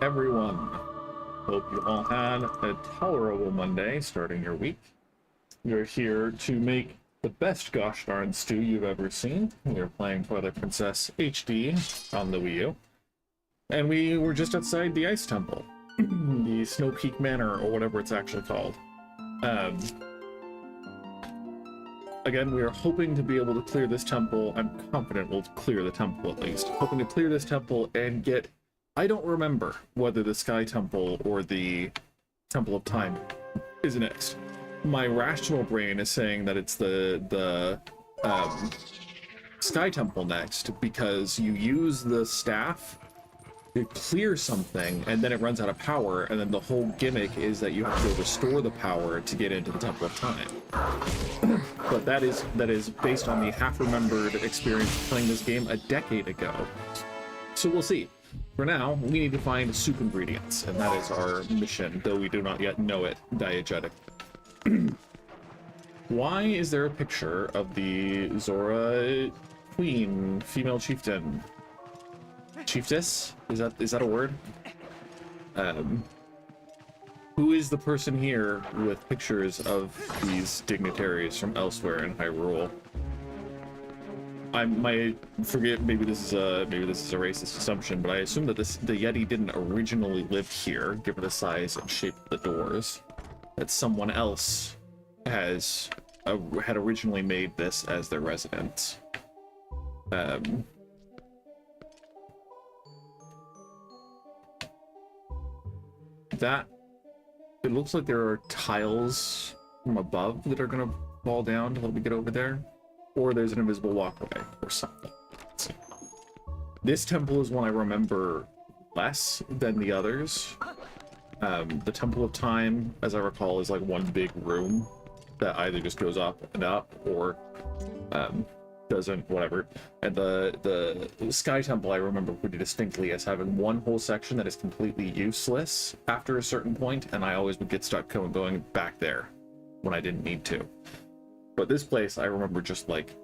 everyone. Hope you all had a tolerable Monday starting your week. We're here to make the best gosh darn stew you've ever seen. We're playing Twilight Princess HD on the Wii U. And we were just outside the Ice Temple, the Snowpeak Manor, or whatever it's actually called. Again, we are hoping to be able to clear this temple. I'm confident we'll clear the temple at least. Hoping to clear this temple and get... I don't remember whether the Sky Temple or the Temple of Time is next. My rational brain is saying that it's the Sky Temple next, because you use the staff to clear something, and then it runs out of power, and then the whole gimmick is that you have to restore the power to get into the Temple of Time. But that is based on the half-remembered experience playing this game a decade ago. So we'll see. For now, we need to find soup ingredients, and that is our mission, though we do not yet know it diegetically. Why is there a picture of the Zora Queen, female chieftain? Chiefess? Is that a word? Who is the person here with pictures of these dignitaries from elsewhere in Hyrule? Forget, maybe this is a racist assumption, but I assume that the Yeti didn't originally live here, given the size and shape of the doors. That someone else had originally made this as their residence. It looks like there are tiles from above that are gonna fall down to help me get over there, or there's an invisible walkway or something. This temple is one I remember less than the others. The Temple of Time, as I recall, is like one big room that either just goes up and up or doesn't, whatever. And the Sky Temple I remember pretty distinctly as having one whole section that is completely useless after a certain point, and I always would get stuck going back there when I didn't need to. But this place I remember just like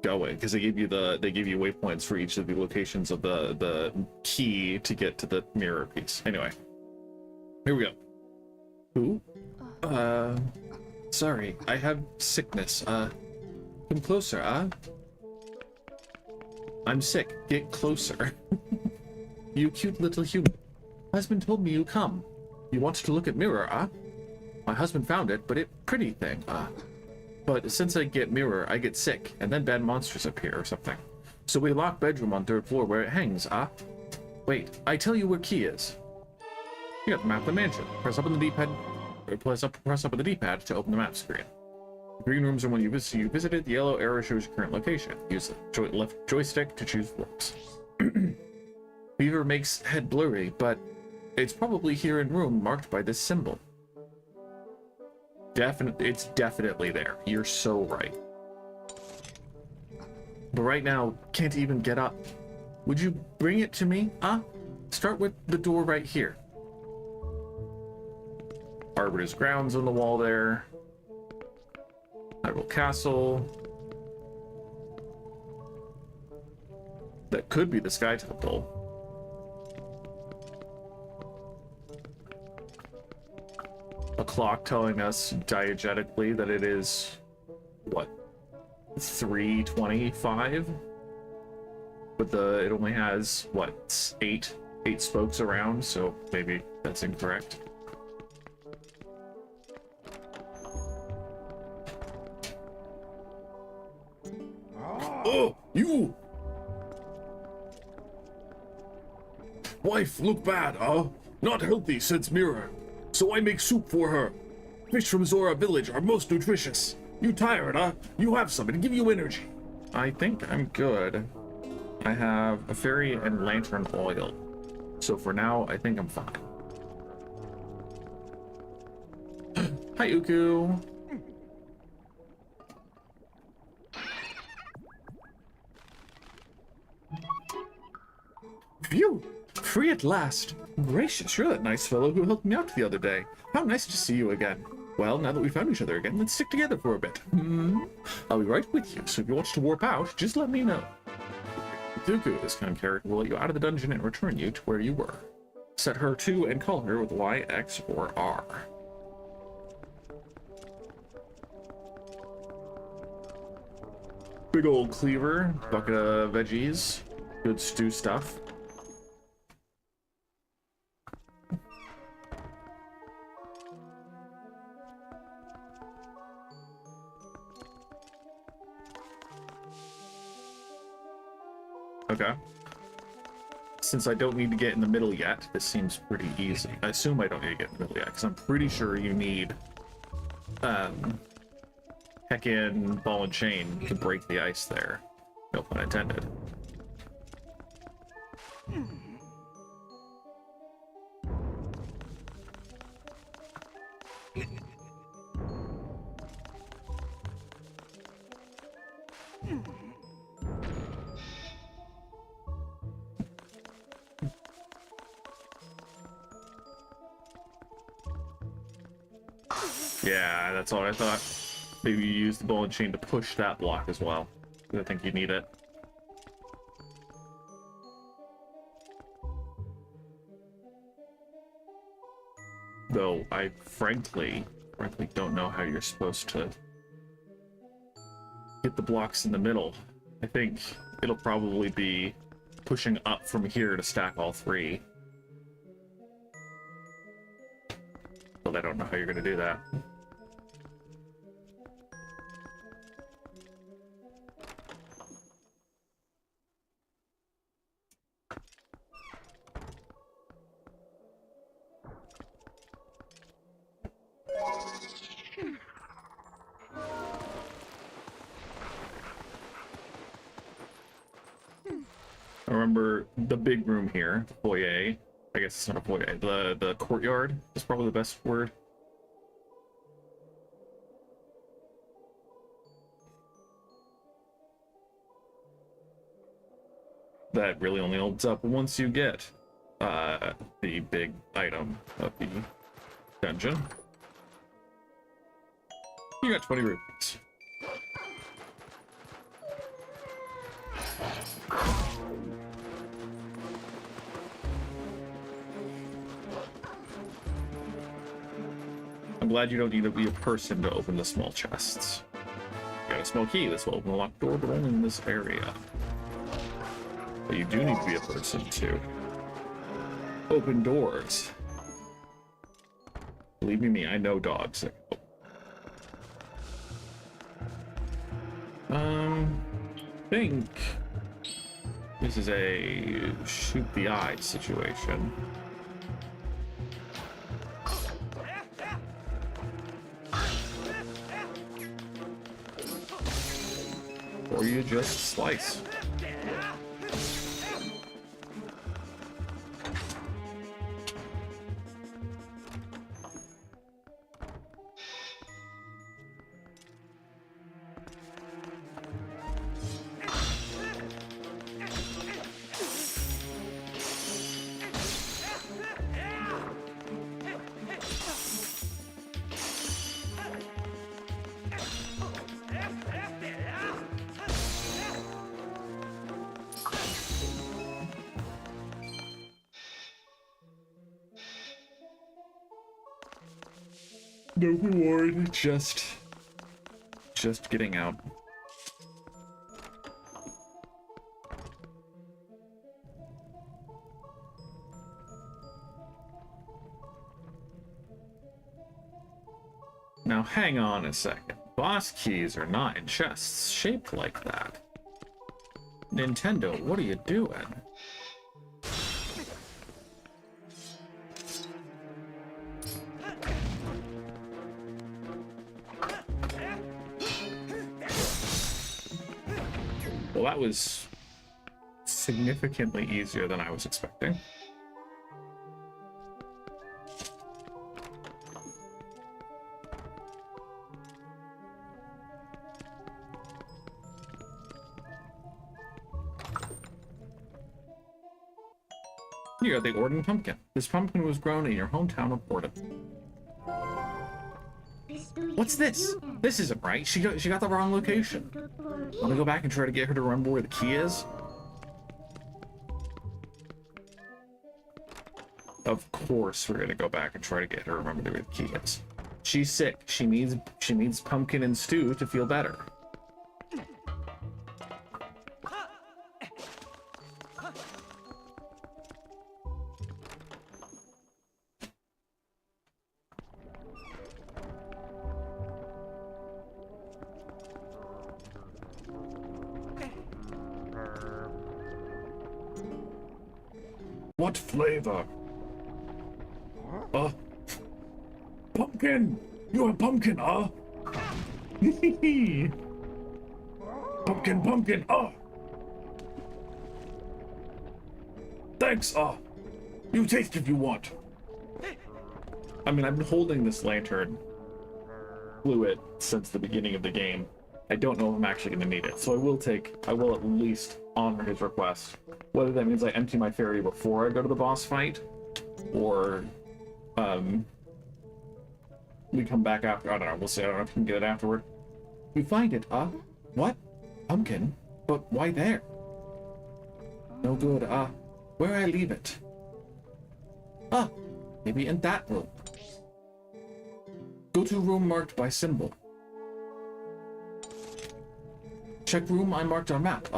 going, because they give you waypoints for each of the locations of the key to get to the mirror piece. Anyway, here we go. Who? Sorry, I have sickness. Come closer, I'm sick. Get closer. You cute little human. Husband told me you come. You want to look at mirror, My husband found it, but it pretty thing, But since I get mirror, I get sick, and then bad monsters appear or something. So we lock bedroom on 3rd floor where it hangs, Wait, I tell you where key is. You got the map of the mansion. Press up on the D-pad. Press up on the D-pad to open the map screen. The green rooms are when you visited. The yellow arrow shows your current location. Use the left joystick to choose floors. Beaver makes head blurry, but it's probably here in room marked by this symbol. It's definitely there. You're so right. But right now, can't even get up. Would you bring it to me, Start with the door right here. Arbiter's grounds on the wall there. Hyrule Castle. That could be the Sky Temple. A clock telling us diegetically that it is, what, 3:25? But it only has, what, eight spokes around, so maybe that's incorrect. Oh, you! Wife, look bad, Not healthy, says Mirror. So I make soup for her. Fish from Zora village are most nutritious. You tired, You have some, it'll give you energy. I think I'm good. I have a fairy and lantern oil. So for now, I think I'm fine. Hi, Uku. Phew! Free at last! Gracious, you're that nice fellow who helped me out the other day. How nice to see you again. Well, now that we found each other again, let's stick together for a bit. I'll be right with you, so if you want to warp out, just let me know. Dooku, this kind of character, will let you out of the dungeon and return you to where you were. Set her to and call her with Y, X, or R. Big old cleaver, bucket of veggies, good stew stuff. Okay. Since I don't need to get in the middle yet, this seems pretty easy. I assume I don't need to get in the middle yet, because I'm pretty sure you need heckin' ball and chain to break the ice there. No pun intended. Yeah, that's all I thought. Maybe you use the ball and chain to push that block as well. I think you need it. Though I frankly don't know how you're supposed to get the blocks in the middle. I think it'll probably be pushing up from here to stack all three. But I don't know how you're going to do that. I remember the big room here, the foyer. I guess it's not a foyer. The courtyard is probably the best word. That really only holds up once you get the big item of the dungeon. You got 20 rupees. I'm glad you don't need to be a person to open the small chests. You got a small key. This will open the locked door, but only in this area. But you do need to be a person to open doors. Believe me, I know dogs. I think this is a shoot the eye situation. Or you just slice. No reward, just getting out. Now hang on a second. Boss keys are not in chests shaped like that. Nintendo, what are you doing? Well, that was significantly easier than I was expecting. You got the Orden pumpkin. This pumpkin was grown in your hometown of Orden. What's this? This isn't right. She got the wrong location. Want to go back and try to get her to remember where the key is? Of course we're gonna go back and try to get her to remember where the key is. She's sick. She needs pumpkin and stew to feel better. What flavor? Pumpkin! You're a pumpkin, Pumpkin, pumpkin, Thanks, You taste if you want. I mean, I've been holding this lantern fluid since the beginning of the game. I don't know if I'm actually going to need it, so I will at least honor his request. Whether that means I empty my fairy before I go to the boss fight, or we come back after. I don't know. We'll see. I don't know if we can get it afterward. We find it, what? Pumpkin? But why there? No good, where I leave it? Maybe in that room. Go to room marked by symbol. Check room I marked on map,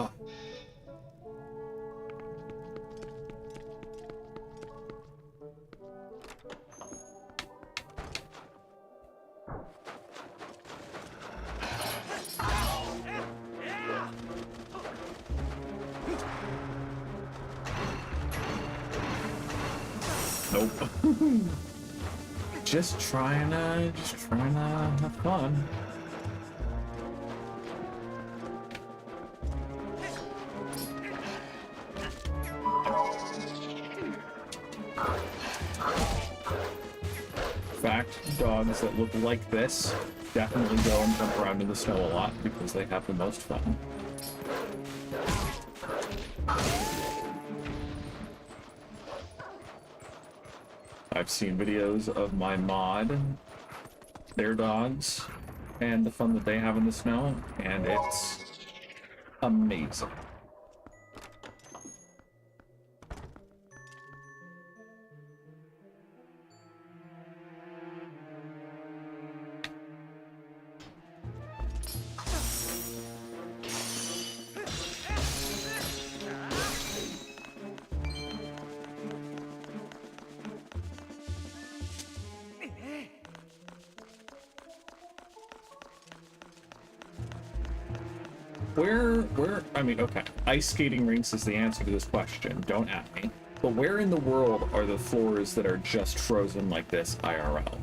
Nope. Just trying to have fun. Dogs that look like this definitely go and jump around in the snow a lot because they have the most fun. I've seen videos of my mod, their dogs, and the fun that they have in the snow, and it's amazing. I mean, okay, ice skating rinks is the answer to this question, don't at me. But where in the world are the floors that are just frozen like this IRL?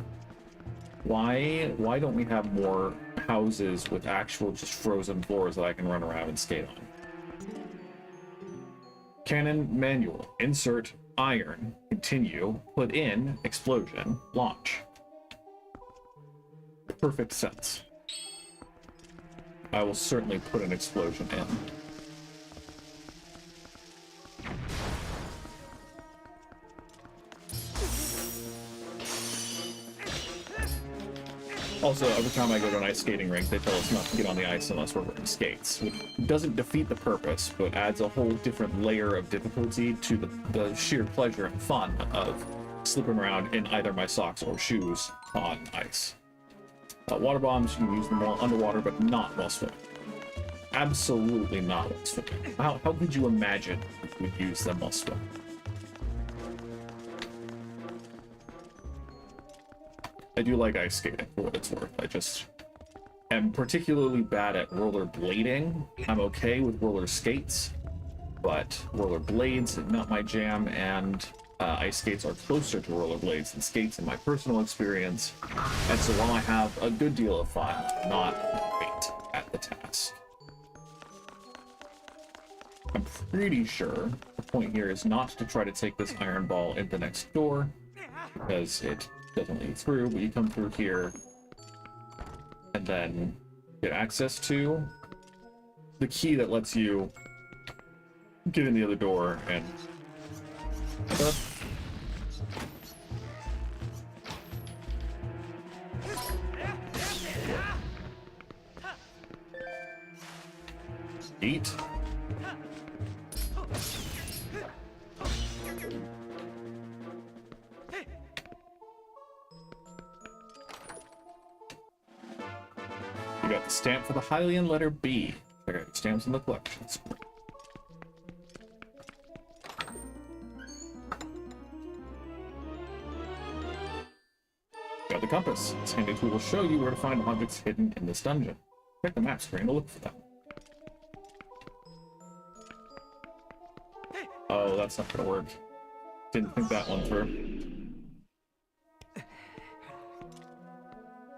Why don't we have more houses with actual just frozen floors that I can run around and skate on? Cannon manual, insert iron, continue, put in, explosion, launch. Perfect sense. I will certainly put an explosion in. Also, every time I go to an ice skating rink, they tell us not to get on the ice unless we're wearing skates. It doesn't defeat the purpose, but adds a whole different layer of difficulty to the sheer pleasure and fun of slipping around in either my socks or shoes on ice. Water bombs, you can use them while underwater, but not while swimming. Absolutely not while swimming. How could you imagine we would use them while swimming? I do like ice skating for what it's worth. I just am particularly bad at roller blading. I'm okay with roller skates, but roller blades not my jam, and ice skates are closer to roller blades than skates in my personal experience. And so while I have a good deal of fun, I'm not great at the task. I'm pretty sure the point here is not to try to take this iron ball into the next door, because it doesn't lead through, but you come through here and then get access to the key that lets you get in the other door and eat. got the stamp for the Hylian letter B. Check out stamps in the collections. Got the compass. This handy tool will show you where to find objects hidden in this dungeon. Check the map screen to look for them. Oh, that's not gonna work. Didn't think that one through.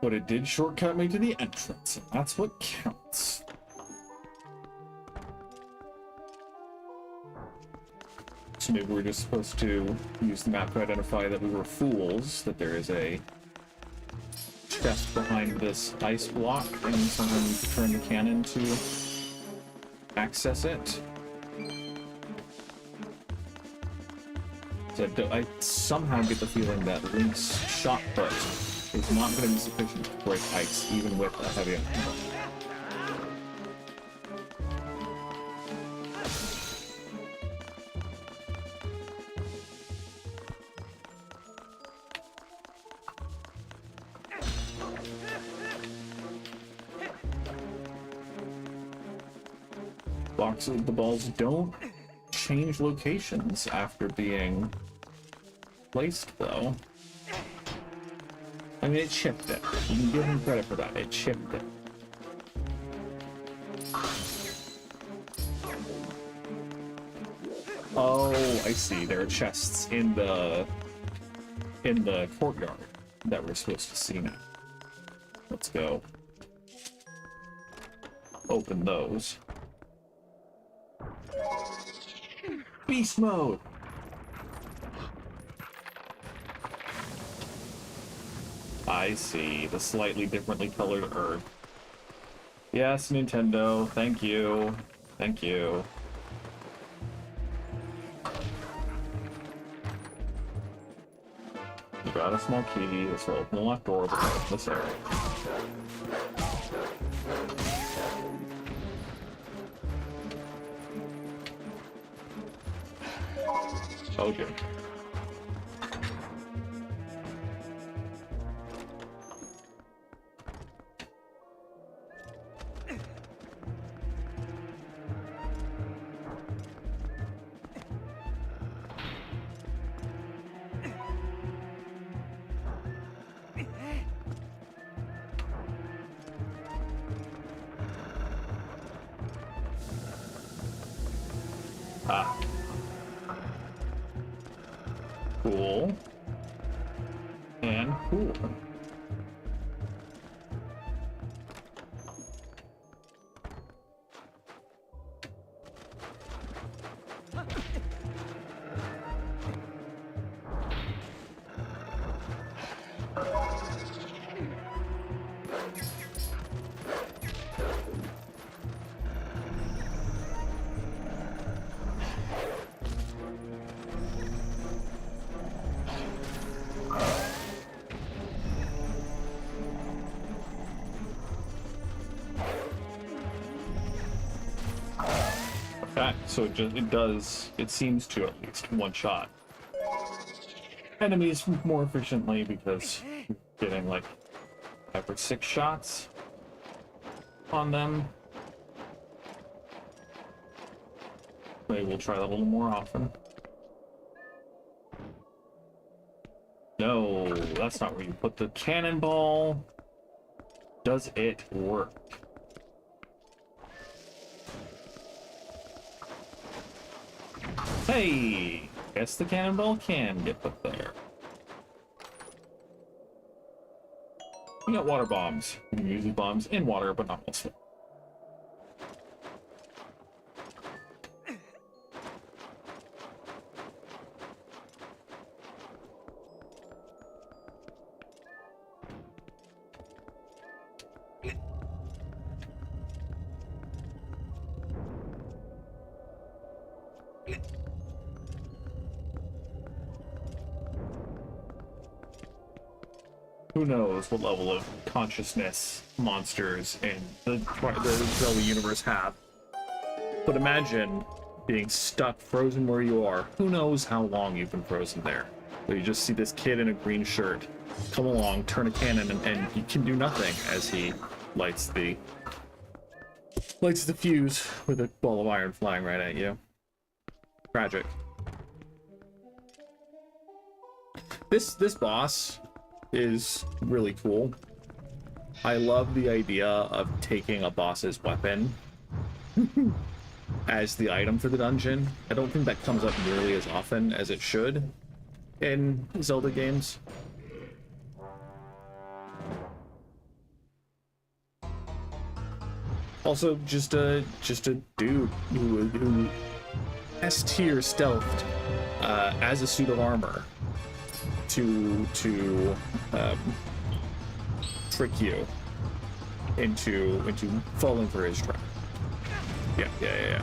But it did shortcut me to the entrance, and that's what counts. So maybe we're just supposed to use the map to identify that we were fools, that there is a chest behind this ice block, and someone turn the cannon to access it. So I somehow get the feeling that Link's shot put is not going to be sufficient to break ice, even with a heavy armor. Boxes, the balls don't change locations after being placed, though. I mean, it chipped it. You can give him credit for that. It chipped it. Oh, I see. There are chests in the courtyard that we're supposed to see now. Let's go open those. Beast mode! I see. The slightly differently colored Earth. Yes, Nintendo. Thank you. Thank you. You got a small key. This will open the locked door of this area. Okay. Ah. Cool. And cool. So it seems to at least one shot enemies more efficiently because you're getting like 5 or 6 shots on them. Maybe we'll try that a little more often. No, that's not where you put the cannonball. Does it work? Hey! Guess the cannonball can get put there. We got water bombs. You can use these bombs in water, but not elsewhere. Who knows what level of consciousness monsters in the Zelda universe have. But imagine being stuck, frozen where you are. Who knows how long you've been frozen there. But you just see this kid in a green shirt come along, turn a cannon, and he can do nothing as he lights the fuse with a ball of iron flying right at you. Tragic. This boss is really cool. I love the idea of taking a boss's weapon as the item for the dungeon. I don't think that comes up nearly as often as it should in Zelda games. Also, just a dude who S-tier stealthed as a suit of armor to trick you into falling for his trap. Yeah.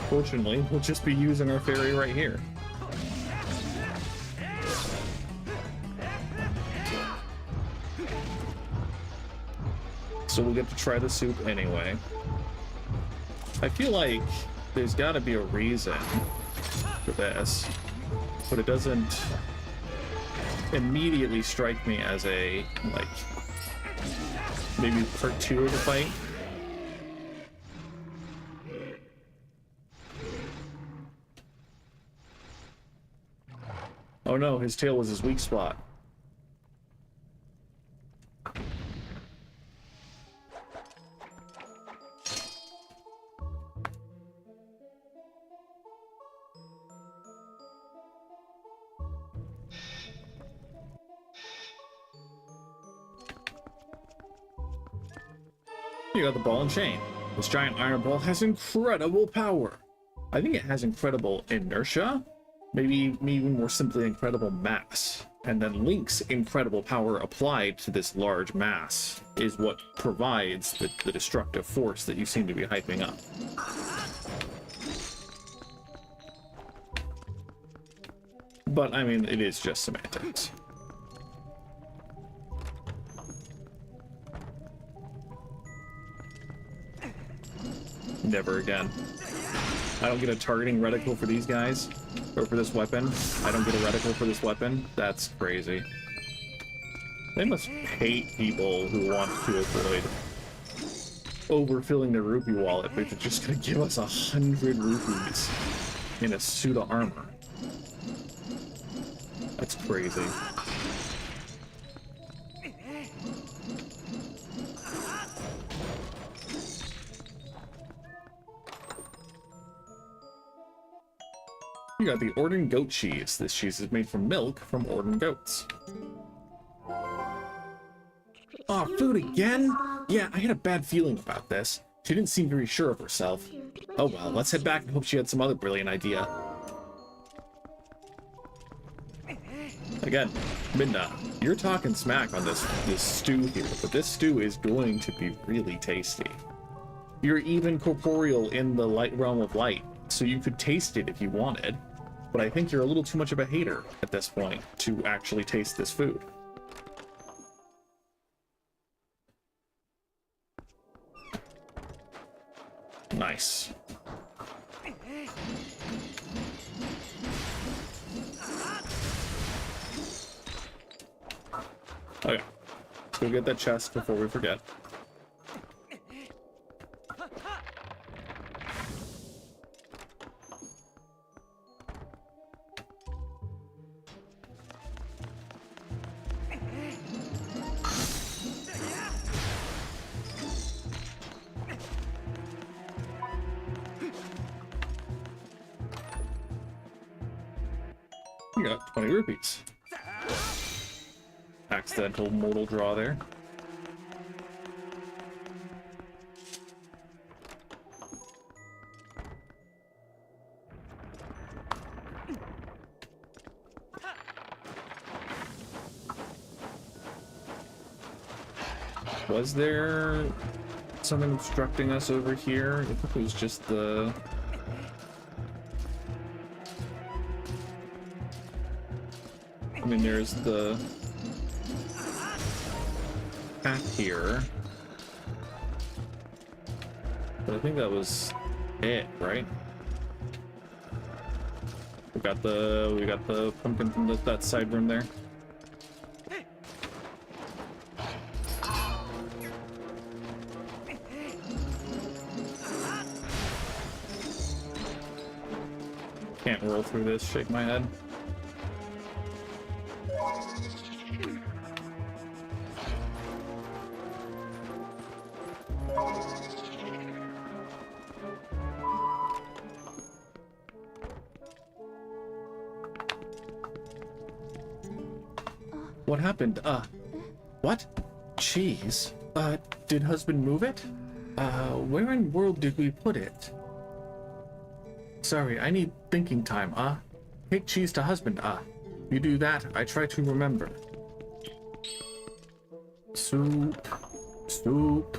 Fortunately, we'll just be using our fairy right here. So we'll get to try the soup anyway. I feel like there's got to be a reason for this, but it doesn't immediately strike me as a, like, maybe part 2 of the fight. Oh no, his tail was his weak spot. You got the ball and chain. This giant iron ball has incredible power. I think it has incredible inertia. Maybe even more simply, incredible mass. And then Link's incredible power applied to this large mass is what provides the destructive force that you seem to be hyping up. But, I mean, it is just semantics. Never again. I don't get a targeting reticle for these guys. Or for this weapon. I don't get a reticle for this weapon. That's crazy. They must hate people who want to avoid overfilling their rupee wallet, but they're just gonna give us 100 rupees in a suit of armor. That's crazy. You got the Orden goat cheese. This cheese is made from milk from Orden goats. Aw, food again? Yeah, I had a bad feeling about this. She didn't seem very sure of herself. Oh well, let's head back and hope she had some other brilliant idea. Again, Midna, you're talking smack on this stew here, but this stew is going to be really tasty. You're even corporeal in the light realm of light, so you could taste it if you wanted. But I think you're a little too much of a hater at this point to actually taste this food. Nice. Okay, let's go get that chest before we forget. You got 20 rupees. Accidental mortal draw there. Was there something obstructing us over here? I think it was just the... mean, there's the path here. But I think that was it, right? We got the pumpkin from that side room there. Can't roll through this, shake my head. What happened? What? Cheese? Did husband move it? Where in world did we put it? Sorry, I need thinking time, Take cheese to husband, You do that, I try to remember. Soup. Soup.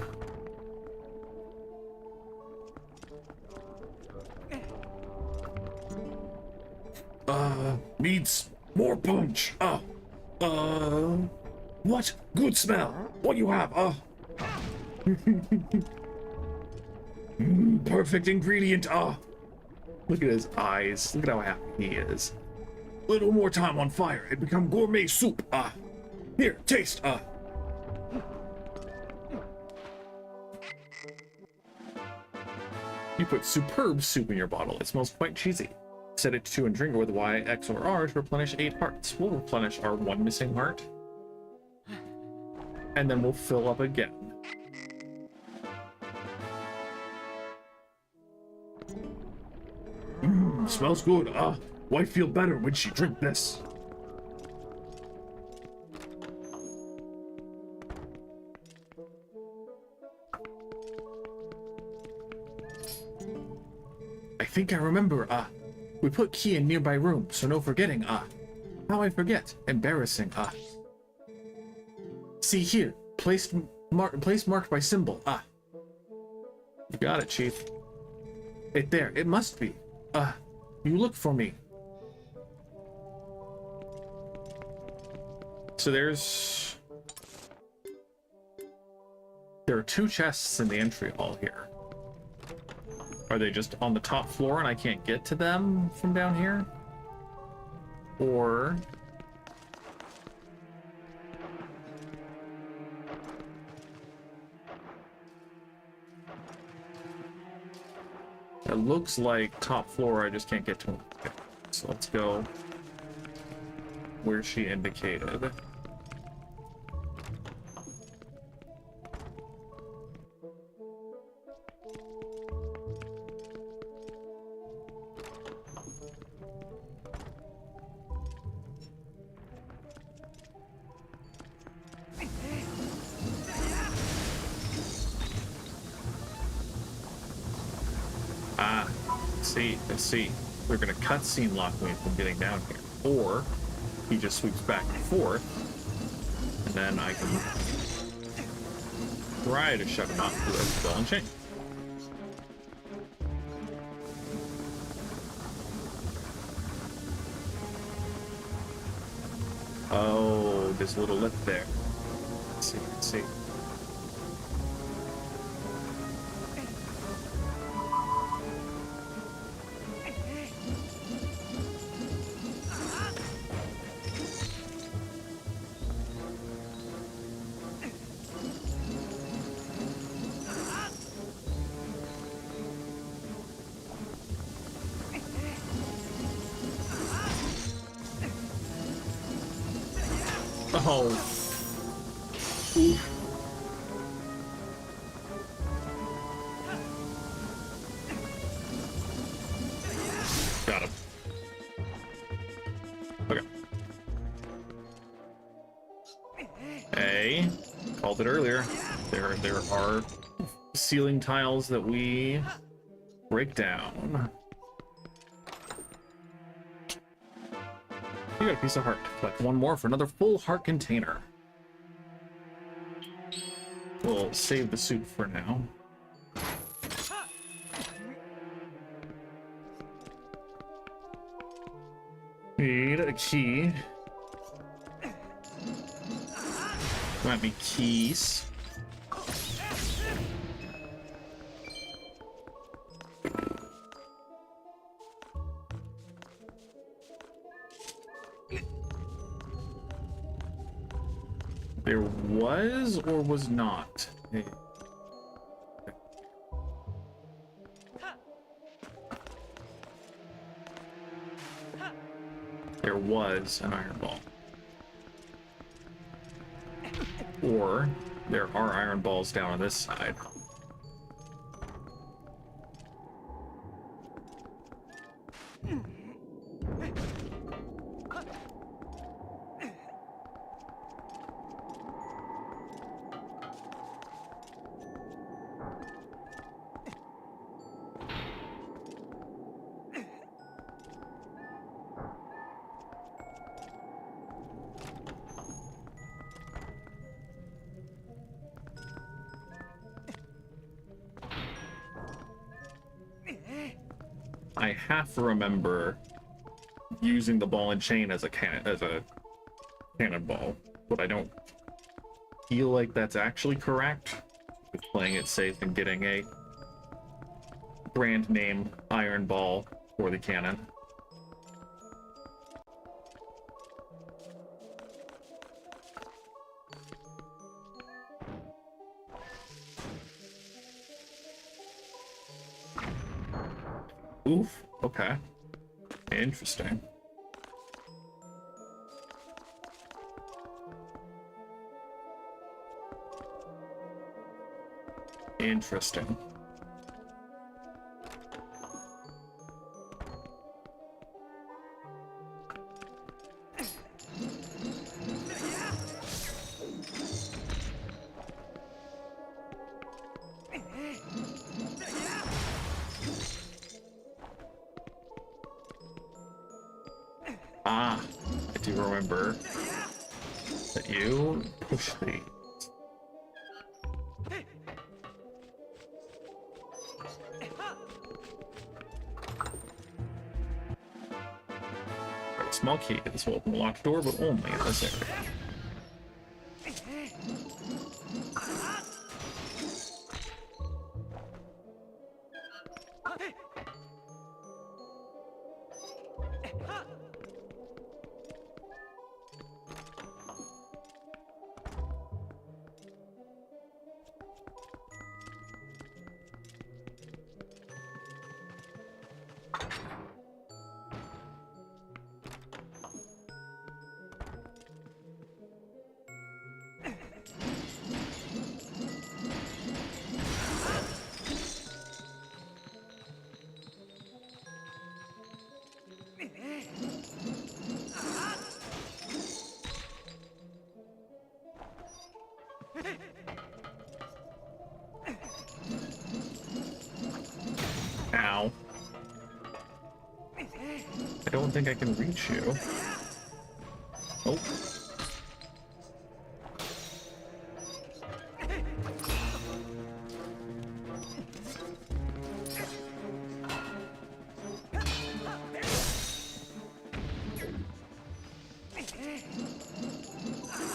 Needs more punch. What? Good smell. What do you have? Perfect ingredient. Look at his eyes. Look at how happy he is. Little more time on fire. It become gourmet soup. Here, taste. You put superb soup in your bottle. It smells quite cheesy. Set it to 2 and drink it with Y, X, or R to replenish 8 hearts. We'll replenish our 1 missing heart. And then we'll fill up again. Smells good. Wife feel better when she drink this. I think I remember, we put key in nearby room, so no forgetting, How I forget? Embarrassing, See here, place marked by symbol, You got it, Chief. It there, it must be. You look for me. So there are 2 chests in the entry hall here. Are they just on the top floor and I can't get to them from down here? Or... it looks like top floor, I just can't get to them. Okay. So let's go where she indicated. Let's see. They're gonna cutscene lock me from getting down here. Or he just sweeps back and forth, and then I can try to shut him off with a ball and chain. Oh, there's a little lip there. Let's see. Oh. Oof. Got him. Okay. Hey, called it earlier. There are ceiling tiles that we break down. You got a piece of heart. Collect 1 more for another full heart container. We'll save the soup for now. Need a key. Grant me keys. There was or was not? Hey. There was an iron ball. Or there are iron balls down on this side. I half remember using the ball and chain as a cannonball, but I don't feel like that's actually correct. With playing it safe and getting a brand name iron ball for the cannon. Oof, okay. Interesting. Interesting. Ah, I do remember that you push the... A small key. This will open the locked door, but only in this area. Ow. I don't think I can reach you. Oh.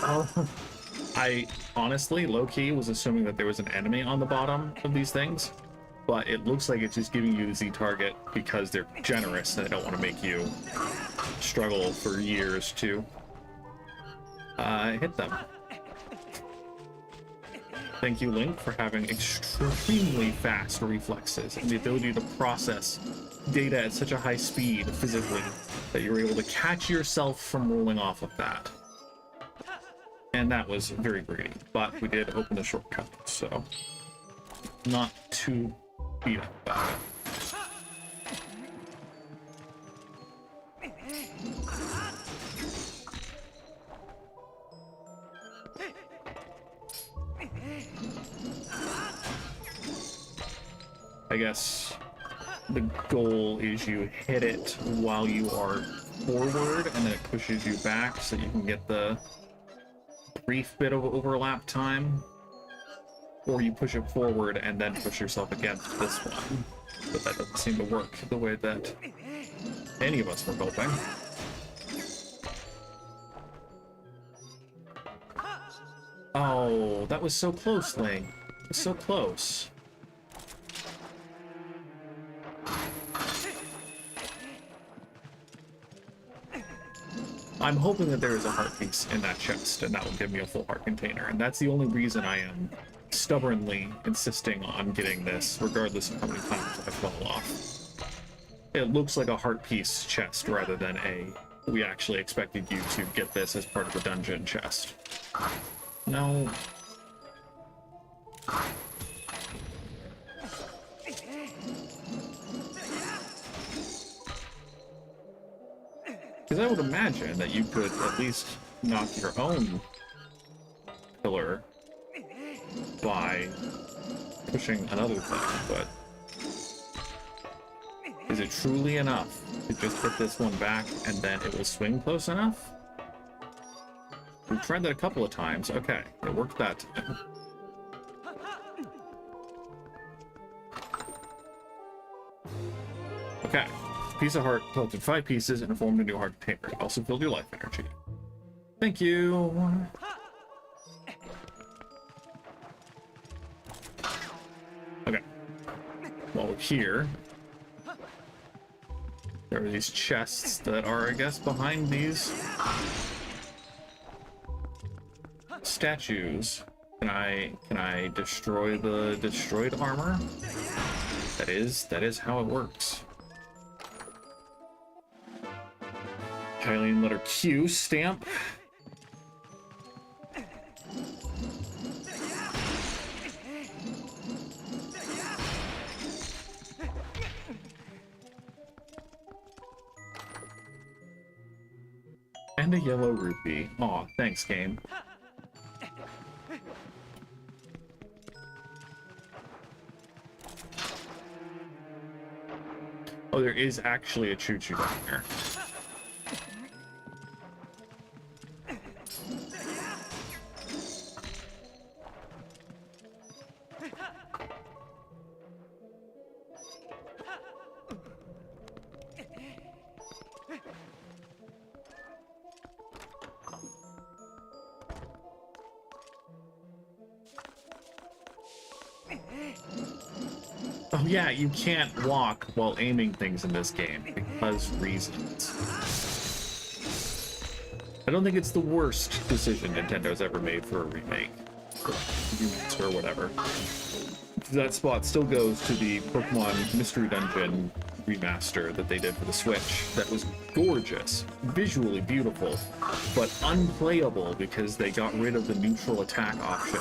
Oh. I honestly, low-key, was assuming that there was an enemy on the bottom of these things, but it looks like it's just giving you the Z target because they're generous and they don't want to make you struggle for years to hit them. Thank you, Link, for having extremely fast reflexes and the ability to process data at such a high speed physically that you're able to catch yourself from rolling off of that. And that was very greedy, but we did open the shortcut, so not too beat up about it. I guess the goal is you hit it while you are forward, and then it pushes you back so you can get the brief bit of overlap time, or you push it forward and then push yourself against this one. But that doesn't seem to work the way that any of us were hoping. Oh, that was so close, Link. It was so close. I'm hoping that there is a heart piece in that chest, and that will give me a full heart container. And that's the only reason I am stubbornly insisting on getting this, regardless of how many times I fall off. It looks like a heart piece chest rather than a... We actually expected you to get this as part of the dungeon chest. No. Because I would imagine that you could at least knock your own pillar by pushing another thing, but is it truly enough to just hit this one back and then it will swing close enough? We've tried that a couple of times. Okay, it worked that time. Okay. Piece of heart collected 5 pieces and formed a new heart container. It also filled your life energy. Thank you. Okay. While we're here, there are these chests that are, I guess, behind these statues. Can I destroy the destroyed armor? That is how it works. Hylian letter Q stamp. And a yellow rupee. Aw, thanks, game. Oh, there is actually a choo-choo down there. Oh yeah, you can't walk while aiming things in this game because reasons. I don't think it's the worst decision Nintendo's ever made for a remake, or remaster, or whatever. That spot still goes to the Pokemon Mystery Dungeon remaster that they did for the Switch. That was gorgeous, visually beautiful, but unplayable because they got rid of the neutral attack option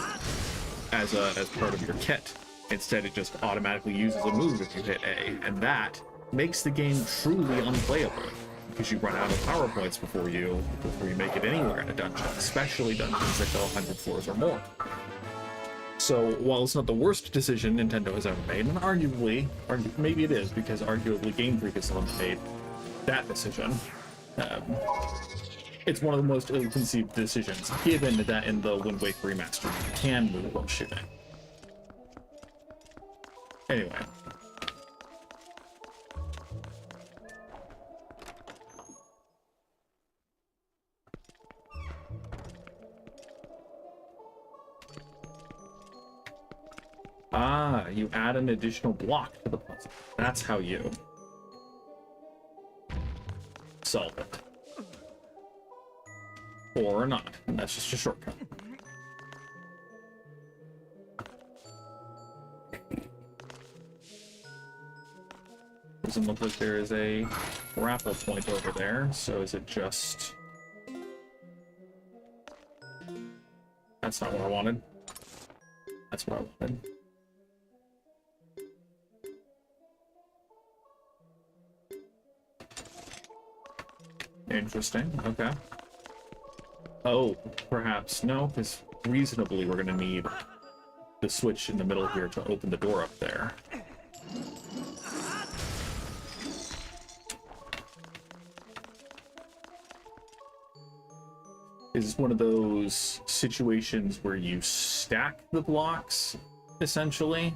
as part of your kit. Instead, it just automatically uses a move if you hit A, and that makes the game truly unplayable because you run out of power points before you make it anywhere in a dungeon, especially dungeons that go 100 floors or more. So while it's not the worst decision Nintendo has ever made, and arguably maybe it is because arguably Game Freak has still made that decision. It's one of the most ill-conceived decisions, given that in the Wind Waker remaster you can move while shooting. Anyway. Ah, you add an additional block to the puzzle. That's how you solve it. Or not, and that's just a shortcut. Doesn't look like there is a grapple point over there, so is it just... That's not what I wanted. That's what I wanted. Interesting, okay. Oh, perhaps. No, because reasonably we're gonna need the switch in the middle here to open the door up there. Is this one of those situations where you stack the blocks, essentially?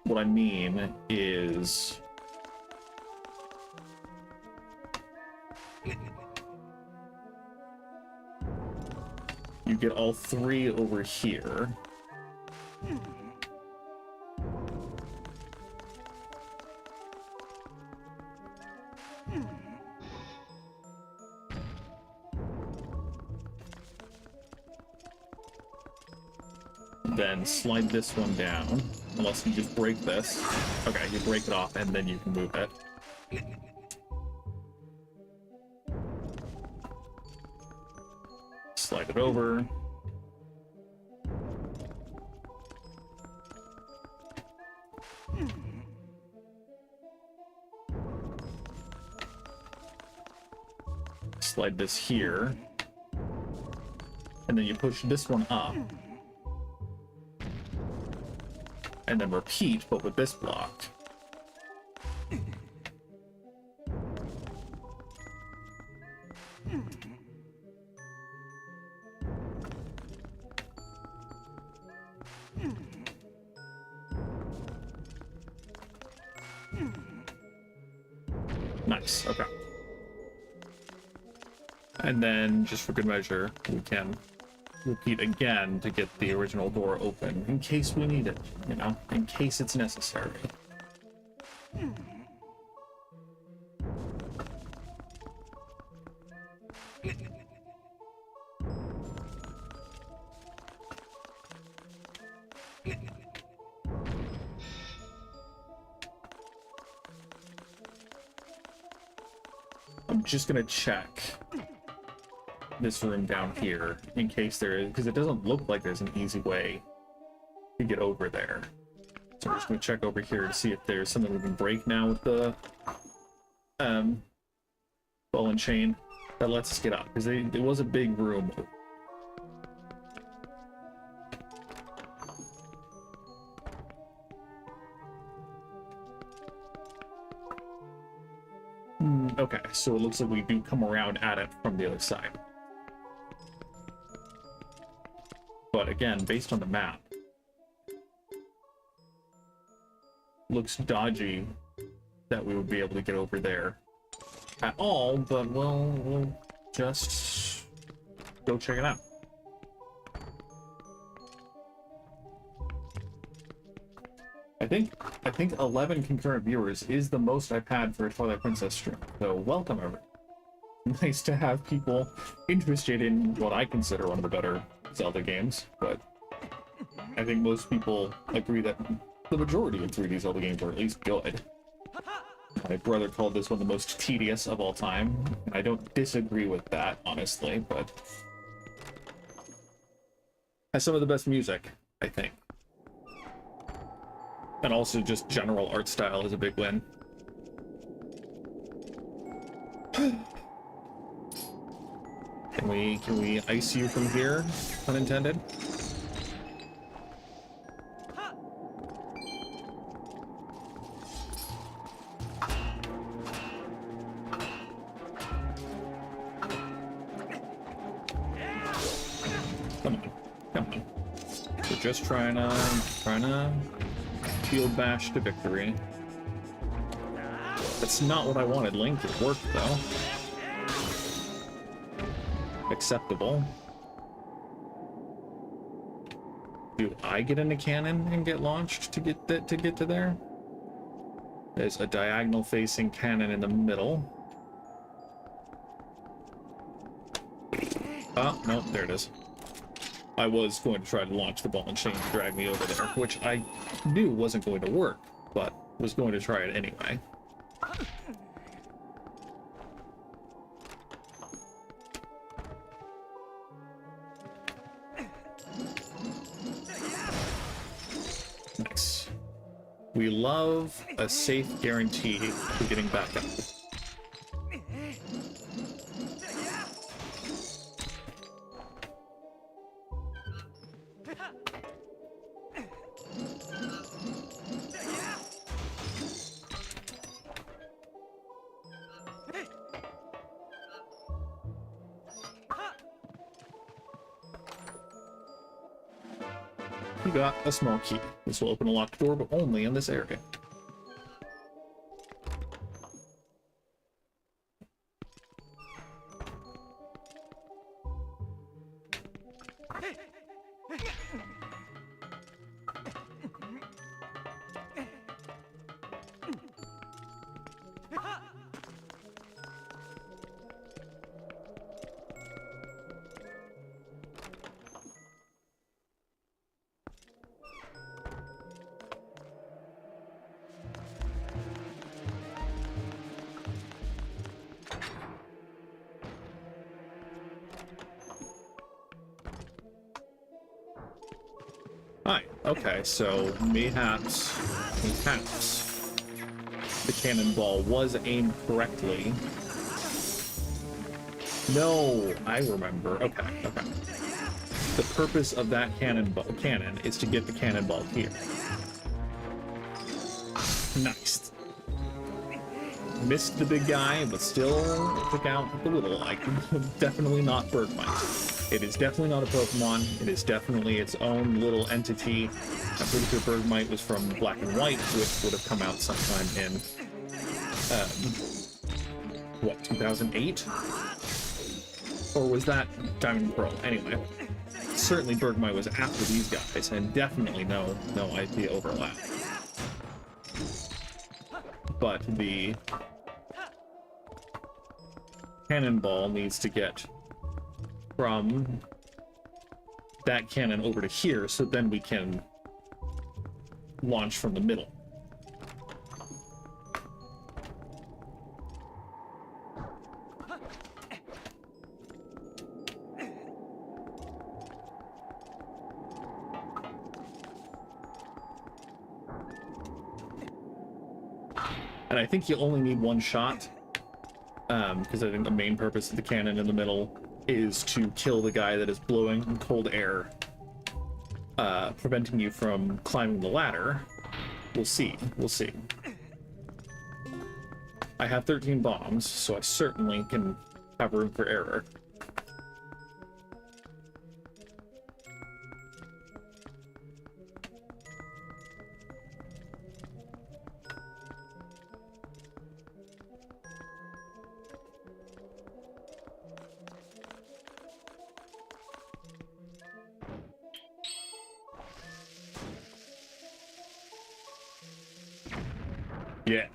What I mean is... You get all three over here. Then slide this one down, unless you just break this. Okay, you break it off and then you can move it. Slide it over. Slide this here. And then you push this one up. And then repeat, but with this blocked. Nice, okay. And then, just for good measure, we can repeat again to get the original door open, in case we need it, you know, in case it's necessary. I'm just gonna check this room down here in case there is, because it doesn't look like there's an easy way to get over there. So I'm just gonna check over here to see if there's something we can break now with the ball and chain that lets us get up, because it was a big room. Okay, so it looks like we do come around at it from the other side. But again, based on the map, looks dodgy that we would be able to get over there at all, but we'll just go check it out. I think 11 concurrent viewers is the most I've had for a Twilight Princess stream. So welcome, everyone. Nice to have people interested in what I consider one of the better Zelda games, but I think most people agree that the majority of 3D Zelda games are at least good. My brother called this one the most tedious of all time, and I don't disagree with that, honestly, but has some of the best music, I think. And also just general art style is a big win. Can we ice you from here? Unintended. Come on. Come on. We're just trying to field bash to victory. That's not what I wanted. Link, it worked though. Acceptable. Do I get in a cannon and get launched to get to there? There's a diagonal facing cannon in the middle. Oh, no, there it is. I was going to try to launch the ball and chain to drag me over there, which I knew wasn't going to work, but was going to try it anyway. Nice. We love a safe guarantee to getting back up. You got a small key. This will open a locked door, but only in this area. Okay, so perhaps the cannonball was aimed correctly. No, I remember. Okay. The purpose of that cannon is to get the cannonball here. Nice. Missed the big guy, but still took out the little. Like, definitely not Bergmite. It is definitely not a Pokemon. It is definitely its own little entity. I'm pretty sure Bergmite was from Black and White, which would have come out sometime in, what, 2008? Or was that Diamond and Pearl? Anyway, certainly Bergmite was after these guys, and definitely no IP overlap. But the cannonball needs to get from that cannon over to here, so then we can launch from the middle. And I think you only need one shot, because I think the main purpose of the cannon in the middle is to kill the guy that is blowing cold air, preventing you from climbing the ladder. We'll see. I have 13 bombs, so I certainly can have room for error. Yeah.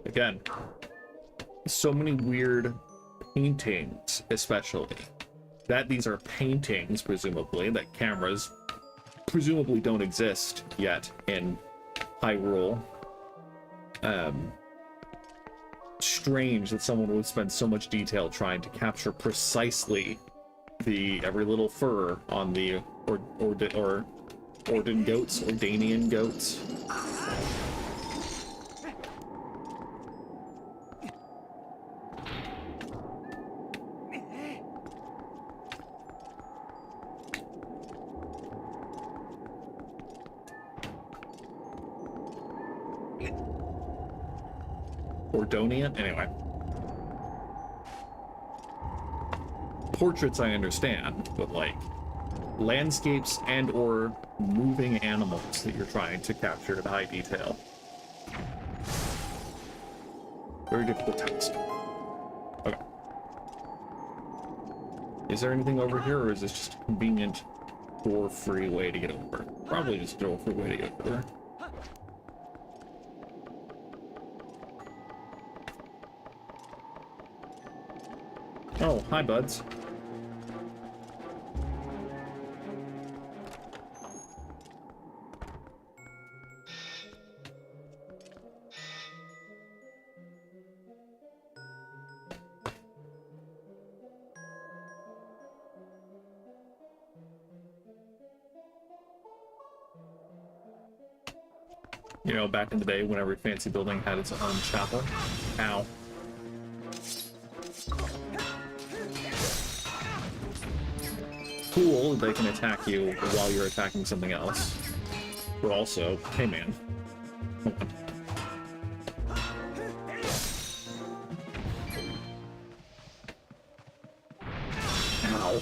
Again, so many weird paintings, especially. That these are paintings, presumably, that cameras presumably don't exist yet in Hyrule. Strange that someone would spend so much detail trying to capture precisely every little fur on the Ordanian goats. Ordanian? Anyway. Portraits I understand, but like landscapes and or moving animals that you're trying to capture at high detail. Very difficult task. Okay. Is there anything over here, or is this just a convenient door-free way to get over? Probably just a door-free way to get over there. Oh, hi, buds. You know, back in the day when every fancy building had its own chapel. Ow. Cool, they can attack you while you're attacking something else. But also, hey man. Come on. Ow.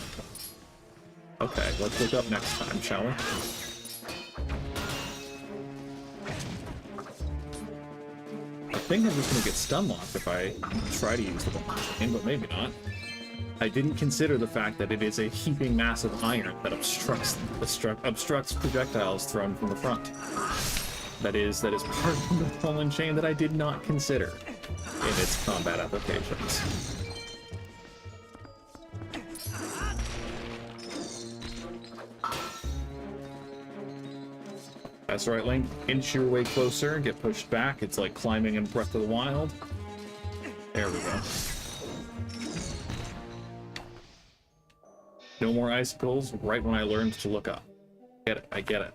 Okay, let's look up next time, shall we? I think I'm just gonna get stun locked if I try to use the bomb, but maybe not. I didn't consider the fact that it is a heaping mass of iron that obstructs projectiles thrown from the front. That is part of the fallen chain that I did not consider in its combat applications. That's right, Link. Inch your way closer, get pushed back. It's like climbing in Breath of the Wild. There we go. No more icicles right when I learned to look up. Get it, I get it.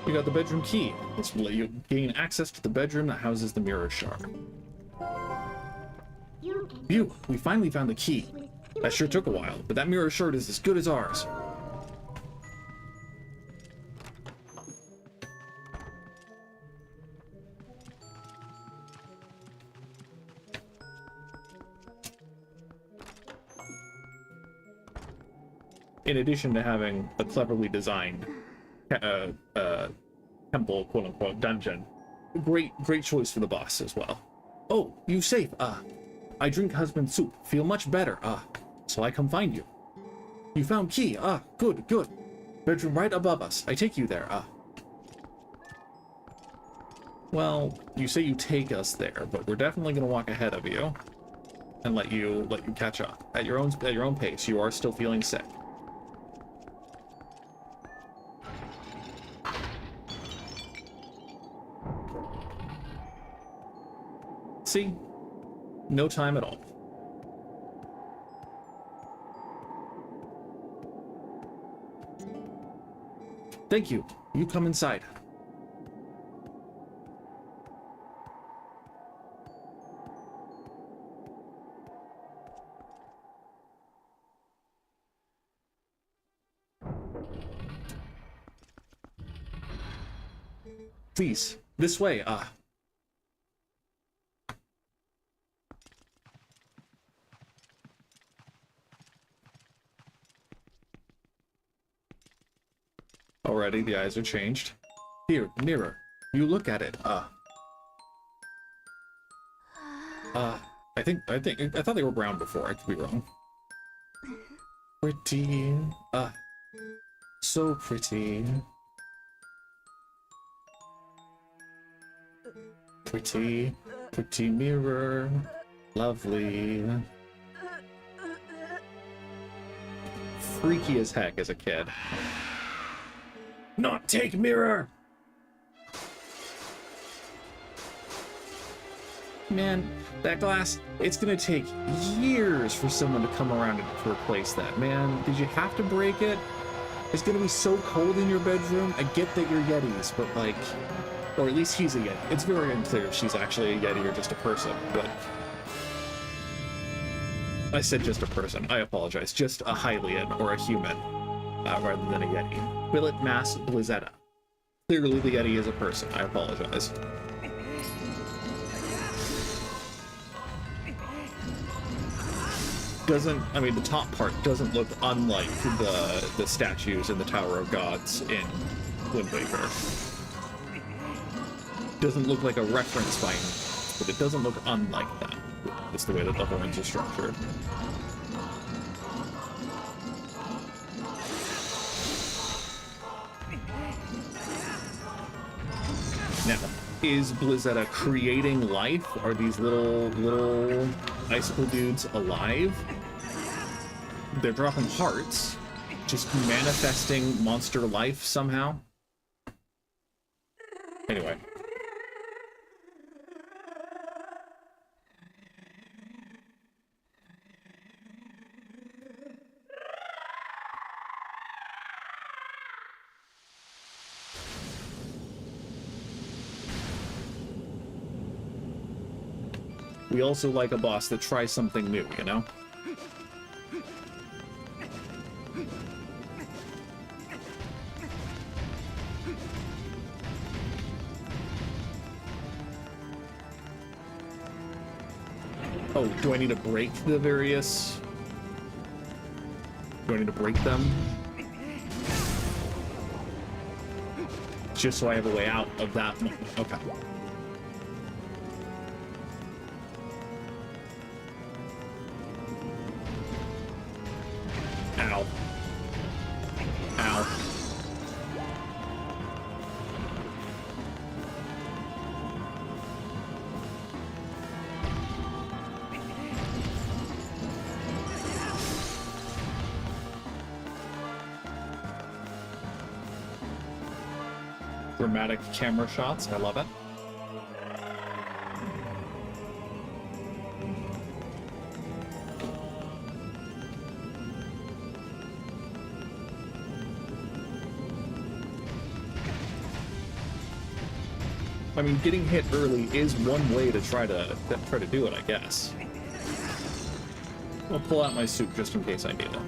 You got the bedroom key. This will let you gain access to the bedroom that houses the mirror shard. Phew, we finally found the key. That sure took a while, but that mirror shard is as good as ours. In addition to having a cleverly designed temple, quote-unquote, dungeon, great choice for the boss as well. Oh, you safe, I drink husband soup, feel much better, so I come find you. You found key, good. Bedroom right above us, I take you there, Well, you say you take us there, but we're definitely gonna walk ahead of you and let you catch up at your own pace. You are still feeling sick. See? No time at all. Thank you. You come inside. Please, this way, Already, the eyes are changed. Here, mirror. You look at it. I thought they were brown before. I could be wrong. Pretty. So pretty. Pretty mirror. Lovely. Freaky as heck as a kid. Not take mirror! Man, that glass, it's gonna take years for someone to come around to replace that. Man, did you have to break it? It's gonna be so cold in your bedroom. I get that you're Yetis, but like, or at least he's a Yeti. It's very unclear if she's actually a Yeti or just a person, but I said just a person. I apologize. Just a Hylian or a human, rather than a Yeti. Billet Mass Blizzetta. Clearly the Yeti is a person. I apologize. I mean, the top part doesn't look unlike the statues in the Tower of Gods in Wind Waker. Doesn't look like a reference by any, but it doesn't look unlike that. It's the way that the horns are structured. Now, is Blizzetta creating life? Are these little icicle dudes alive? They're dropping hearts, just manifesting monster life somehow. Anyway. We also like a boss that tries something new, you know? Oh, do I need to break the various... Do I need to break them? Just so I have a way out of that moment. Okay. Ow. Ow. dramatic camera shots. I love it. I mean, getting hit early is one way to try to do it, I guess. I'll pull out my soup just in case I need it.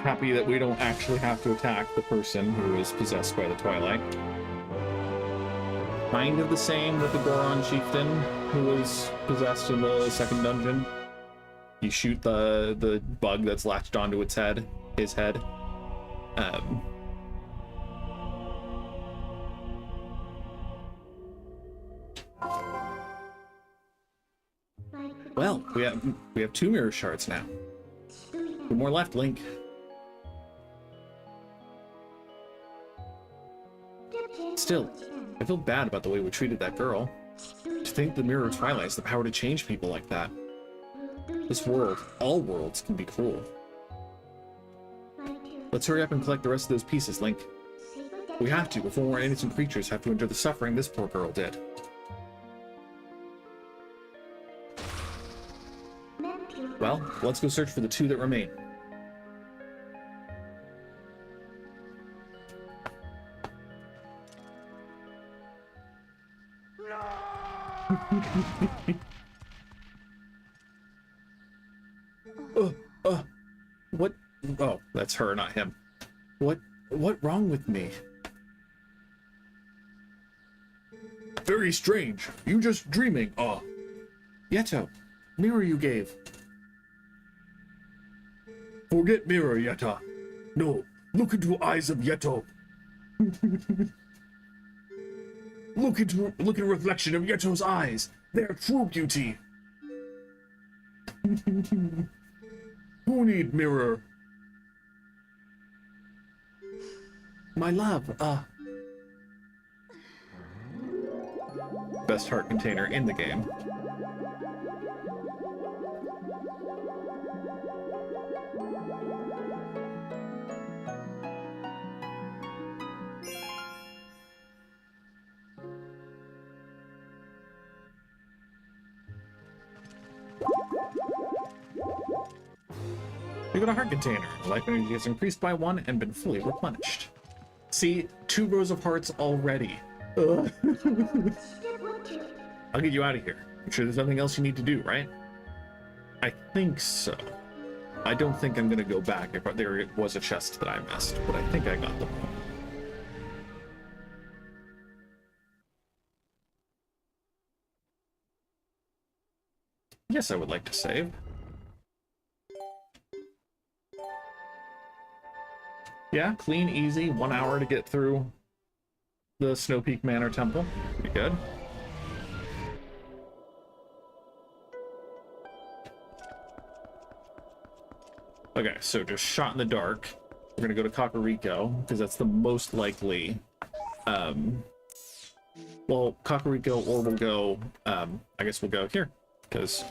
Happy that we don't actually have to attack the person who is possessed by the Twilight. Kind of the same with the Goron chieftain who was possessed in the second dungeon. You shoot the bug that's latched onto its head, his head. Well, we have 2 mirror shards now. 2 more left, Link. Still, I feel bad about the way we treated that girl. To think the Mirror of Twilight has the power to change people like that. This world, all worlds, can be cruel. Let's hurry up and collect the rest of those pieces, Link. We have to, before more innocent creatures have to endure the suffering this poor girl did. Well, let's go search for the 2 that remain. What? Oh, that's her, not him. What wrong with me? Very strange. You just dreaming. Yeto, mirror you gave. Forget mirror, Yetta. No, look into eyes of Yeto. Look at a reflection of Yeto's eyes. They're true beauty. Who need mirror? My love, best heart container in the game. We got a heart container. Life energy has increased by 1 and been fully replenished. See, 2 rows of hearts already. I'll get you out of here. I'm sure there's nothing else you need to do, right? I think so. I don't think I'm gonna go back if there was a chest that I missed, but I think I got them all. Yes, I would like to save. Yeah, clean, easy, 1 hour to get through the Snowpeak Manor temple. Pretty good. Okay, so just shot in the dark. We're gonna go to Kakariko, because that's the most likely, well, Kakariko, or we'll go, I guess we'll go here, because,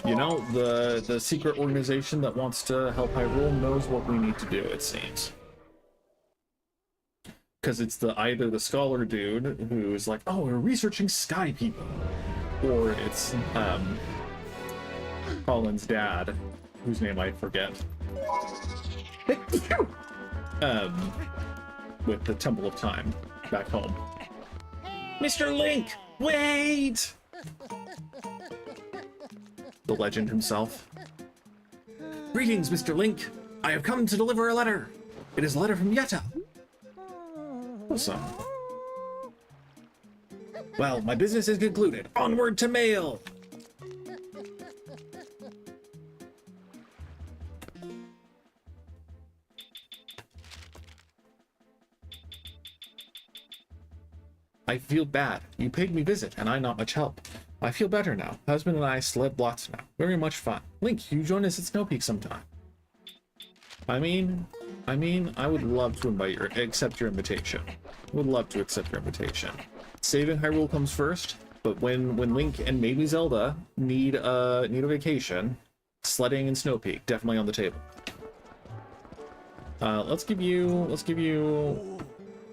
you know, the secret organization that wants to help Hyrule knows what we need to do, it seems. Because it's either the scholar dude who's like, oh, we're researching sky people, or it's Colin's dad, whose name I forget, with the Temple of Time back home. Mr. Link, wait! The legend himself. Greetings, Mr. Link. I have come to deliver a letter. It is a letter from Yetta. Awesome. Well, my business is concluded. Onward to mail! I feel bad. You paid me visit, and I not much help. I feel better now. Husband and I sled lots now. Very much fun. Link, you join us at Snowpeak sometime. I mean, I would love to accept your invitation. Would love to accept your invitation. Saving Hyrule comes first, but when Link and maybe Zelda need a vacation, sledding and Snowpeak definitely on the table. Let's give you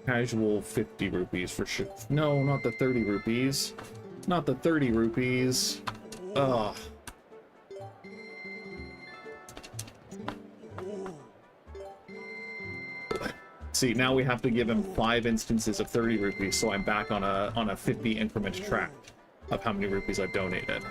casual 50 rupees for sure. No, not the 30 rupees. Not the 30 rupees. Ugh. See, now we have to give him 5 instances of 30 rupees, so I'm back on a 50 increment track of how many rupees I've donated.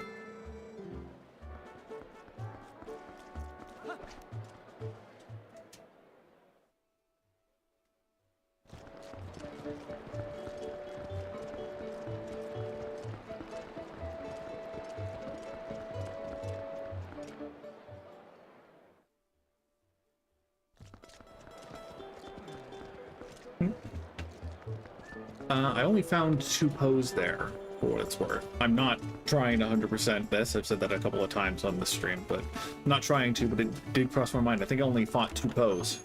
I only found 2 Poes there, for what it's worth. I'm not trying to 100% this. I've said that a couple of times on this stream, but I'm not trying to, but it did cross my mind. I think I only fought 2 Poes.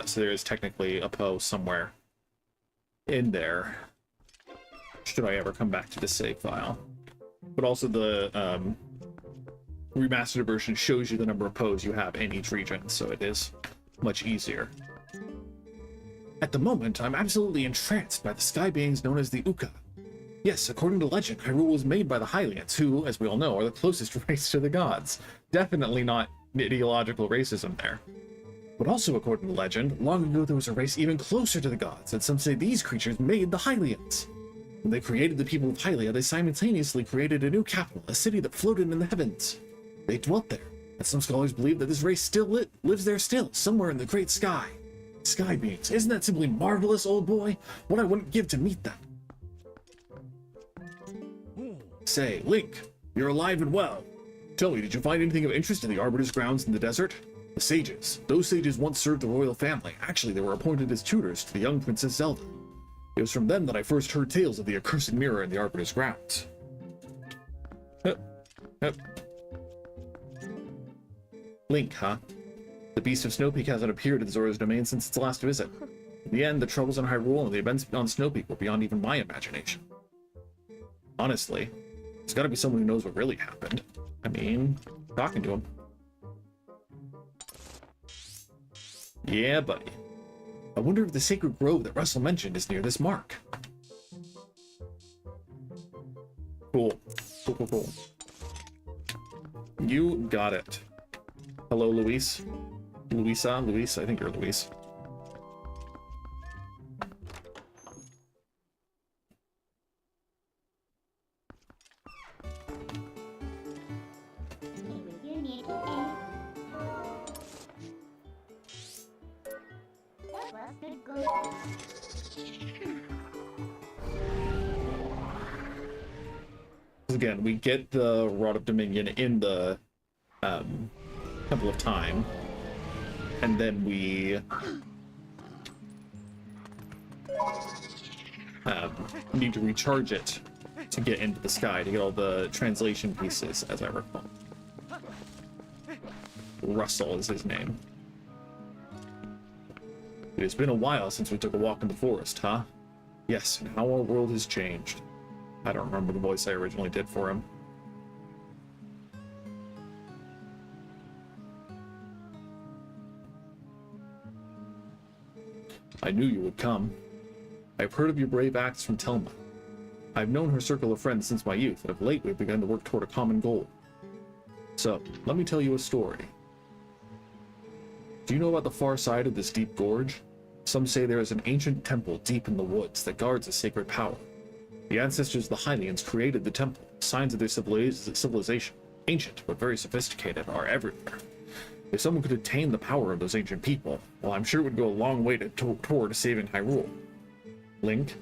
So there is technically a Poe somewhere in there, should I ever come back to the save file. But also the remastered version shows you the number of Poes you have in each region, so it is much easier. At the moment, I'm absolutely entranced by the sky beings known as the Uka. Yes, according to legend, Hyrule was made by the Hylians, who, as we all know, are the closest race to the gods. Definitely not ideological racism there. But also, according to legend, long ago there was a race even closer to the gods, and some say these creatures made the Hylians. When they created the people of Hylia, they simultaneously created a new capital, a city that floated in the heavens. They dwelt there, and some scholars believe that this race still lives there still, somewhere in the great sky. Sky beings, isn't that simply marvelous, old boy? What I wouldn't give to meet them. Say, Link, you're alive and well. Tell me, did you find anything of interest in the Arbiter's grounds in the desert? The sages. Those sages once served the royal family. Actually, they were appointed as tutors to the young Princess Zelda. It was from them that I first heard tales of the accursed mirror in the Arbiter's grounds. Link, huh? The beast of Snowpeak hasn't appeared in Zora's domain since its last visit. In the end, the troubles in Hyrule and the events on Snowpeak were beyond even my imagination. Honestly, there's gotta be someone who knows what really happened. I mean, talking to him. Yeah, buddy. I wonder if the sacred grove that Russell mentioned is near this mark. Cool. Cool. You got it. Hello, Luis. Luis, I think you're Luis. Again, we get the Rod of Dominion in the Temple of Time, and then we need to recharge it to get into the sky, to get all the translation pieces, as I recall. Russell is his name. It has been a while since we took a walk in the forest, huh? Yes, and how our world has changed. I don't remember the voice I originally did for him. I knew you would come. I've heard of your brave acts from Telma. I've known her circle of friends since my youth, and of late we've begun to work toward a common goal. So, let me tell you a story. Do you know about the far side of this deep gorge? Some say there is an ancient temple deep in the woods that guards a sacred power. The ancestors of the Hylians created the temple. Signs of their civilization, ancient but very sophisticated, are everywhere. If someone could attain the power of those ancient people, well, I'm sure it would go a long way toward saving Hyrule. Link,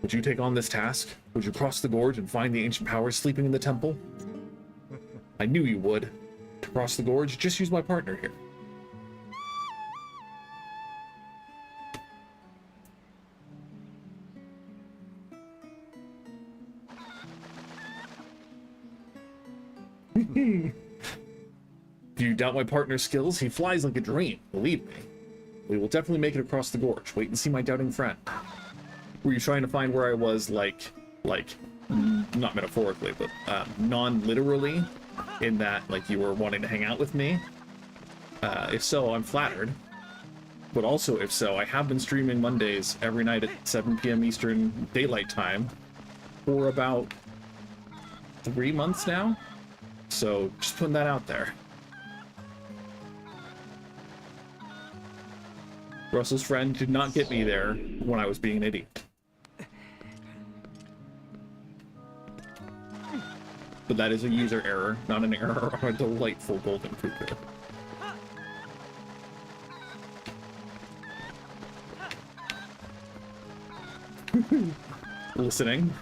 Would you take on this task? Would you cross the gorge and find the ancient powers sleeping in the temple? I knew you would. To cross the gorge, just use my partner here. Do you doubt my partner's skills? He flies like a dream, believe me. We will definitely make it across the gorge. Wait and see my doubting friend. Were you trying to find where I was, like, not metaphorically, but non-literally, in that, like, you were wanting to hang out with me? If so, I'm flattered. But also, if so, I have been streaming Mondays every night at 7 p.m. Eastern Daylight Time for about 3 months now. So, just putting that out there. Russell's friend did not get me there when I was being an idiot. But that is a user error, not an error of a delightful golden creeper. Listening.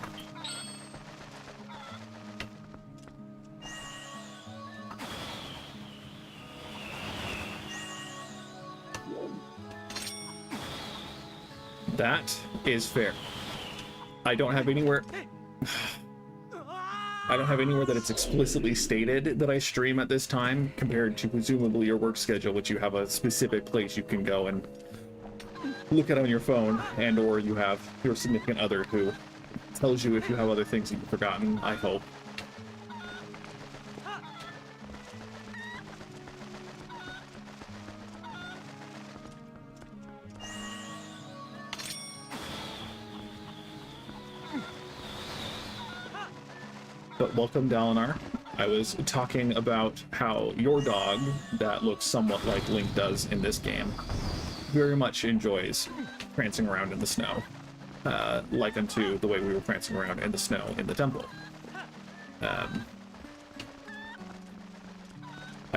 That is fair. I don't have anywhere that it's explicitly stated that I stream at this time, compared to presumably your work schedule, which you have a specific place you can go and look at on your phone, and or you have your significant other who tells you if you have other things you've forgotten, I hope. But welcome, Dalinar. I was talking about how your dog, that looks somewhat like Link does in this game, very much enjoys prancing around in the snow, like unto the way we were prancing around in the snow in the temple. I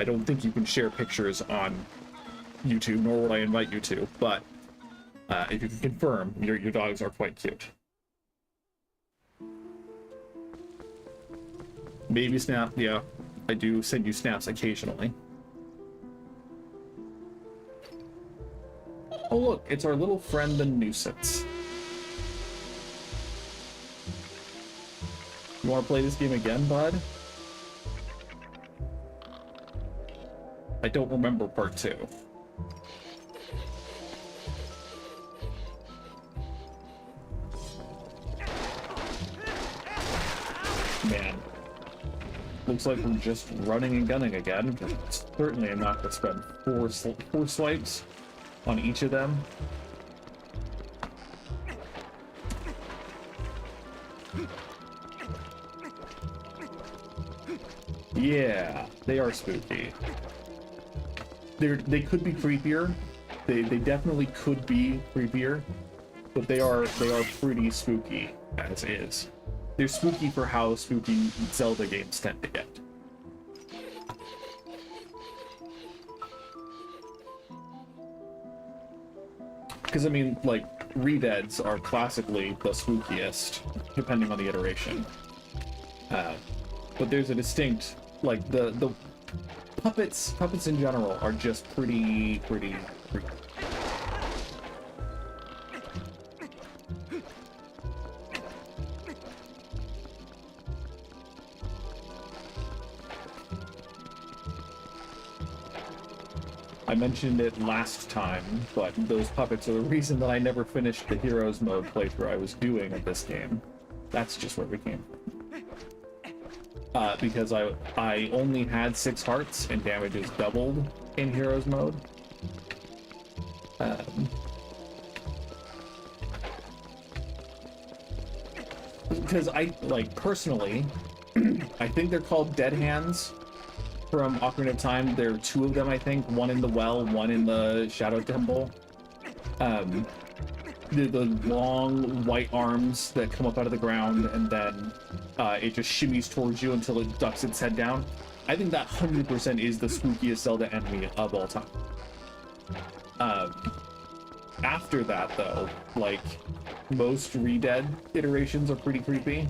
don't think you can share pictures on YouTube, nor would I invite you to, but if you can confirm, your dogs are quite cute. Baby Snap, yeah, I do send you snaps occasionally. Oh look, it's our little friend the Nuisance. You want to play this game again, bud? I don't remember part 2. Man. Looks like we're just running and gunning again. Certainly I'm not going to spend four swipes on each of them. Yeah, they are spooky. They could be creepier. They definitely could be creepier, but they are pretty spooky as is. They're spooky for how spooky Zelda games tend to get. Because, I mean, like, Redeads are classically the spookiest, depending on the iteration. But there's a distinct, like, the puppets in general are just pretty creepy. I mentioned it last time, but those puppets are the reason that I never finished the Heroes mode playthrough I was doing of this game. That's just where we came from. Because I only had 6 hearts and damage is doubled in Heroes mode. Because I, like, personally, I think they're called Dead Hands. From Ocarina of Time, there are 2 of them, I think. One in the well, one in the Shadow Temple. The long white arms that come up out of the ground, and then it just shimmies towards you until it ducks its head down. I think that 100% is the spookiest Zelda enemy of all time. After that, though, like, most Re-Dead iterations are pretty creepy.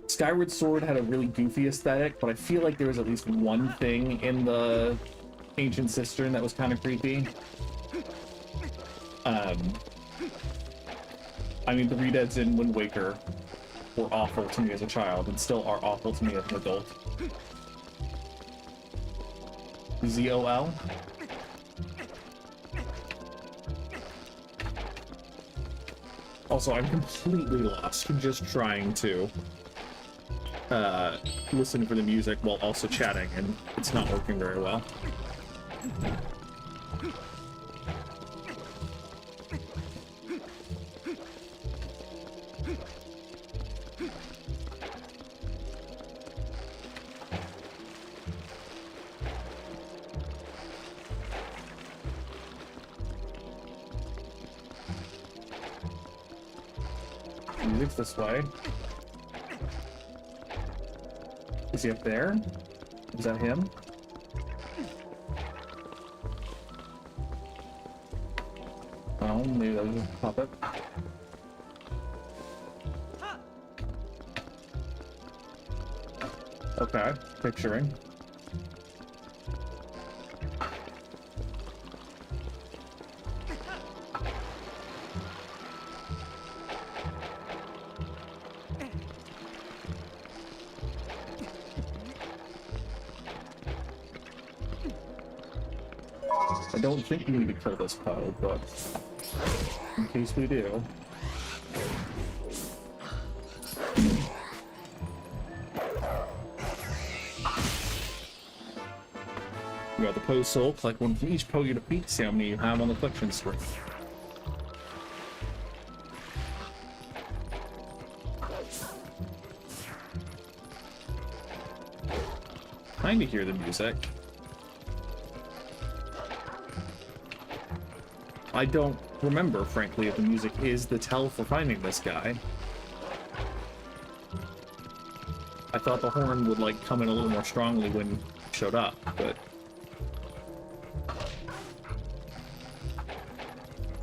Skyward Sword had a really goofy aesthetic, but I feel like there was at least one thing in the Ancient Cistern that was kind of creepy. I mean, the Re-Deads in Wind Waker were awful to me as a child, and still are awful to me as an adult. ZOL? Also, I'm completely lost just trying to listen for the music while also chatting, and it's not working very well. Music's this way. Is he up there? Is that him? Oh, maybe that was just a puppet. Okay, picturing. I don't think we need to kill this Poe, but in case we do. We got the Poe soul, collect one from each Poe you defeat, see how many you have on the collection screen. Trying to hear the music. I don't remember, frankly, if the music is the tell for finding this guy. I thought the horn would, like, come in a little more strongly when he showed up, but...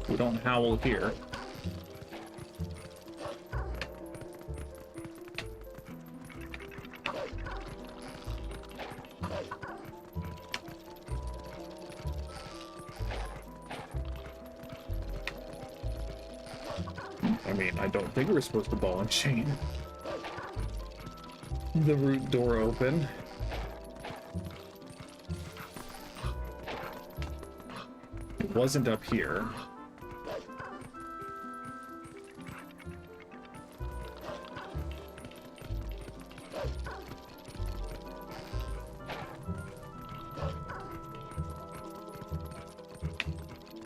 we don't howl here. I mean, I don't think we're supposed to ball and chain. The root door open. It wasn't up here.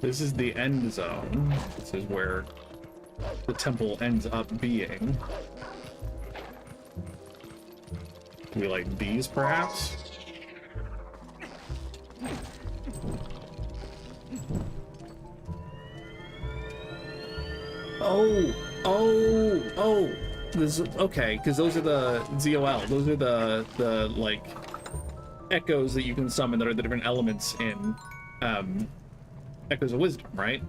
This is the end zone. This is where the temple ends up being. Do we like these, perhaps? Oh! This, okay, because those are the ZOL. Those are the like echoes that you can summon that are the different elements in Echoes of Wisdom, right?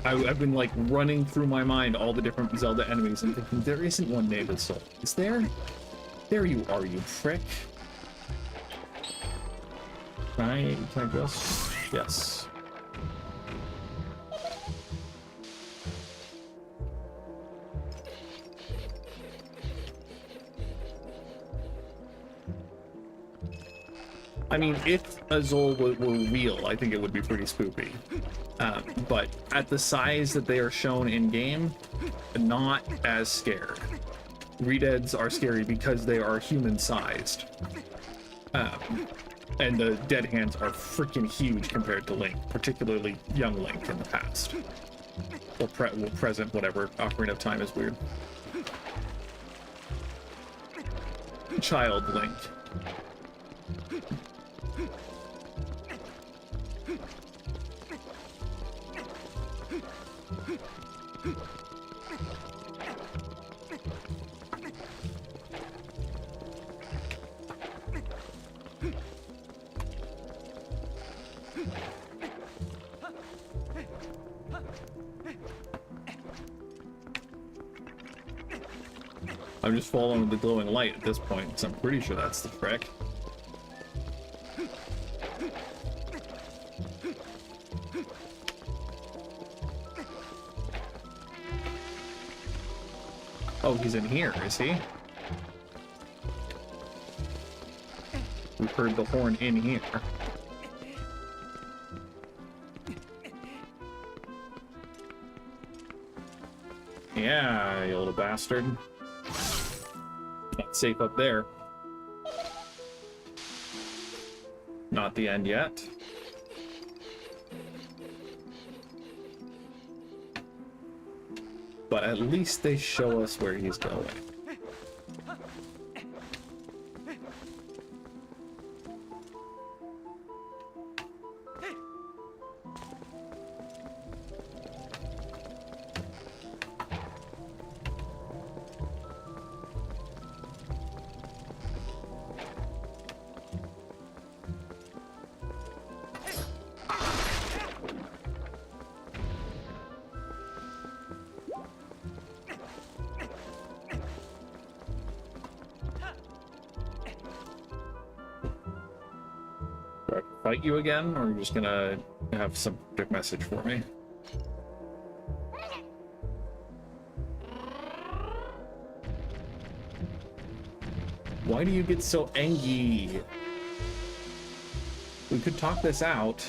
I've been like running through my mind all the different Zelda enemies and thinking there isn't one named Soul. Is there? There you are, you prick. Can I just? Yes. I mean, if Azul were real, I think it would be pretty spoopy. But at the size that they are shown in-game, not as scared. Re-Deads are scary because they are human-sized. And the dead hands are freaking huge compared to Link, particularly young Link in the past. Or present, whatever. Ocarina of Time is weird. Child Link. I'm just following the glowing light at this point, because I'm pretty sure that's the trick. Oh, he's in here, is he? We've heard the horn in here. Yeah, you little bastard. Not safe up there. Not the end yet. But at least they show us where he's going. Fight you again, or are you just gonna have some quick message for me? Why do you get so angry? We could talk this out.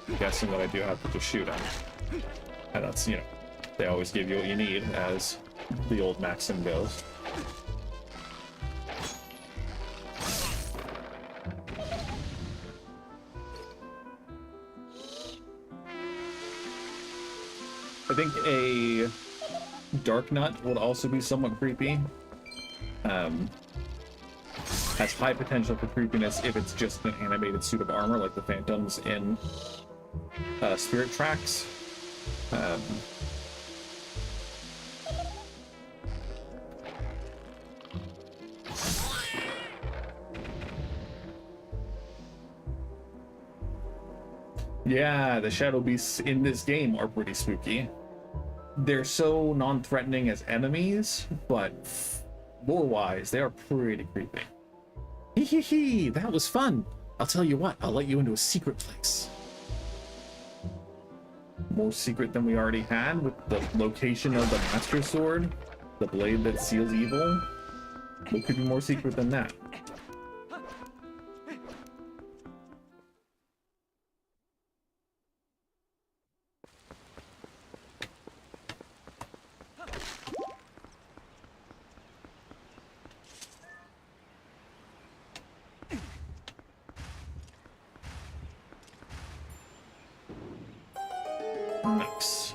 I'm guessing that I do have to just shoot him. And that's, you know, they always give you what you need, as the old maxim goes. I think a Dark Nut would also be somewhat creepy. Has high potential for creepiness if it's just an animated suit of armor, like the Phantoms in Spirit Tracks. Yeah, the Shadow Beasts in this game are pretty spooky. They're so non-threatening as enemies, but lore-wise, they are pretty creepy. Hee hee hee, that was fun. I'll tell you what, I'll let you into a secret place. More secret than we already had with the location of the Master Sword, the blade that seals evil. What could be more secret than that? Nice.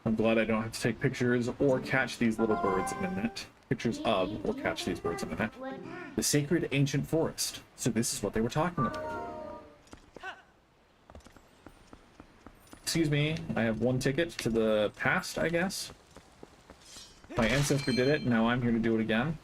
I'm glad I don't have to take pictures or catch these little birds in the net. Pictures of or catch these birds in the net. The sacred ancient forest. So this is what they were talking about. Excuse me, I have one ticket to the past, I guess. My ancestor did it, now I'm here to do it again.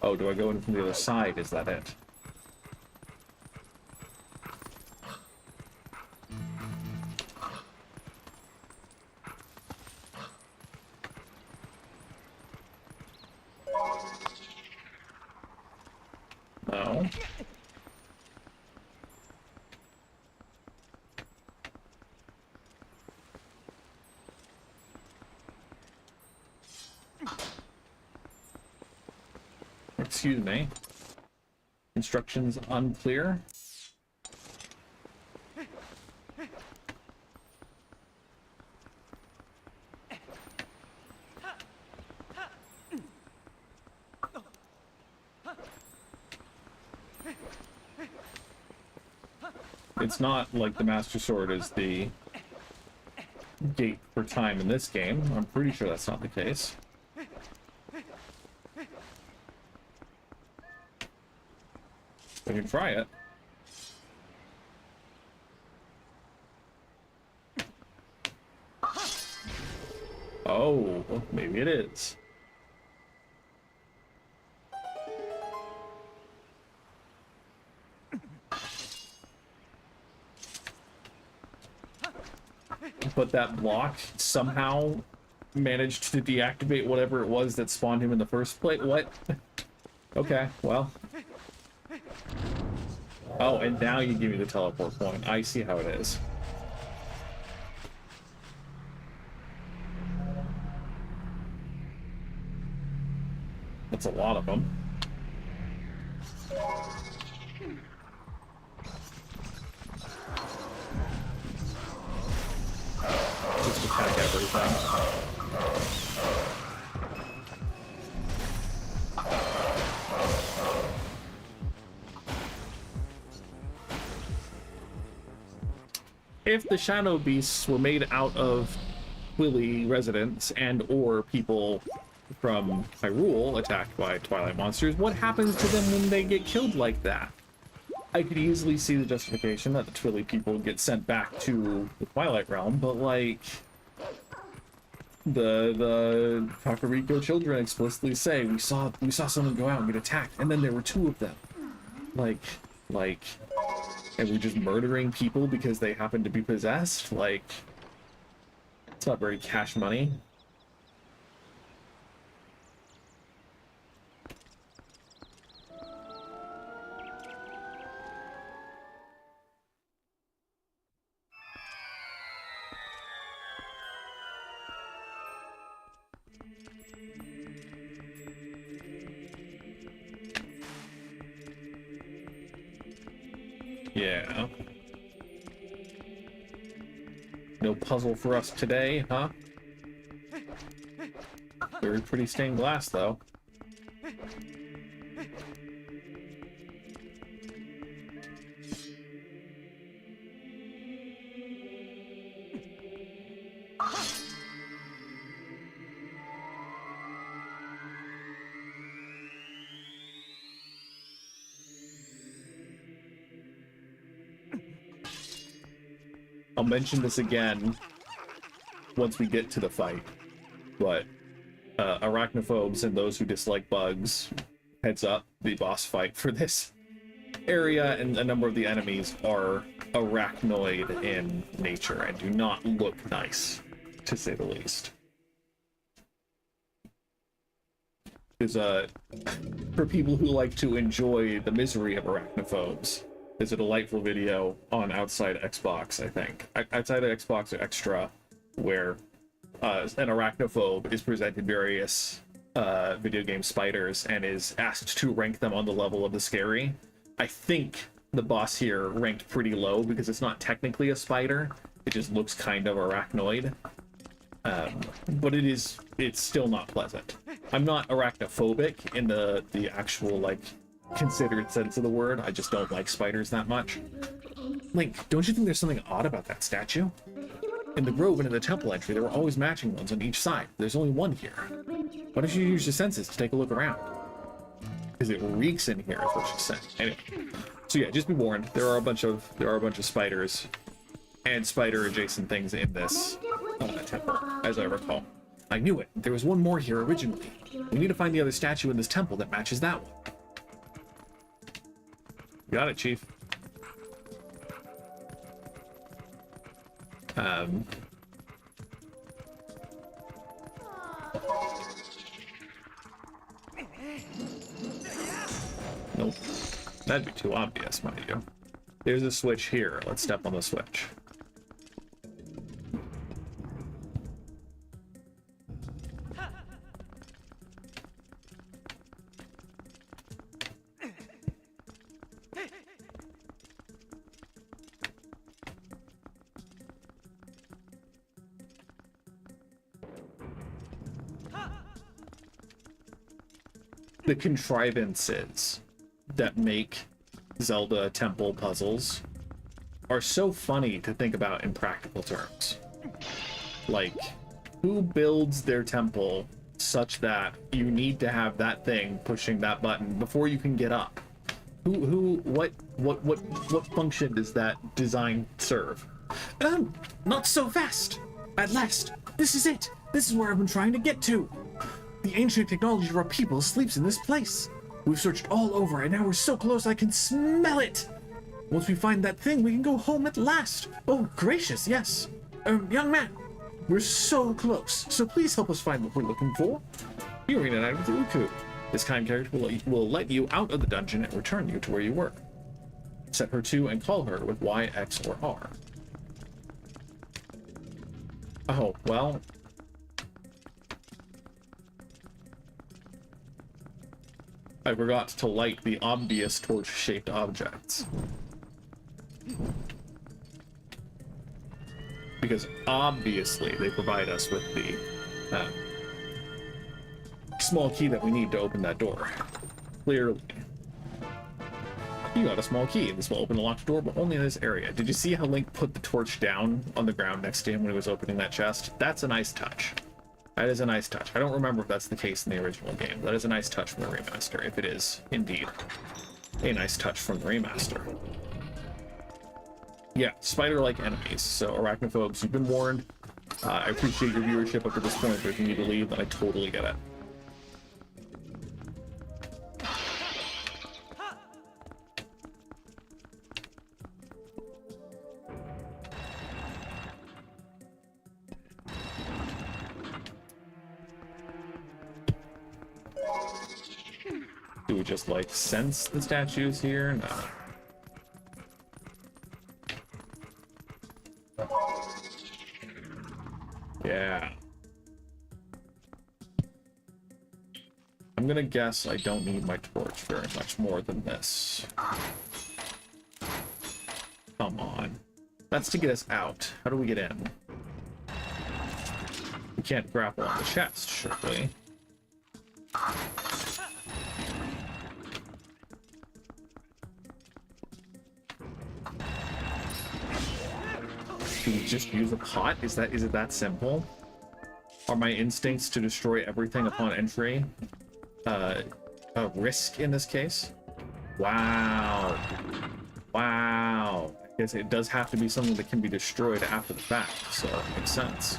Oh, do I go in from the other side? Is that it? No. Excuse me. Instructions unclear. It's not like the Master Sword is the gate for time in this game. I'm pretty sure that's not the case. We can try it. Oh, maybe it is. But that block somehow managed to deactivate whatever it was that spawned him in the first place. What? Okay, well. Oh, and now you give me the teleport point. I see how it is. That's a lot of them. Just attack everything. If the Shadow Beasts were made out of Willy residents and or people from Hyrule attacked by Twilight monsters, what happens to them when they get killed like that? I could easily see the justification that the Twilly people get sent back to the Twilight Realm, but like the Kakariko children explicitly say we saw someone go out and get attacked, and then there were two of them. Like, and we're just murdering people because they happen to be possessed? Like, it's not very cash money. Yeah. No puzzle for us today, huh? Very pretty stained glass, though. I'll mention this again once we get to the fight, but arachnophobes and those who dislike bugs, heads up, the boss fight for this area and a number of the enemies are arachnoid in nature and do not look nice, to say the least. Is for people who like to enjoy the misery of arachnophobes, is a delightful video on Outside Xbox, I think. Outside of Xbox or Extra, where an arachnophobe is presented various video game spiders and is asked to rank them on the level of the scary. I think the boss here ranked pretty low because it's not technically a spider. It just looks kind of arachnoid. But it's still not pleasant. I'm not arachnophobic in the actual, like, considered sense of the word. I just don't like spiders that much. Link, don't you think there's something odd about that statue? In the grove and in the temple entry, there were always matching ones on each side. There's only one here. Why don't you use your senses to take a look around? Because it reeks in here, is what she's saying. Anyway, so yeah, just be warned. There are a bunch of spiders and spider-adjacent things in this temple, as I recall. I knew it. There was one more here originally. We need to find the other statue in this temple that matches that one. Got it, Chief. Nope. That'd be too obvious, mind you. There's a switch here. Let's step on the switch. The contrivances that make Zelda temple puzzles are so funny to think about in practical terms. Like, who builds their temple such that you need to have that thing pushing that button before you can get up? What function does that design serve? Not so fast. At last, this is it. This is where I've been trying to get to. The ancient technology of our people sleeps in this place. We've searched all over, and now we're so close I can smell it. Once we find that thing, we can go home at last. Oh, gracious, yes. Young man, we're so close, so please help us find what we're looking for. You're in an item with the Uku. This kind character will let you out of the dungeon and return you to where you were. Set her to and call her with Y, X, or R. Oh, well... I forgot to light the obvious torch-shaped objects. Because obviously they provide us with the small key that we need to open that door. Clearly. You got a small key. This will open the locked door, but only in this area. Did you see how Link put the torch down on the ground next to him when he was opening that chest? That's a nice touch. That is a nice touch. I don't remember if that's the case in the original game. That is a nice touch from the remaster, if it is indeed a nice touch from the remaster. Yeah, spider-like enemies. So, arachnophobes, you've been warned. I appreciate your viewership up to this point, but if you need to leave, then I totally get it. Do we just, like, sense the statues here? No. Yeah. I'm gonna guess I don't need my torch very much more than this. Come on. That's to get us out. How do we get in? We can't grapple on the chest, surely. Do we just use a pot? Is it that simple? Are my instincts to destroy everything upon entry a risk in this case? Wow. Wow. I guess it does have to be something that can be destroyed after the fact, so it makes sense.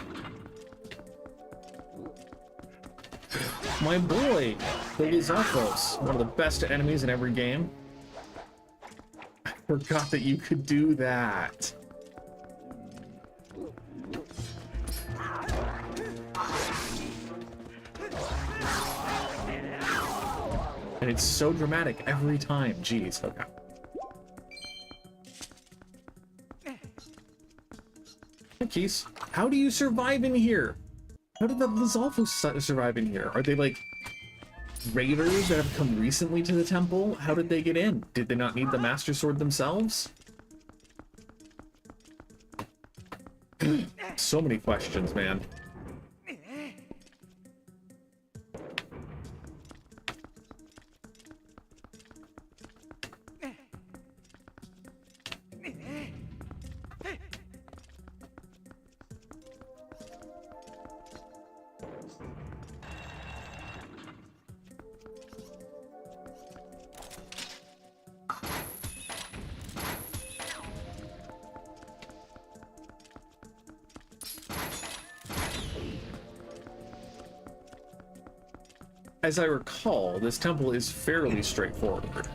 My boy, the Lizalfos, one of the best enemies in every game. I forgot that you could do that. And it's so dramatic every time. Jeez, okay. Hey, Keys, how do you survive in here? How did the Lizalfos survive in here? Are they, like, raiders that have come recently to the temple? How did they get in? Did they not need the Master Sword themselves? So many questions, man. As I recall, this temple is fairly straightforward.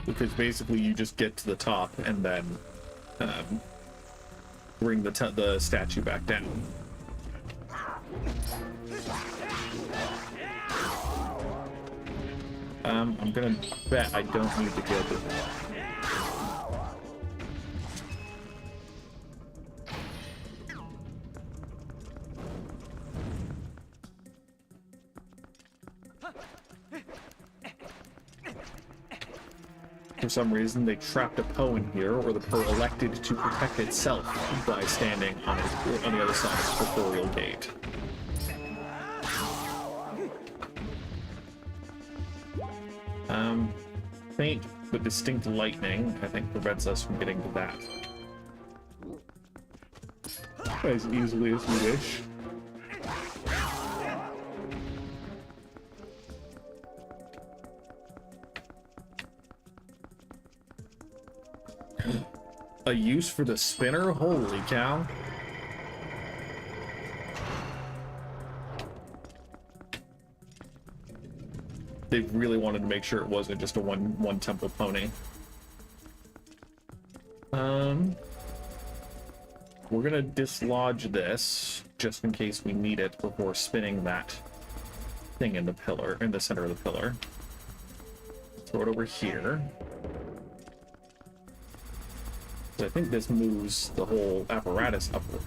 Because basically you just get to the top and then bring the statue back down. I'm gonna bet I don't need to go to that. For some reason, they trapped a Poe in here, or the Poe elected to protect itself by standing on the other side of the corporeal gate. Faint but distinct lightning, I think, prevents us from getting to that. As easily as we wish. A use for the spinner? Holy cow. They really wanted to make sure it wasn't just a one temple pony. We're gonna dislodge this just in case we need it before spinning that thing in the pillar, in the center of the pillar. Throw it over here. So I think this moves the whole apparatus upward.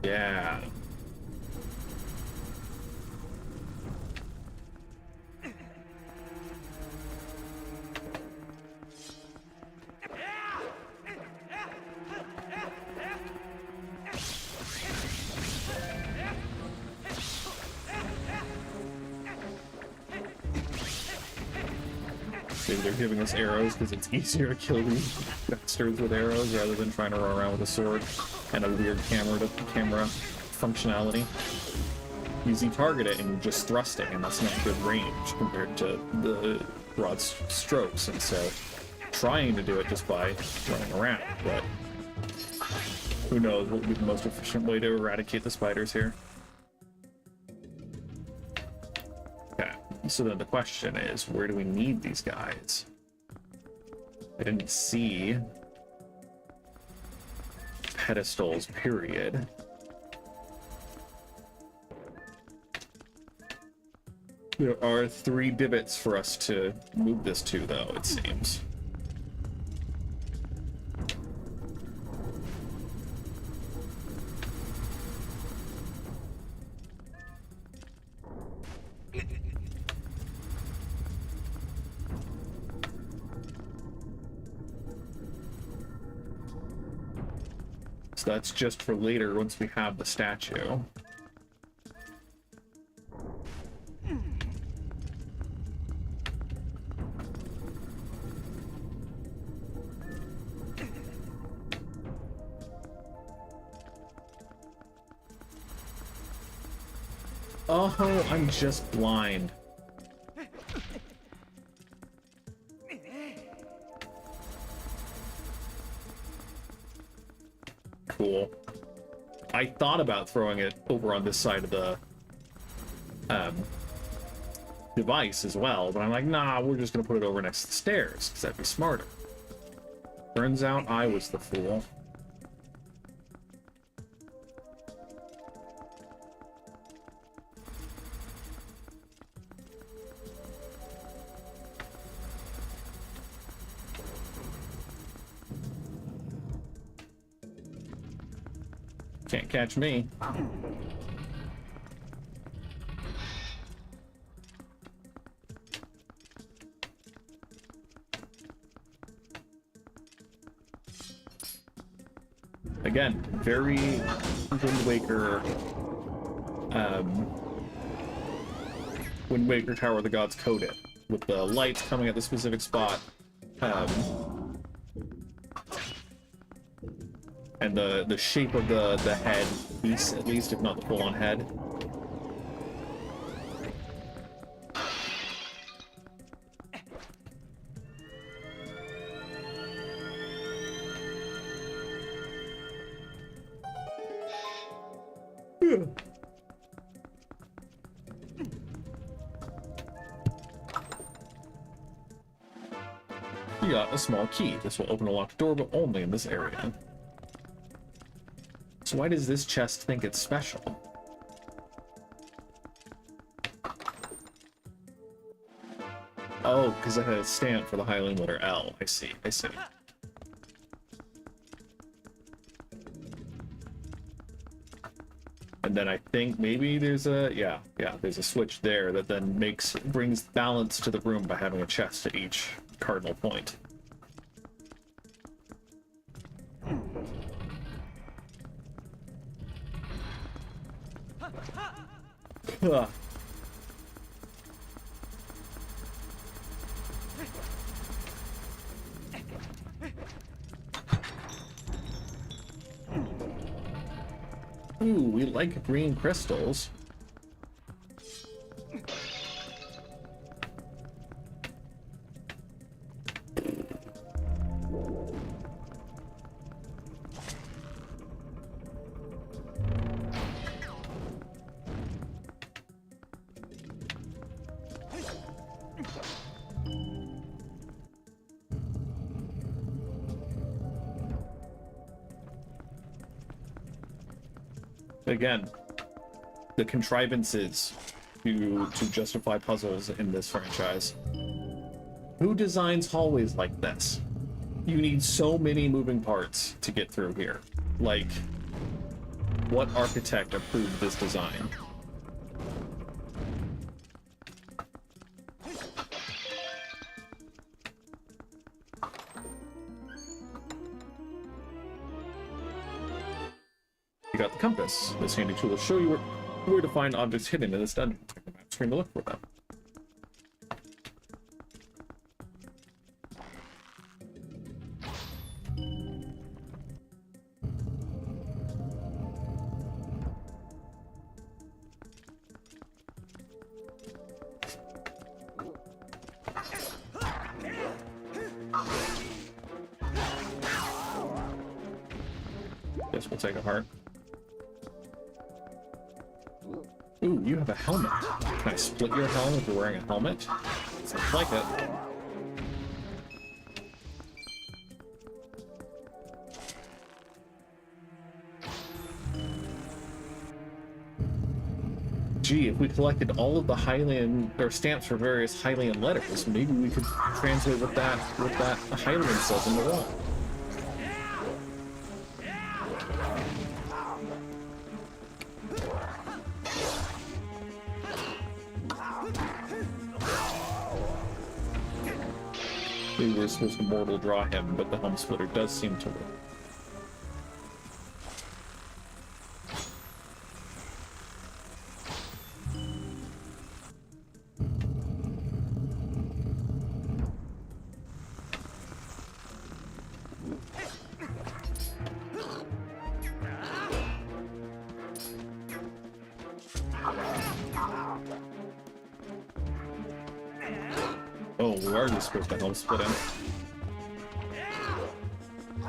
Yeah. Maybe they're giving us arrows because it's easier to kill these bastards with arrows rather than trying to run around with a sword and a weird camera functionality. You target it and you're just thrusting, and that's not good range compared to the broad strokes, and so trying to do it just by running around, but who knows what would be the most efficient way to eradicate the spiders here. So then the question is, where do we need these guys? I didn't see pedestals, period. There are 3 divots for us to move this to, though, it seems. So that's just for later once we have the statue. Oh, I'm just blind. Cool. I thought about throwing it over on this side of the device as well, but I'm like, nah, we're just gonna put it over next to the stairs, because that'd be smarter. Turns out I was the fool. Can't catch me. Again, very Wind Waker, Wind Waker Tower of the Gods coded, with the lights coming at the specific spot, and the shape of the head piece, at least, if not the full-on head. You got a small key. This will open a locked door, but only in this area. So why does this chest think it's special? Oh, because it had a stamp for the Hylian letter L. I see, I see. And then I think maybe there's a, yeah, there's a switch there that then brings balance to the room by having a chest at each cardinal point. Ooh, we like green crystals. Again, the contrivances to justify puzzles in this franchise. Who designs hallways like this? You need so many moving parts to get through here. Like, what architect approved this design? You got the compass. This handy tool will show you where to find objects hidden in this dungeon. Take the map screen to look for them. Guess we'll take a heart. Ooh, you have a helmet. Can I split your helmet if you're wearing a helmet? Sounds like it. Gee, if we collected all of the Hylian, or stamps for various Hylian letters, maybe we could translate what that Hylian says in the wall. Maybe we're supposed to mortal draw him, but the helm splitter does seem to work. Oh, we're already supposed to helm split him.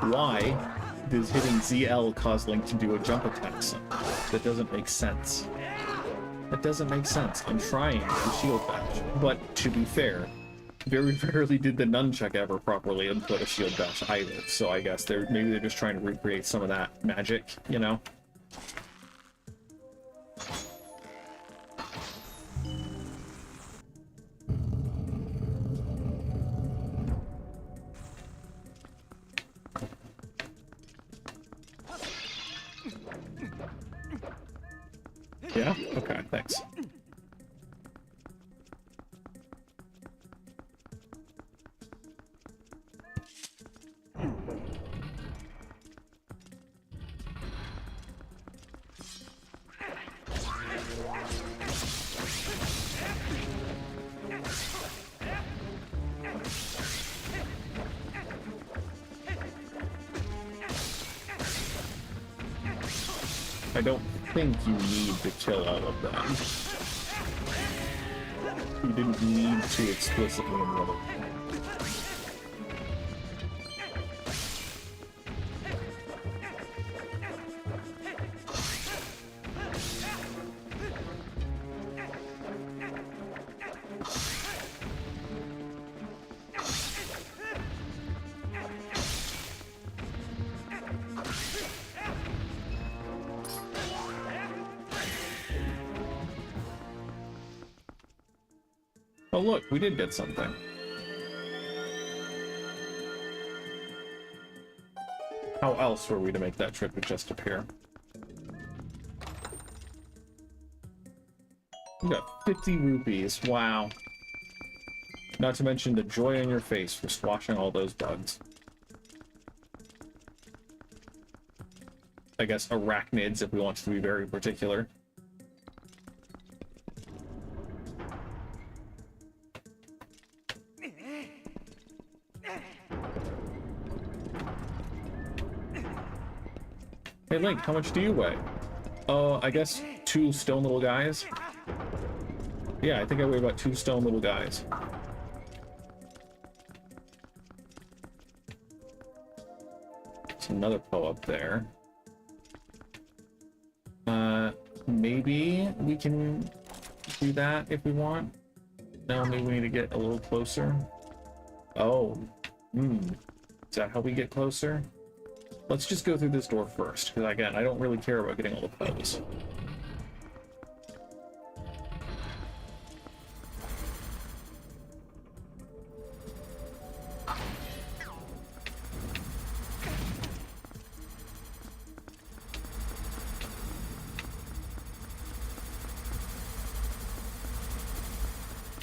Why does hitting ZL cause Link to do a jump attack? That doesn't make sense. That doesn't make sense. I'm trying to shield bash, but to be fair, very rarely did the nunchuck ever properly input a shield bash either. So I guess maybe they're just trying to recreate some of that magic, you know? Yeah? Okay, thanks. I don't think you need to kill all of them. You didn't need to explicitly enroll them. Oh look, we did get something. How else were we to make that trip just appear? You got 50 rupees, wow. Not to mention the joy on your face for squashing all those bugs. I guess arachnids, if we want to be very particular. Hey Link, how much do you weigh? Oh, I guess 2 stone little guys. Yeah, I think I weigh about 2 stone little guys. There's another Poe up there. Maybe we can do that if we want. No, maybe we need to get a little closer. Oh, is that how we get closer? Let's just go through this door first, because again, I don't really care about getting all the Poes.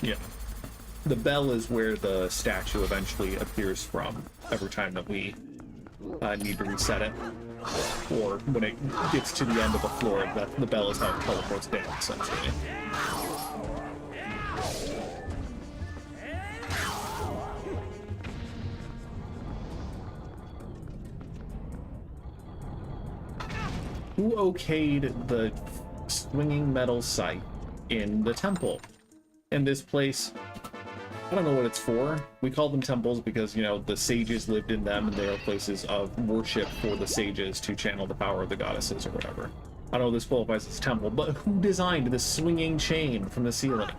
Yeah. The bell is where the statue eventually appears from every time that we need to reset it. Or when it gets to the end of the floor, the bell is how it teleports down, essentially. Who okayed the swinging metal sight in the temple? In this place, I don't know what it's for. We call them temples because, you know, the sages lived in them and they are places of worship for the sages to channel the power of the goddesses or whatever. I don't know if this qualifies as a temple, but who designed this swinging chain from the ceiling?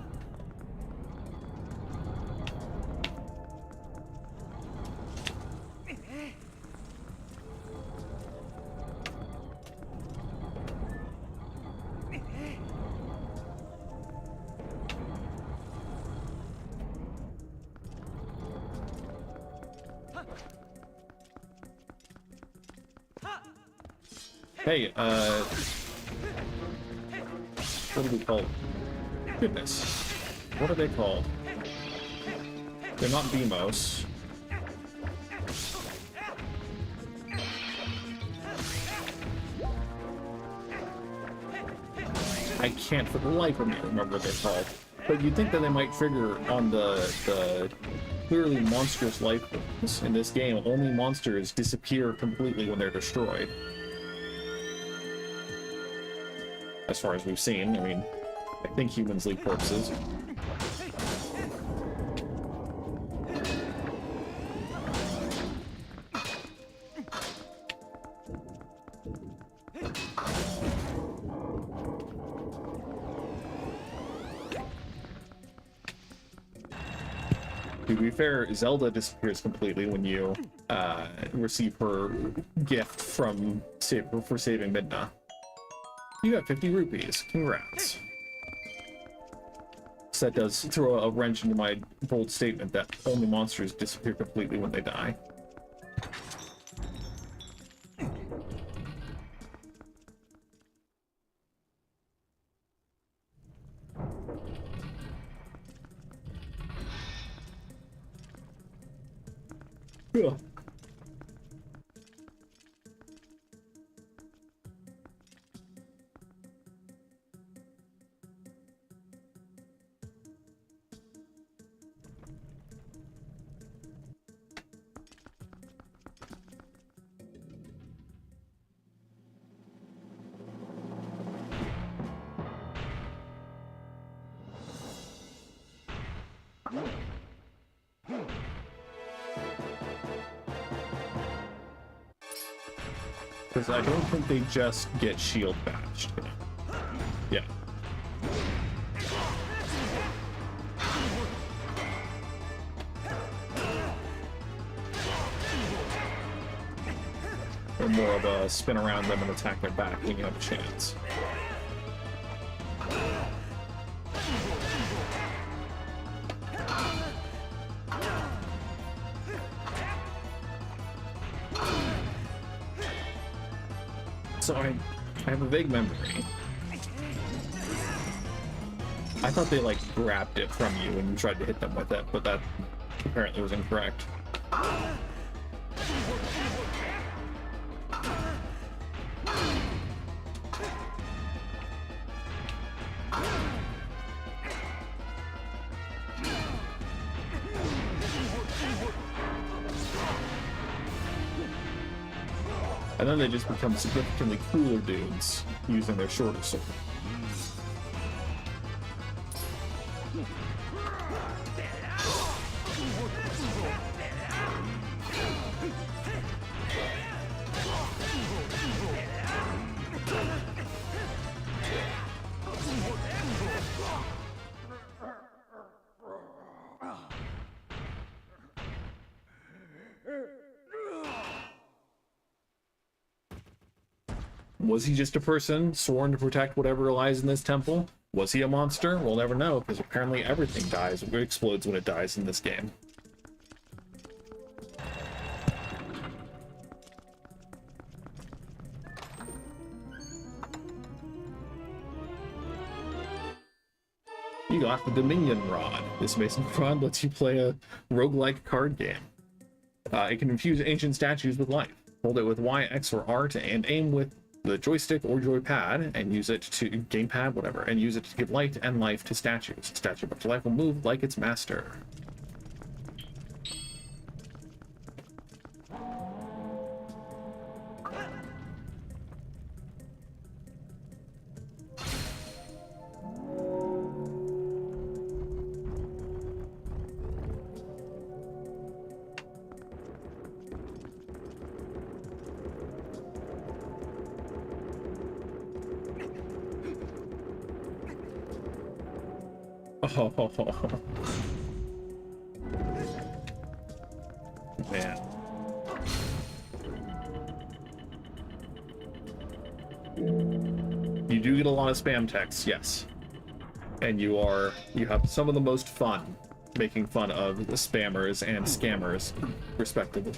Hey, what do we call them? Goodness. What are they called? They're not Demos. I can't for the life of me remember what they're called. But you'd think that they might figure on the clearly monstrous life forms. In this game, only monsters disappear completely when they're destroyed. As far as we've seen, I mean, I think humans leave corpses. To be fair, Zelda disappears completely when you receive her gift for saving Midna. You got 50 rupees. Congrats. So that does throw a wrench into my bold statement that only monsters disappear completely when they die. Ugh. Because I don't think they just get shield badged. Yeah. Or more of a spin around them and attack their back when you have a chance. So I have a vague memory. I thought they like grabbed it from you and you tried to hit them with it, but that apparently was incorrect. And then they just become significantly cooler dudes using their shorter sword. Was he just a person sworn to protect whatever lies in this temple? Was he a monster? We'll never know, because apparently everything dies, or explodes when it dies in this game. You got the Dominion Rod. This amazing rod lets you play a roguelike card game. It can infuse ancient statues with life. Hold it with Y, X, or R and aim with the joystick or joypad and use it to gamepad, whatever, and use it to give light and life to statues. Statue brought to life will move like its master. Oh, man. You do get a lot of spam texts, yes. And you have some of the most fun making fun of the spammers and scammers, respectively.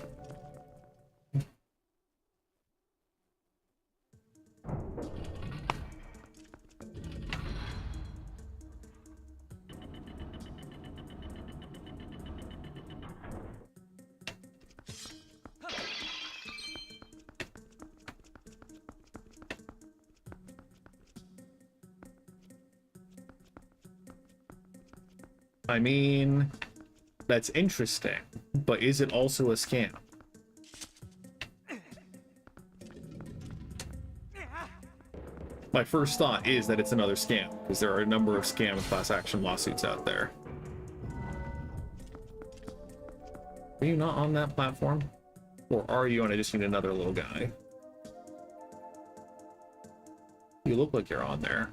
I mean, that's interesting, but is it also a scam? My first thought is that it's another scam, because there are a number of scam class action lawsuits out there. Are you not on that platform? Or are you and I just need another little guy? You look like you're on there.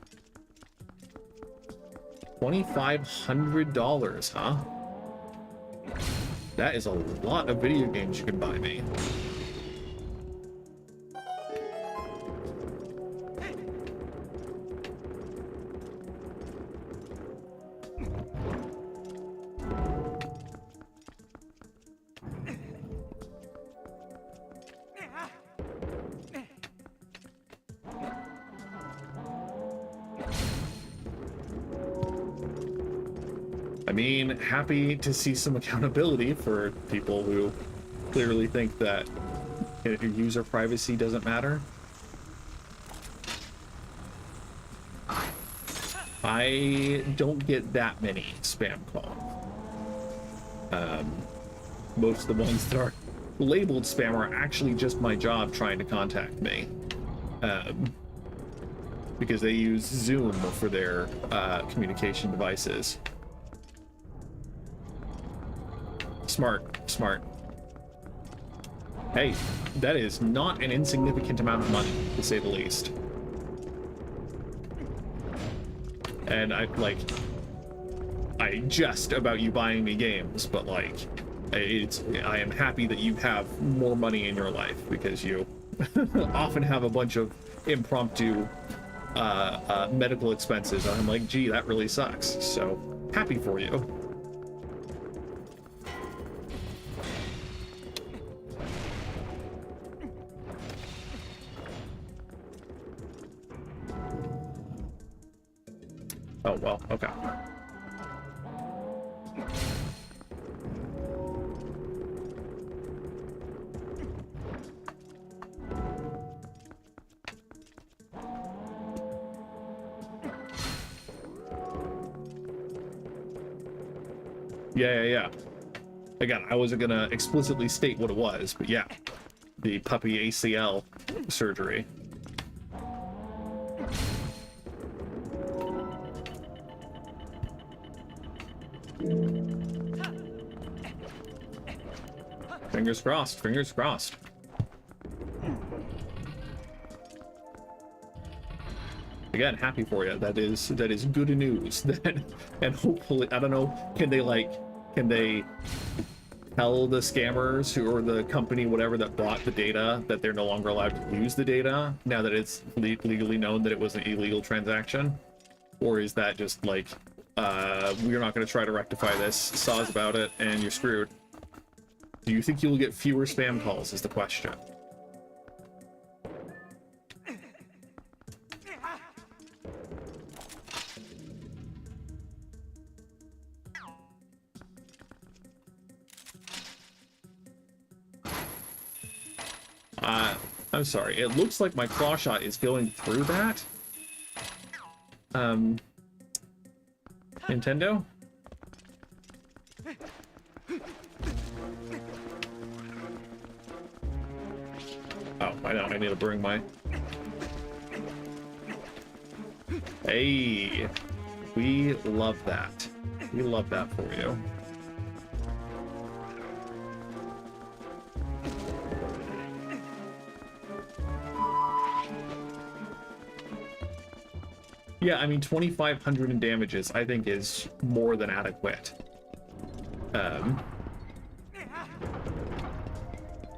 $2,500, huh? That is a lot of video games you can buy me. I mean, happy to see some accountability for people who clearly think that user privacy doesn't matter. I don't get that many spam calls. Most of the ones that are labeled spam are actually just my job trying to contact me. Because they use Zoom for their communication devices. Smart. Hey, that is not an insignificant amount of money, to say the least. And I jest about you buying me games, but like, I am happy that you have more money in your life, because you often have a bunch of impromptu medical expenses, and I'm like, gee, that really sucks. So happy for you. Oh, well, okay. Yeah. Again, I wasn't gonna explicitly state what it was, but yeah. the puppy ACL surgery. Fingers crossed, fingers crossed. Again, happy for you. That is good news. And hopefully, I don't know, can they tell the scammers who, or the company, whatever, that bought the data, that they're no longer allowed to use the data now that it's legally known that it was an illegal transaction? Or is that just like, we're not going to try to rectify this, saws about it, and you're screwed? Do you think you will get fewer spam calls is the question. I'm sorry, it looks like my claw shot is going through that. Nintendo? Oh, I know, I need to bring my... Hey! We love that. We love that for you. Yeah, I mean, 2,500 in damages, I think, is more than adequate.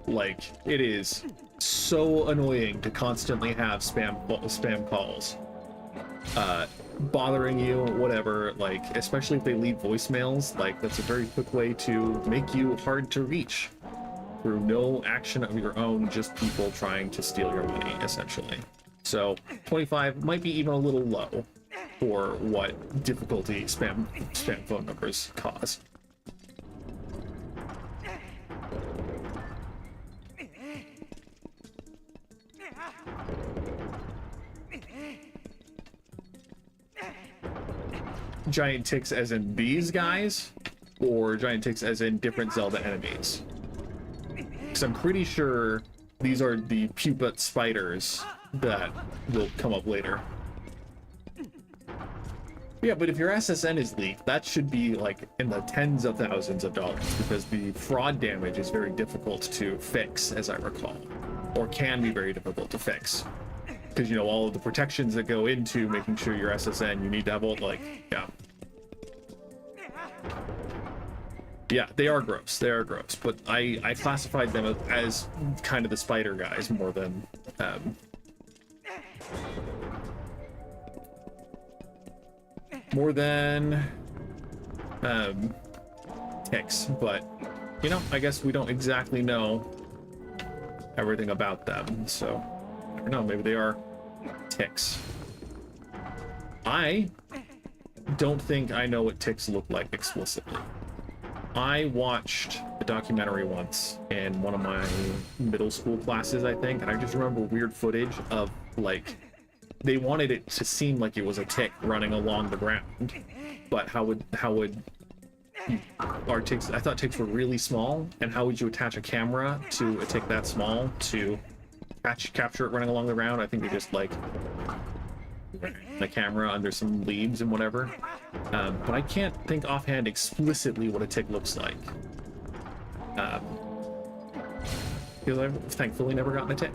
Like, it is so annoying to constantly have spam calls. Bothering you, whatever, like, especially if they leave voicemails, like, that's a very quick way to make you hard to reach. Through no action of your own, just people trying to steal your money, essentially. So 25 might be even a little low for what difficulty spam phone numbers cause. Giant ticks as in these guys, or giant ticks as in different Zelda enemies? Because I'm pretty sure these are the pupate spiders that will come up later. Yeah, but if your SSN is leaked, that should be like in the tens of thousands of dollars, because the fraud damage is very difficult to fix, as I recall, or can be very difficult to fix, because, you know, all of the protections that go into making sure your SSN, you need to have all, like, yeah, they are gross, but I classified them as kind of the spider guys more than ticks, but, you know, I guess we don't exactly know everything about them, so I don't know, maybe they are ticks. I don't think I know what ticks look like explicitly. I watched a documentary once in one of my middle school classes, I think, and I just remember weird footage of, like, they wanted it to seem like it was a tick running along the ground, but how would our ticks, I thought ticks were really small, and how would you attach a camera to a tick that small to capture it running along the ground? I think they just, like, the camera under some leaves and whatever, but I can't think offhand explicitly what a tick looks like, because I've thankfully never gotten a tick.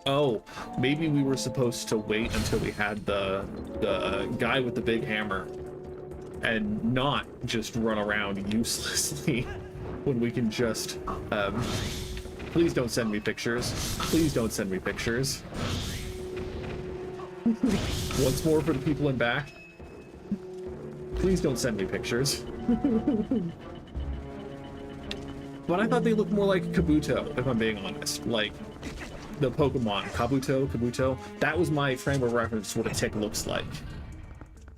Oh, maybe we were supposed to wait until we had the guy with the big hammer and not just run around uselessly when we can just please don't send me pictures. Please don't send me pictures. Once more for the people in back. Please don't send me pictures. But I thought they looked more like Kabuto, if I'm being honest. Like the Pokemon, Kabuto. That was my frame of reference to what a tick looks like.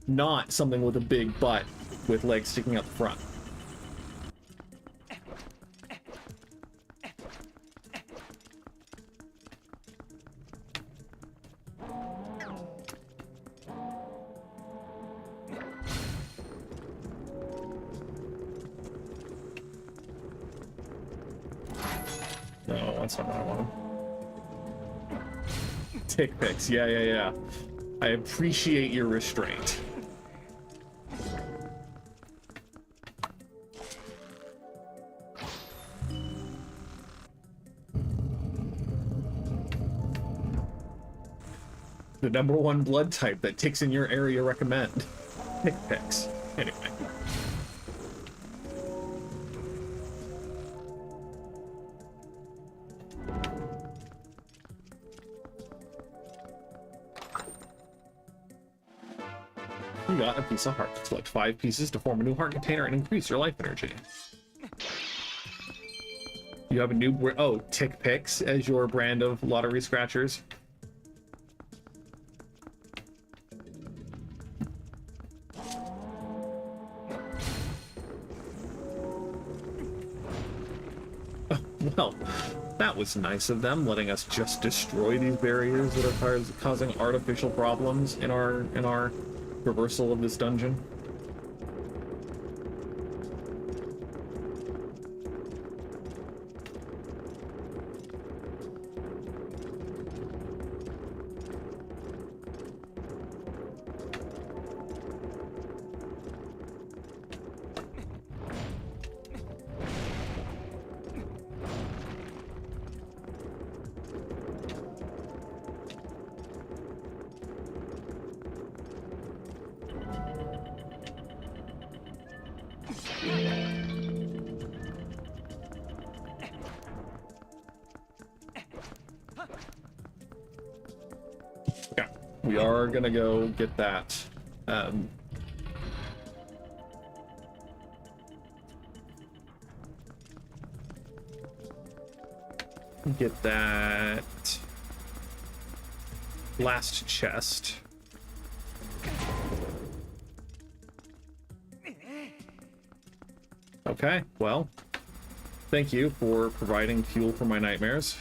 Not something with a big butt with legs sticking out the front. No, that's not what I wanted. Tick picks. Yeah. I appreciate your restraint. The #1 blood type that ticks in your area recommend. Tick picks. Anyway. You got a piece of heart. Select 5 pieces to form a new heart container and increase your life energy. You have a new... Oh, Tick Picks as your brand of lottery scratchers. Well, that was nice of them, letting us just destroy these barriers that are causing artificial problems in our traversal of this dungeon. We are gonna go get that. Get that last chest. Okay, well, thank you for providing fuel for my nightmares.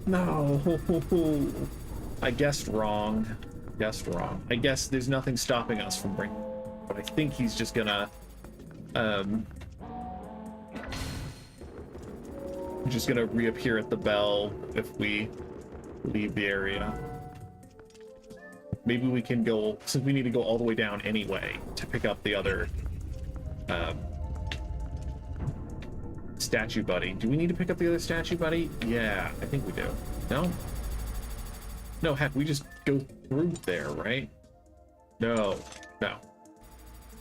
No, I guessed wrong. I guess there's nothing stopping us from bringing, but I think he's just gonna, reappear at the bell if we leave the area. Maybe we can go, since we need to go all the way down anyway to pick up the other, statue buddy. Do we need to pick up the other statue buddy? Yeah, I think we do. No? No, heck, we just go through there, right? No.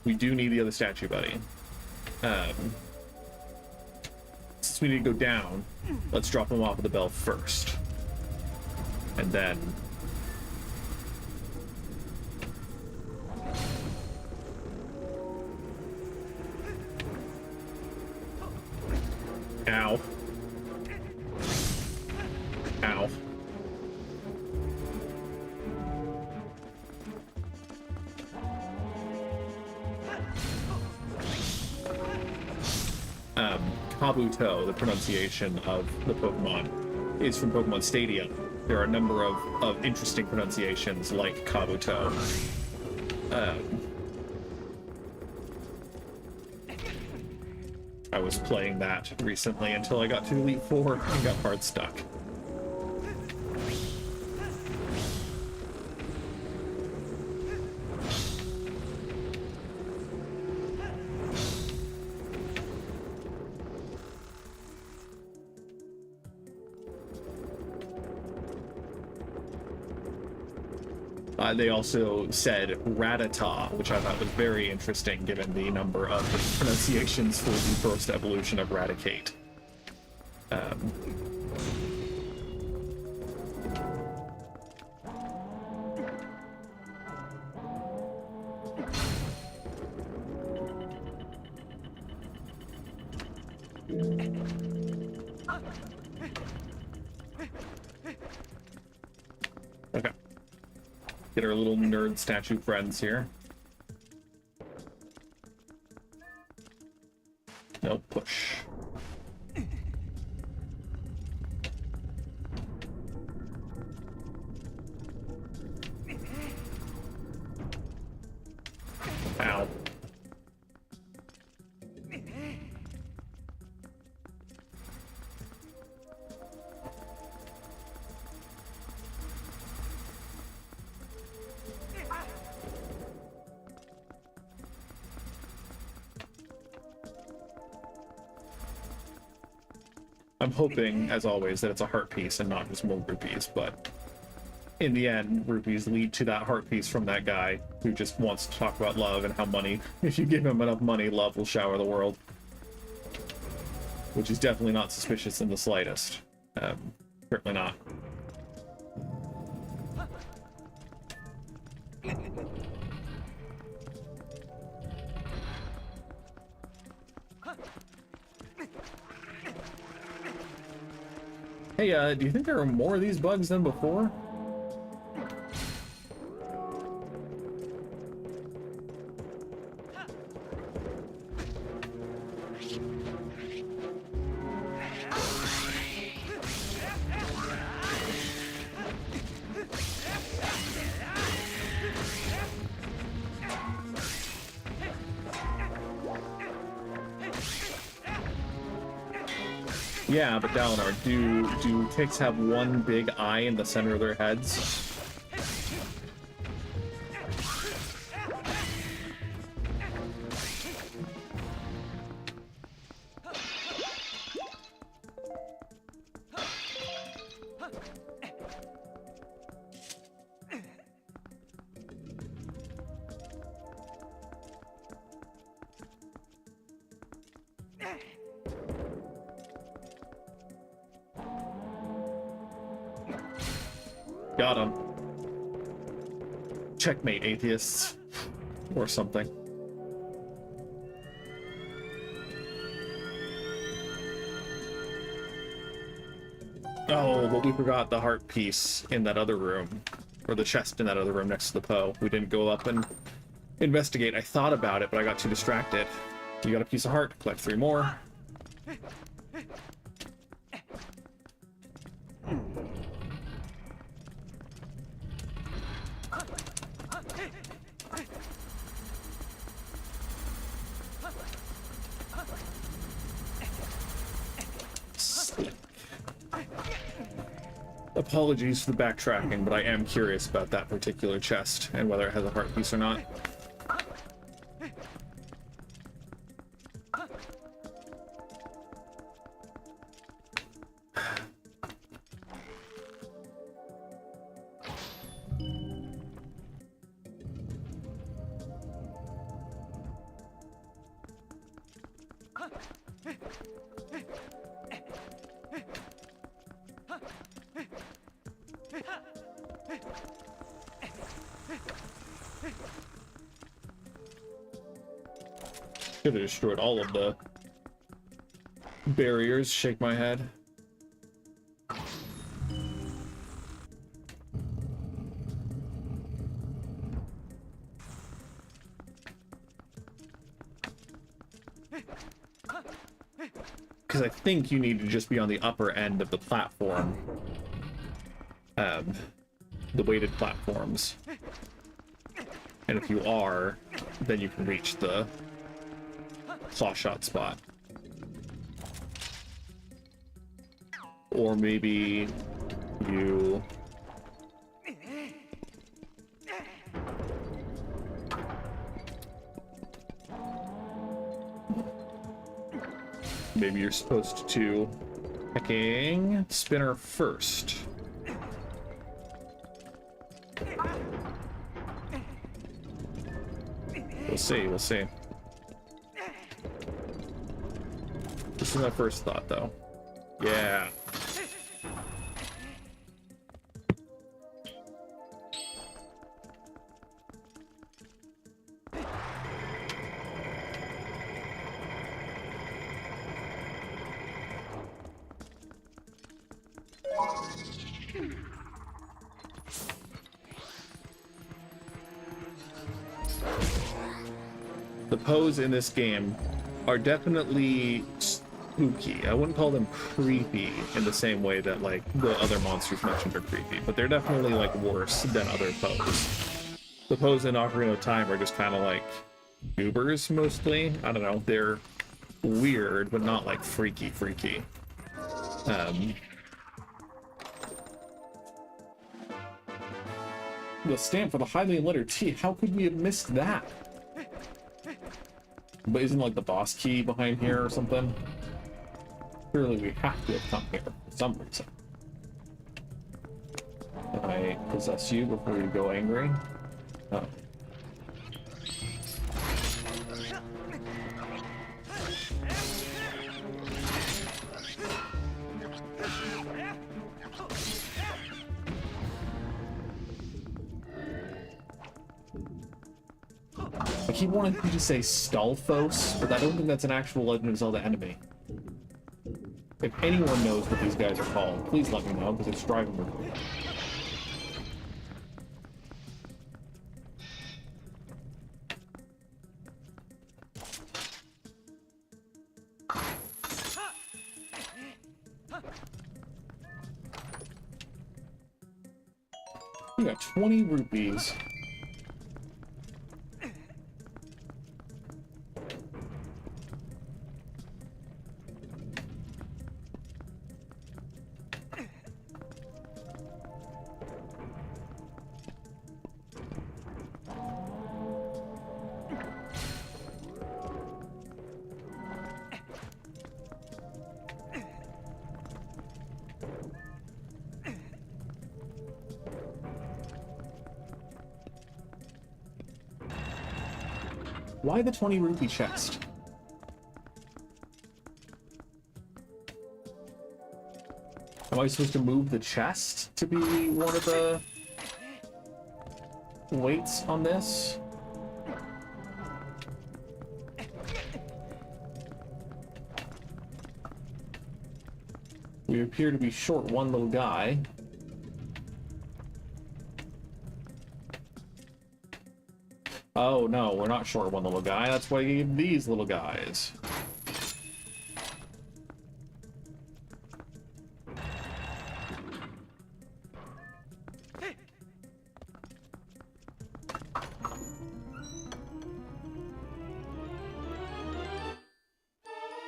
We do need the other statue buddy. Since we need to go down, let's drop him off at the bell first. And then... Ow. Ow. Kabuto, the pronunciation of the Pokemon, is from Pokemon Stadium. There are a number of interesting pronunciations like Kabuto. I was playing that recently until I got to Elite Four and got hard stuck. They also said Rattata, which I thought was very interesting given the number of pronunciations for the first evolution of Raticate. Okay. Get our little nerd statue friends here. No push. Ow. I'm hoping, as always, that it's a heart piece and not just more rupees, but in the end, rupees lead to that heart piece from that guy who just wants to talk about love and how money, if you give him enough money, love will shower the world. Which is definitely not suspicious in the slightest. Certainly not. Hey, do you think there are more of these bugs than before? Yeah, but Dalinar, do ticks have one big eye in the center of their heads? Got him. Checkmate, atheists. Or something. Oh, but we forgot the heart piece in that other room. Or the chest in that other room next to the Poe. We didn't go up and investigate. I thought about it, but I got too distracted. You got a piece of heart. Collect 3 more. Apologies for the backtracking, but I am curious about that particular chest and whether it has a heart piece or not. Should have destroyed all of the barriers. Shake my head. Because I think you need to just be on the upper end of the platform. The weighted platforms. And if you are, then you can reach the claw shot spot. Or maybe you maybe you're supposed to picking spinner first. We'll see, we'll see. This is my first thought, though. Yeah. The Poes in this game are definitely spooky. I wouldn't call them creepy in the same way that, like, the other monsters mentioned are creepy, but they're definitely, like, worse than other Poes. The Poes in Ocarina of Time are just kind of like goobers mostly. I don't know. They're weird, but not like freaky. The stamp for the Hylian letter T. How could we have missed that? But isn't like the boss key behind here or something? Surely we have to have come here for some reason. Can I possess you before you go angry? Oh. I keep wanting to say Stalfos, but I don't think that's an actual Legend of Zelda enemy. If anyone knows what these guys are called, please let me know, because it's driving me. We got 20 rupees. Why the 20 rupee chest? Am I supposed to move the chest to be one of the weights on this? We appear to be short one little guy. Oh no, we're not short one little guy. That's why you gave these little guys.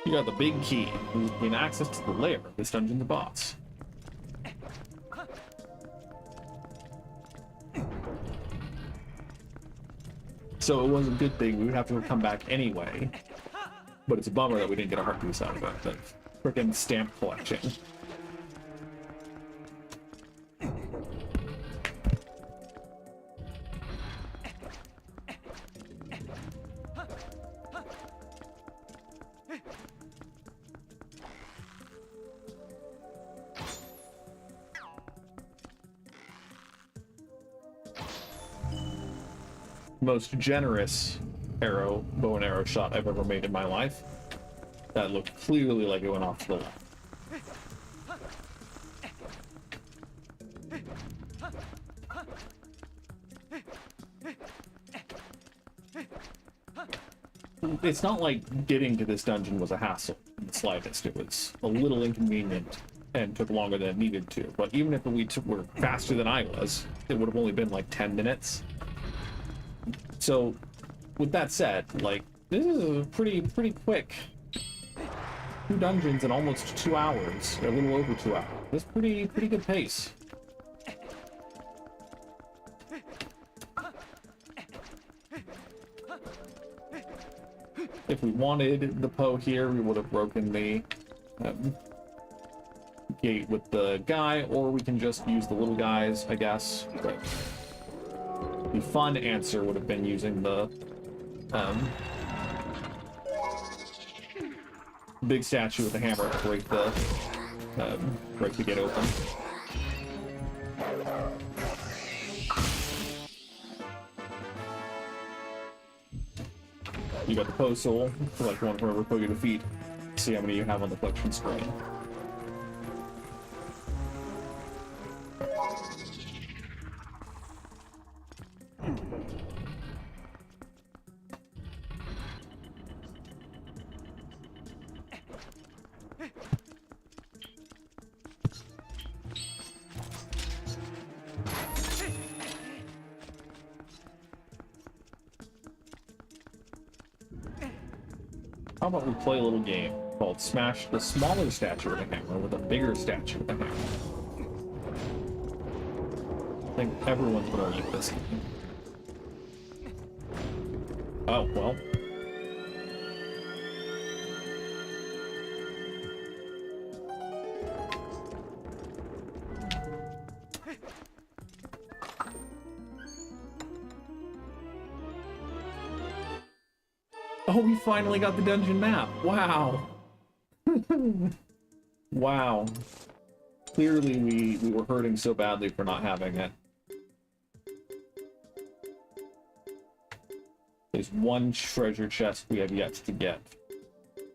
You got the big key. You gain access to the lair of this dungeon's boss. So it was a good thing. We would have to come back anyway. But it's a bummer that we didn't get a heart piece out of it. The frickin' stamp collection. Most generous bow and arrow shot I've ever made in my life. That looked clearly like it went off to the left. It's not like getting to this dungeon was a hassle in the slightest. It was a little inconvenient and took longer than it needed to. But even if we were faster than I was, it would have only been like 10 minutes. So, with that said, like, this is a pretty quick 2 dungeons in almost 2 hours, or a little over 2 hours. That's pretty good pace. If we wanted the Poe here, we would have broken the gate with the guy, or we can just use the little guys, I guess. But the fun answer would have been using the big statue with the hammer to break the gate open. You got the Poe soul, collect one for every Poe you defeat. See how many you have on the collection screen. how about we play a little game called Smash the smaller statue with a hammer with a bigger statue with a hammer? I think everyone's gonna like this game. Oh, well. Oh, we finally got the dungeon map. Wow. Wow. Clearly we were hurting so badly for not having it. There's one treasure chest we have yet to get,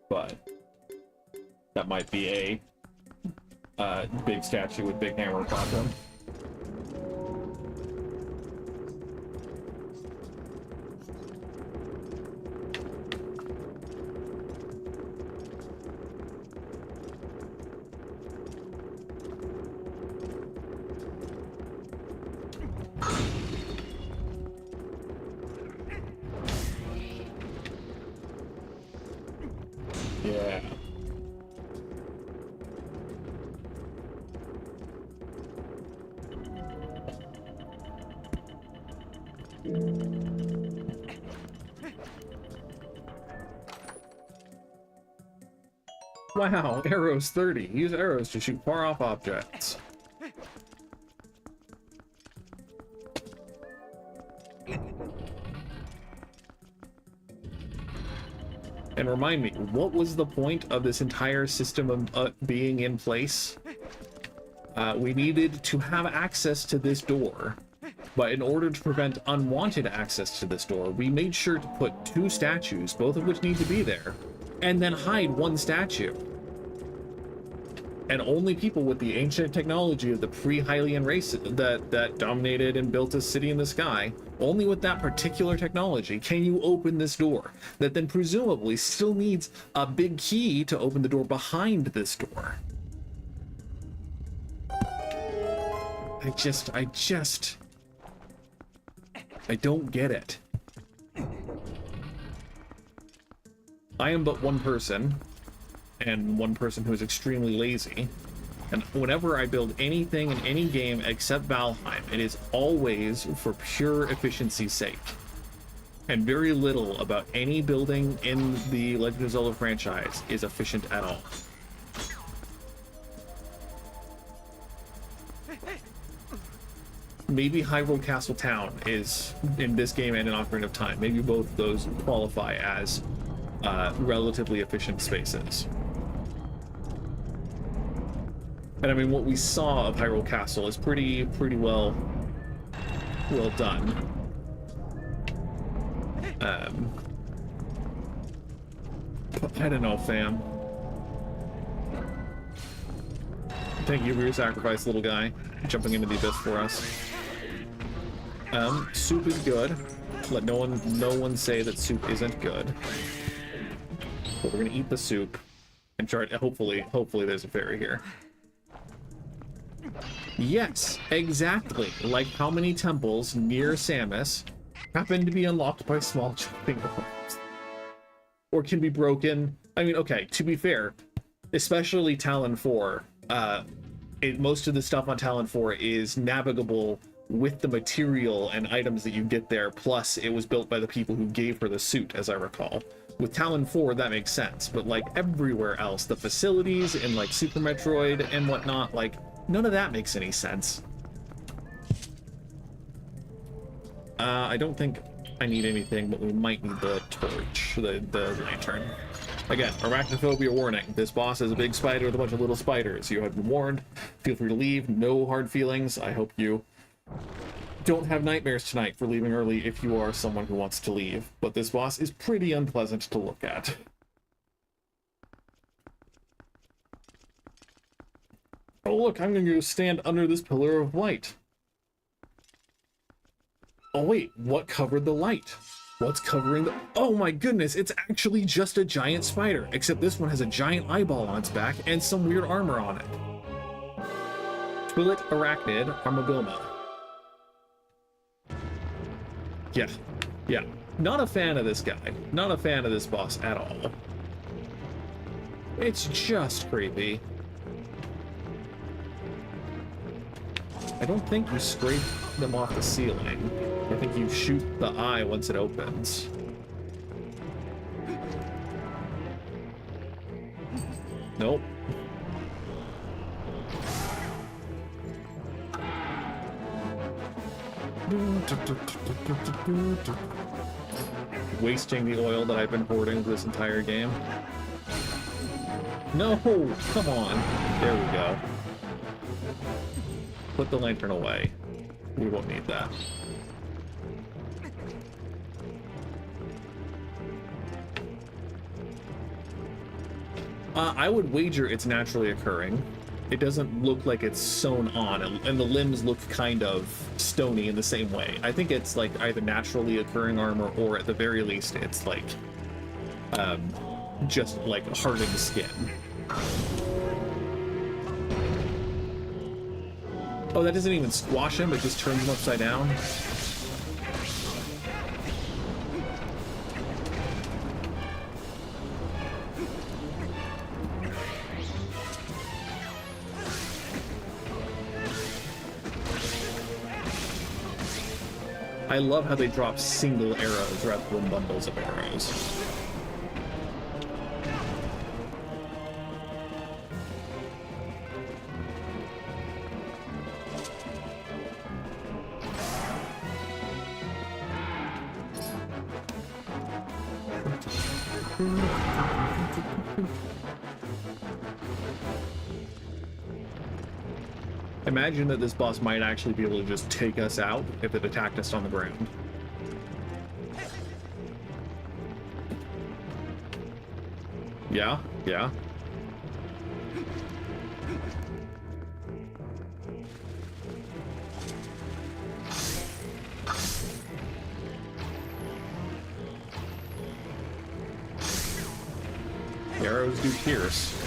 but that might be a big statue with big hammer problem. Yeah. Wow, arrows 30. Use arrows to shoot far off objects. And remind me, what was the point of this entire system of being in place? We needed to have access to this door, but in order to prevent unwanted access to this door, we made sure to put 2 statues, both of which need to be there, and then hide 1 statue. And only people with the ancient technology of the pre-Hylian race that dominated and built a city in the sky, only with that particular technology can you open this door, that then presumably still needs a big key to open the door behind this door. I don't get it. I am but one person, and one person who is extremely lazy. And whenever I build anything in any game except Valheim, it is always for pure efficiency's sake. And very little about any building in the Legend of Zelda franchise is efficient at all. Maybe Hyrule Castle Town is, in this game and in Ocarina of Time, maybe both of those qualify as relatively efficient spaces. And I mean, what we saw of Hyrule Castle is pretty well done. I don't know, fam. Thank you for your sacrifice, little guy, jumping into the abyss for us. Soup is good. Let no one say that soup isn't good. But we're gonna eat the soup and try to, hopefully there's a fairy here. Yes, exactly. Like how many temples near Samus happen to be unlocked by small jumping orbs. Or can be broken. I mean, okay, to be fair, especially Talon 4, most of the stuff on Talon 4 is navigable with the material and items that you get there, plus it was built by the people who gave her the suit, as I recall. With Talon 4, that makes sense, but like everywhere else, the facilities in like Super Metroid and whatnot, like none of that makes any sense. I don't think I need anything, but we might need the torch, the lantern. Again, arachnophobia warning. This boss is a big spider with a bunch of little spiders. You have been warned. Feel free to leave. No hard feelings. I hope you don't have nightmares tonight for leaving early if you are someone who wants to leave. But this boss is pretty unpleasant to look at. Oh look, I'm going to go stand under this pillar of light. Oh wait, what covered the light? What's covering the... Oh my goodness, it's actually just a giant spider, except this one has a giant eyeball on its back and some weird armor on it. Twilit Arachnid Armagoma. Yeah. Not a fan of this guy. Not a fan of this boss at all. It's just creepy. I don't think you scrape them off the ceiling. I think you shoot the eye once it opens. Nope. Wasting the oil that I've been hoarding this entire game. No, come on. There we go. Put the lantern away. We won't need that. I would wager it's naturally occurring. It doesn't look like it's sewn on, and the limbs look kind of stony in the same way. I think it's like either naturally occurring armor, or at the very least, it's like just like hardened skin. Oh, that doesn't even squash him, it just turns him upside down. I love how they drop single arrows rather than bundles of arrows. Imagine that this boss might actually be able to just take us out if it attacked us on the ground. Yeah, yeah. Arrows do pierce.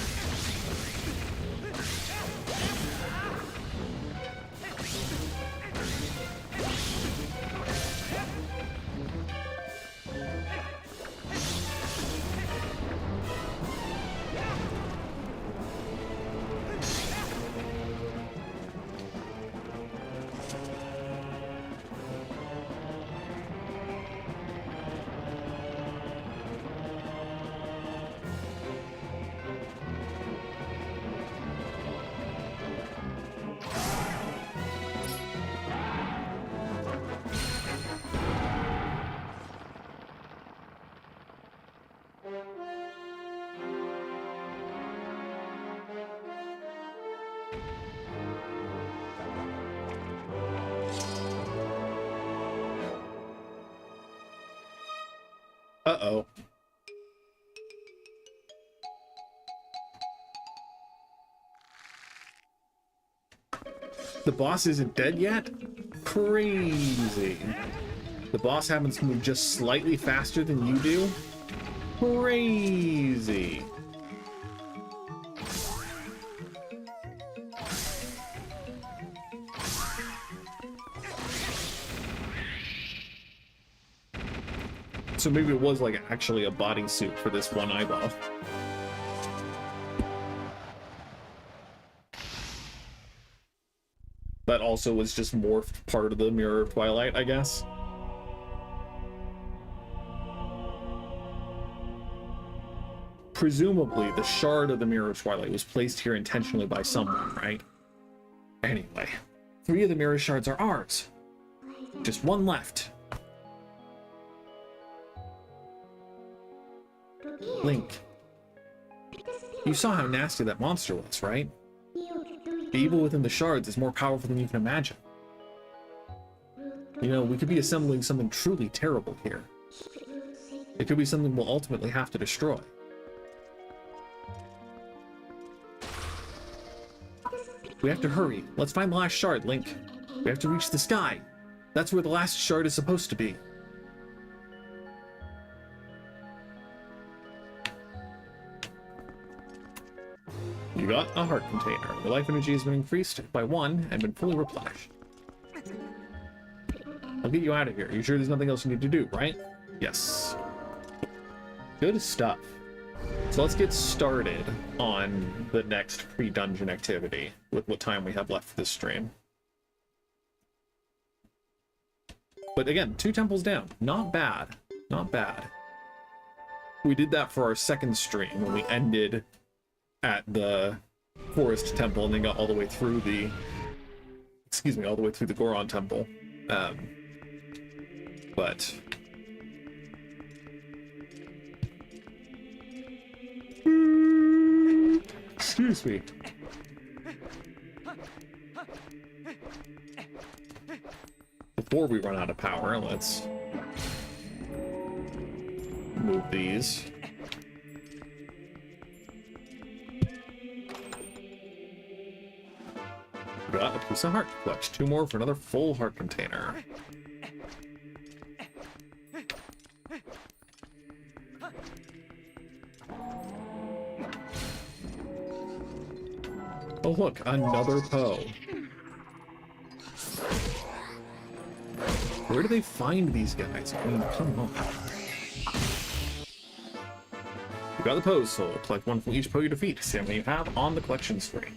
Uh-oh. The boss isn't dead yet? Crazy. The boss happens to move just slightly faster than you do? Crazy. So maybe it was like actually a bodysuit for this one eyeball. That also was just morphed part of the Mirror of Twilight, I guess. Presumably, the shard of the Mirror of Twilight was placed here intentionally by someone, right? Anyway, 3 of the mirror shards are ours. Just 1 left. Link, you saw how nasty that monster was, right? The evil within the shards is more powerful than you can imagine. You know, we could be assembling something truly terrible here. It could be something we'll ultimately have to destroy. We have to hurry. Let's find the last shard, Link. We have to reach the sky. That's where the last shard is supposed to be. You got a heart container. Your life energy has been increased by 1 and been fully replenished. I'll get you out of here. You sure there's nothing else you need to do, right? Yes. Good stuff. So let's get started on the next pre-dungeon activity with what time we have left for this stream. But again, 2 temples down. Not bad. Not bad. We did that for our second stream when we ended at the Forest Temple and then got all the way through the... Excuse me, all the way through the Goron Temple. But... Excuse me. Before we run out of power, let's move these. Got a piece of heart. Collect 2 more for another full heart container. Oh look, another Poe. Where do they find these guys? I mean, come on. You got the Poe's soul. Collect 1 from each Poe you defeat. See how many you have on the collection screen.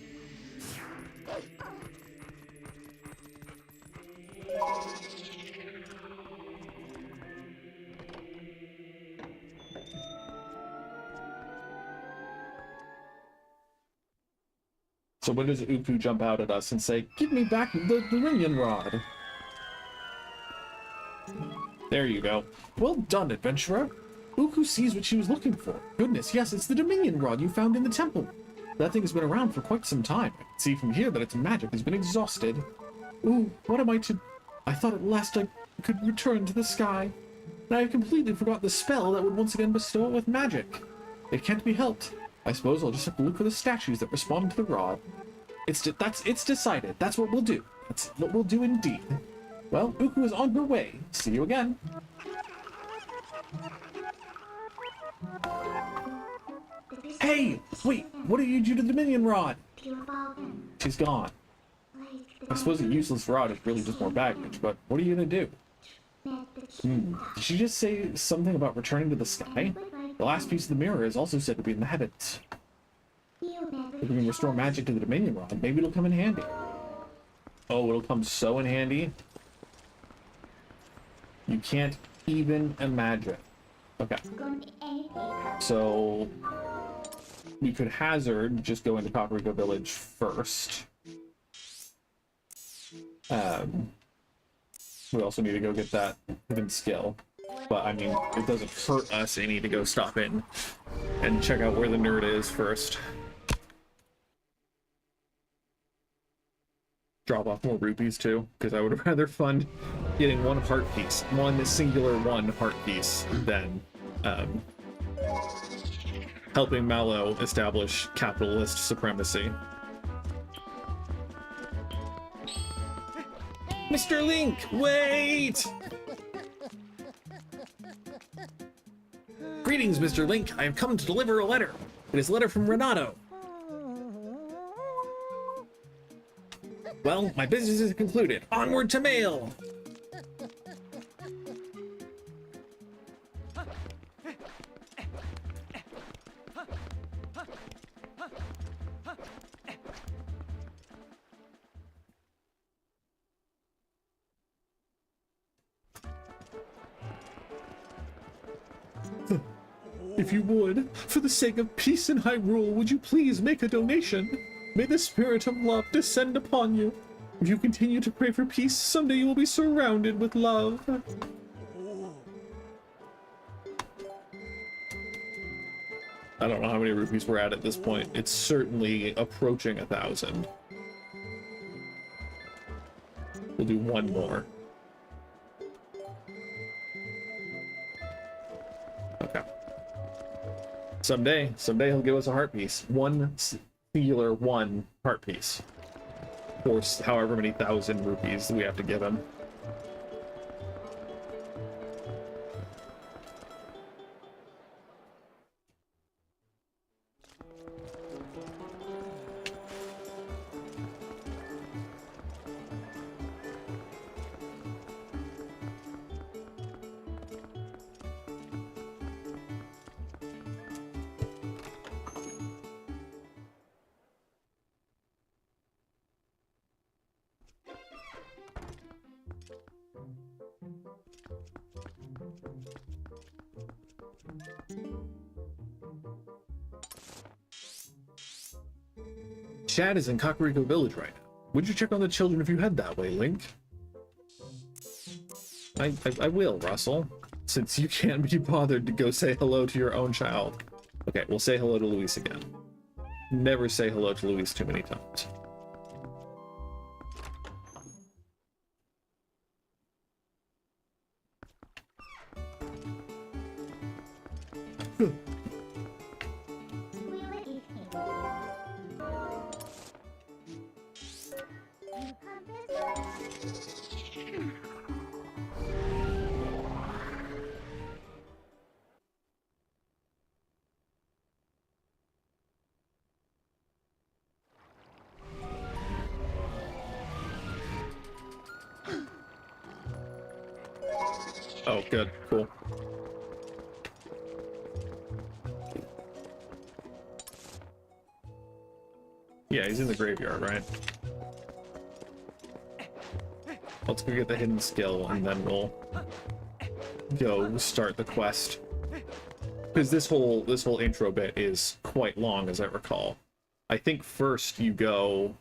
So when does Uku jump out at us and say, "Give me back the Dominion Rod"? There you go. Well done, adventurer. Uku sees what she was looking for. Goodness, yes, it's the Dominion Rod you found in the temple. That thing has been around for quite some time. I can see from here that its magic has been exhausted. Ooh, what am I to... I thought at last I could return to the sky. And I have completely forgot the spell that would once again bestow it with magic. It can't be helped. I suppose I'll just have to look for the statues that respond to the rod. It's decided. That's what we'll do. That's what we'll do indeed. Well, Uku is on her way. See you again. Hey! Wait, what did you do to the Dominion Rod? She's gone. I suppose a useless rod is really just more baggage, but what are you gonna do? Did she just say something about returning to the sky? The last piece of the mirror is also said to be in the heavens. If we can restore magic to the Dominion Rod, maybe it'll come in handy. Oh, it'll come so in handy. You can't even imagine. Okay. So we could hazard just go into Kakariko Village first. We also need to go get that hidden skill. But I mean, it doesn't hurt us any to go stop in and check out where the nerd is first. Drop off more rupees too, because I would rather fund getting 1 heart piece, one singular 1 heart piece, than helping Mallow establish capitalist supremacy. Mr. Link, wait! Greetings, Mr. Link. I have come to deliver a letter. It is a letter from Renato. Well, my business is concluded. Onward to mail! If you would, for the sake of peace in Hyrule, would you please make a donation? May the spirit of love descend upon you. If you continue to pray for peace, someday you will be surrounded with love. I don't know how many rupees we're at this point. It's certainly approaching 1,000. We'll do 1 more. Okay. Someday he'll give us a heart piece. One singular 1 heart piece. Or however many 1,000 rupees we have to give him. Chad is in Kakariko Village right now. Would you check on the children if you head that way, Link? I will, Russell. Since you can't be bothered to go say hello to your own child. Okay, we'll say hello to Luis again. Never say hello to Luis too many times. Oh, good. Cool. Yeah, he's in the graveyard, right? Let's go get the hidden skill, and then we'll go start the quest. Because this whole intro bit is quite long, as I recall. I think first you go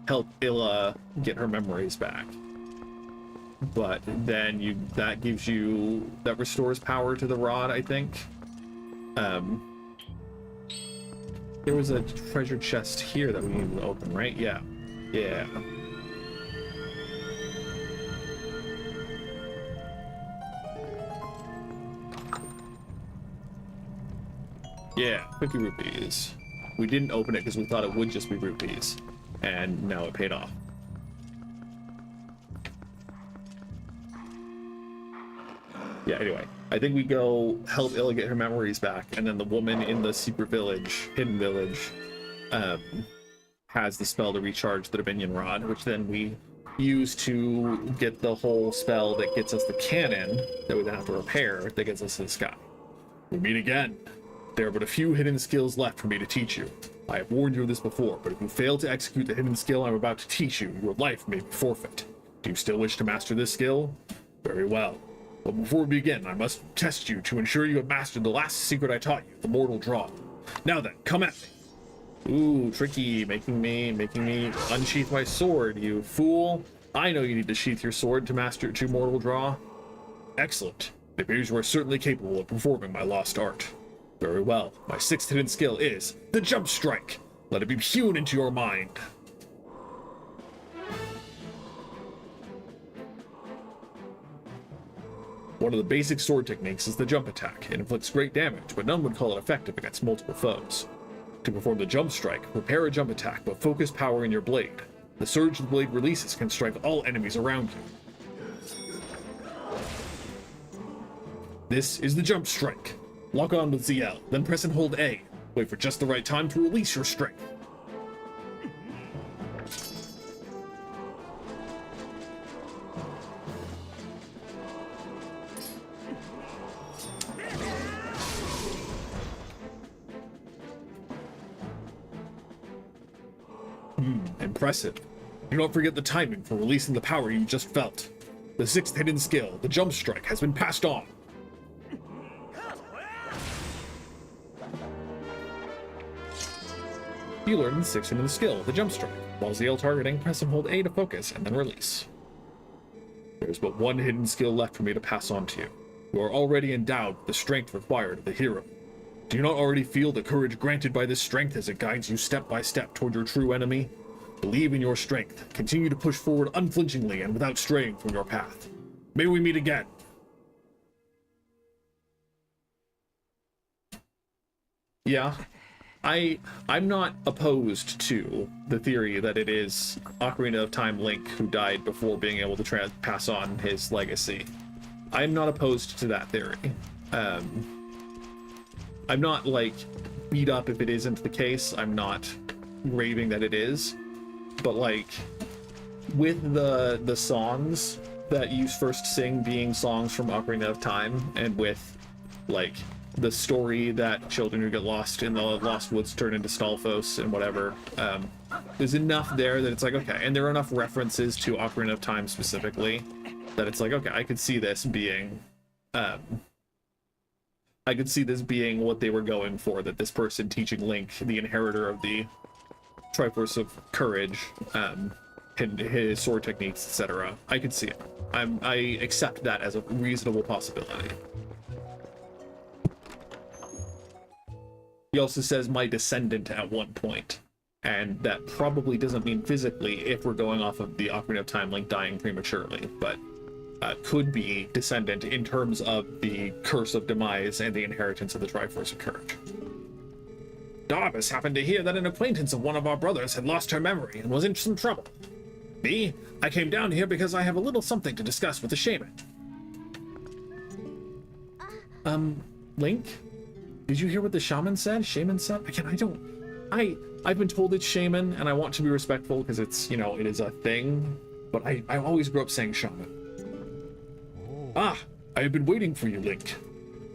help Illa get her memories back. But then that restores power to the rod, I think. There was a treasure chest here that we needed to open, right? Yeah. Yeah. Yeah, 50 rupees. We didn't open it because we thought it would just be rupees. And now it paid off. Yeah, anyway. I think we go help Illa get her memories back, and then the woman in the secret village, hidden village, has the spell to recharge the Dominion Rod, which then we use to get the whole spell that gets us the cannon that we then have to repair that gets us to the sky. We meet again. There are but a few hidden skills left for me to teach you. I have warned you of this before, but if you fail to execute the hidden skill I'm about to teach you, your life may be forfeit. Do you still wish to master this skill? Very well. But before we begin, I must test you to ensure you have mastered the last secret I taught you, the mortal draw. Now then, come at me. Ooh, tricky, making me unsheath my sword, you fool. I know you need to sheath your sword to master mortal draw. Excellent. It appears you are certainly capable of performing my lost art. Very well. My sixth hidden skill is the jump strike. Let it be hewn into your mind. One of the basic sword techniques is the jump attack. It inflicts great damage, but none would call it effective against multiple foes. To perform the jump strike, prepare a jump attack, but focus power in your blade. The surge the blade releases can strike all enemies around you. This is the jump strike. Lock on with ZL, then press and hold A. Wait for just the right time to release your strength. Impressive. Do not forget the timing for releasing the power you just felt. The sixth hidden skill, the jump strike, has been passed on. You learn the sixth hidden skill, the jump strike. While ZL targeting, press and hold A to focus, and then release. There's but one hidden skill left for me to pass on to you. You are already endowed with the strength required of the hero. Do you not already feel the courage granted by this strength as it guides you step by step toward your true enemy? Believe in your strength. Continue to push forward unflinchingly and without straying from your path. May we meet again. Yeah. I'm not opposed to the theory that it is Ocarina of Time Link who died before being able to pass on his legacy. I'm not opposed to that theory. I'm not, like, beat up if it isn't the case. I'm not raving that it is. But, like, with the songs that you first sing being songs from Ocarina of Time, and with, like, the story that children who get lost in the Lost Woods turn into Stalfos and whatever, there's enough there that it's like, okay, and there are enough references to Ocarina of Time specifically that it's like, okay, I could see this being I could see this being what they were going for, that this person teaching Link, the inheritor of the Triforce of Courage, and his sword techniques, etc. I could see it. I accept that as a reasonable possibility. He also says my descendant at one point, and that probably doesn't mean physically if we're going off of the Ocarina of Time Link dying prematurely, but could be descendant in terms of the curse of demise and the inheritance of the Triforce of Courage. Darvis happened to hear that an acquaintance of one of our brothers had lost her memory and was in some trouble. Me, I came down here because I have a little something to discuss with the shaman. Link? Did you hear what the shaman said? Again, I've been told it's shaman, and I want to be respectful because it's, you know, it is a thing, but I always grew up saying shaman. Ah, I have been waiting for you, Link.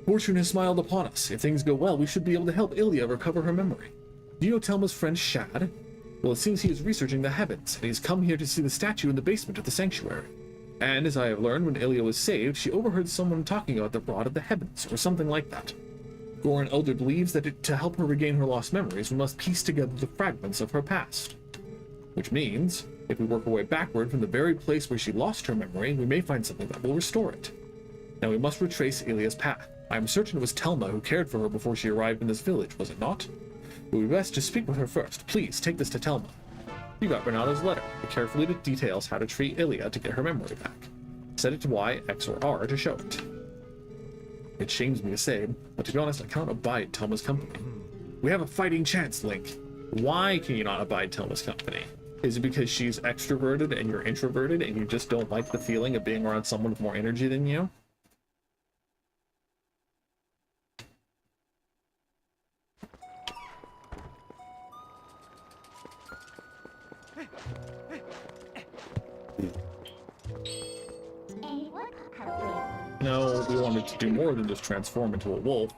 Fortune has smiled upon us. If things go well, we should be able to help Ilia recover her memory. Do you know Telma's friend Shad? Well, it seems he is researching the heavens, and he's come here to see the statue in the basement of the sanctuary. And as I have learned, when Ilia was saved, she overheard someone talking about the Rod of the Heavens, or something like that. Goran Elder believes that to help her regain her lost memories, we must piece together the fragments of her past. Which means, if we work our way backward from the very place where she lost her memory, we may find something that will restore it. Now we must retrace Ilia's path. I am certain it was Telma who cared for her before she arrived in this village, was it not? It would be best to speak with her first. Please, take this to Telma. You got Renato's letter. It carefully details how to treat Ilia to get her memory back. Set it to Y, X, or R to show it. It shames me to say, but to be honest, I cannot abide Telma's company. We have a fighting chance, Link. Why can you not abide Telma's company? Is it because she's extroverted and you're introverted and you just don't like the feeling of being around someone with more energy than you? No, we wanted to do more than just transform into a wolf.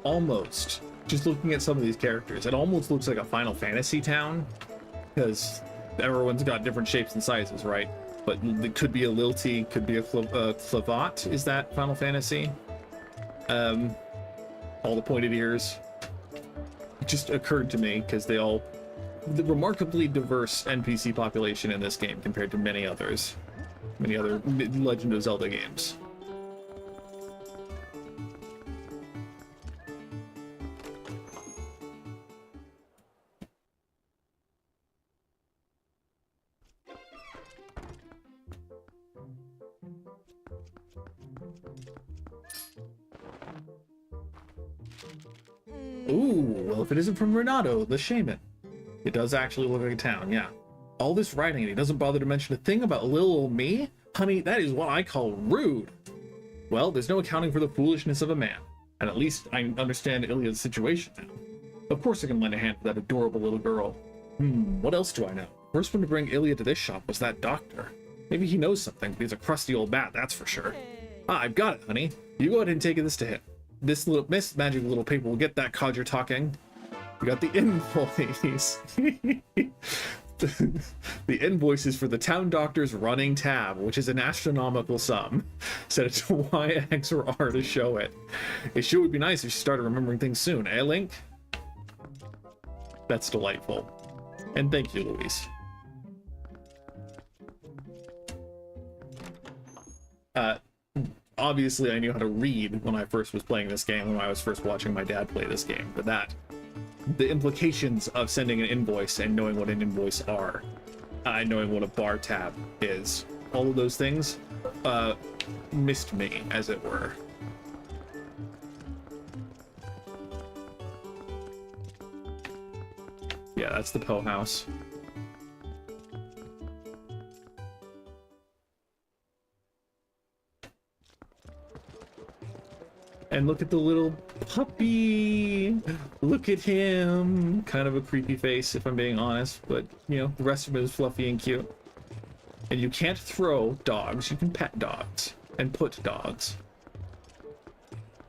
Almost. Just looking at some of these characters, it almost looks like a Final Fantasy town, because everyone's got different shapes and sizes, right? But it could be a Lilty, could be a Clavat. Is that Final Fantasy? All the pointed ears. It just occurred to me, because the remarkably diverse NPC population in this game compared to many other Legend of Zelda games. Ooh, well, if it isn't from Renato, the shaman. It does actually look like a town, yeah. All this writing, and he doesn't bother to mention a thing about little old me? Honey, that is what I call rude. Well, there's no accounting for the foolishness of a man. And at least I understand Ilia's situation now. Of course I can lend a hand to that adorable little girl. What else do I know? First one to bring Ilia to this shop was that doctor. Maybe he knows something, but he's a crusty old bat, that's for sure. Ah, I've got it, honey. You go ahead and take this to him. This magic little paper will get that codger talking. We got the invoice. The invoices for the town doctor's running tab, which is an astronomical sum. Set it to Y, X, or R to show it. It sure would be nice if she started remembering things soon, eh, Link? That's delightful. And thank you, Luis. Uh, obviously, I knew how to read when I first was playing this game, when I was first watching my dad play this game, but the implications of sending an invoice and knowing what an invoice are, knowing what a bar tab is, all of those things missed me, as it were. Yeah, that's the Poe house. And look at the little puppy. Look at him. Kind of a creepy face, if I'm being honest. But, you know, the rest of it is fluffy and cute. And you can't throw dogs. You can pet dogs. And put dogs.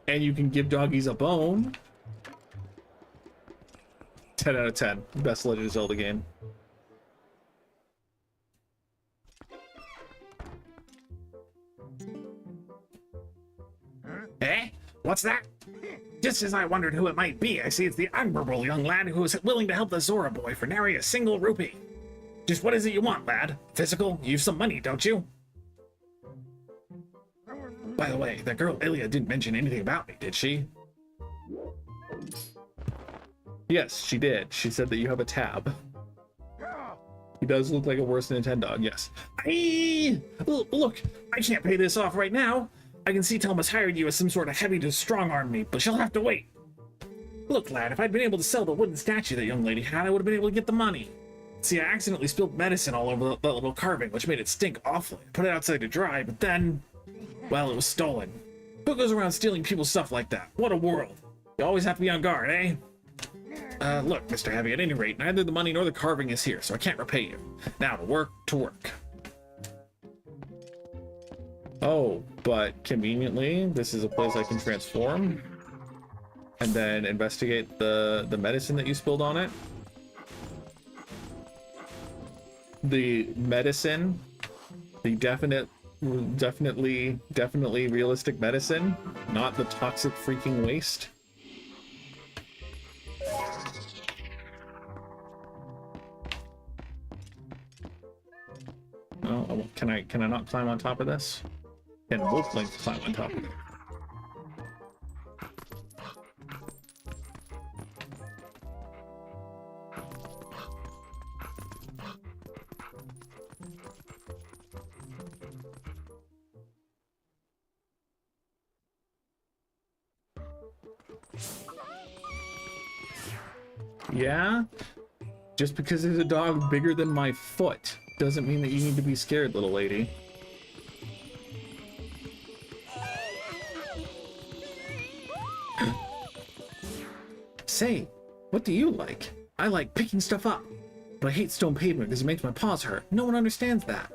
And you can give doggies a bone. 10 out of 10. Best Legend of Zelda game. Eh? What's that? Just as I wondered who it might be, I see it's the admirable young lad who is willing to help the Zora boy for nary a single rupee. Just what is it you want, lad? Physical? You've some money, don't you? By the way, that girl Ilya didn't mention anything about me, did she? Yes, she did. She said that you have a tab. He does look like a worse Nintendo, yes. Look, I can't pay this off right now. I can see Telma's hired you as some sort of heavy to strong-arm me, but she'll have to wait. Look, lad, if I'd been able to sell the wooden statue that young lady had, I would have been able to get the money. See, I accidentally spilled medicine all over that little carving, which made it stink awfully. I put it outside to dry, but then, well, it was stolen. Who goes around stealing people's stuff like that? What a world. You always have to be on guard, eh? Look, Mr. Heavy, at any rate, neither the money nor the carving is here, so I can't repay you. Now, to work. Oh, but conveniently, this is a place I can transform and then investigate the medicine that you spilled on it. The medicine, the definitely realistic medicine, not the toxic freaking waste. Oh, can I not climb on top of this? And wolf link climb on top of it. Yeah? Just because there's a dog bigger than my foot doesn't mean that you need to be scared, little lady. Say, what do you like? I like picking stuff up, but I hate stone pavement because it makes my paws hurt. No one understands that.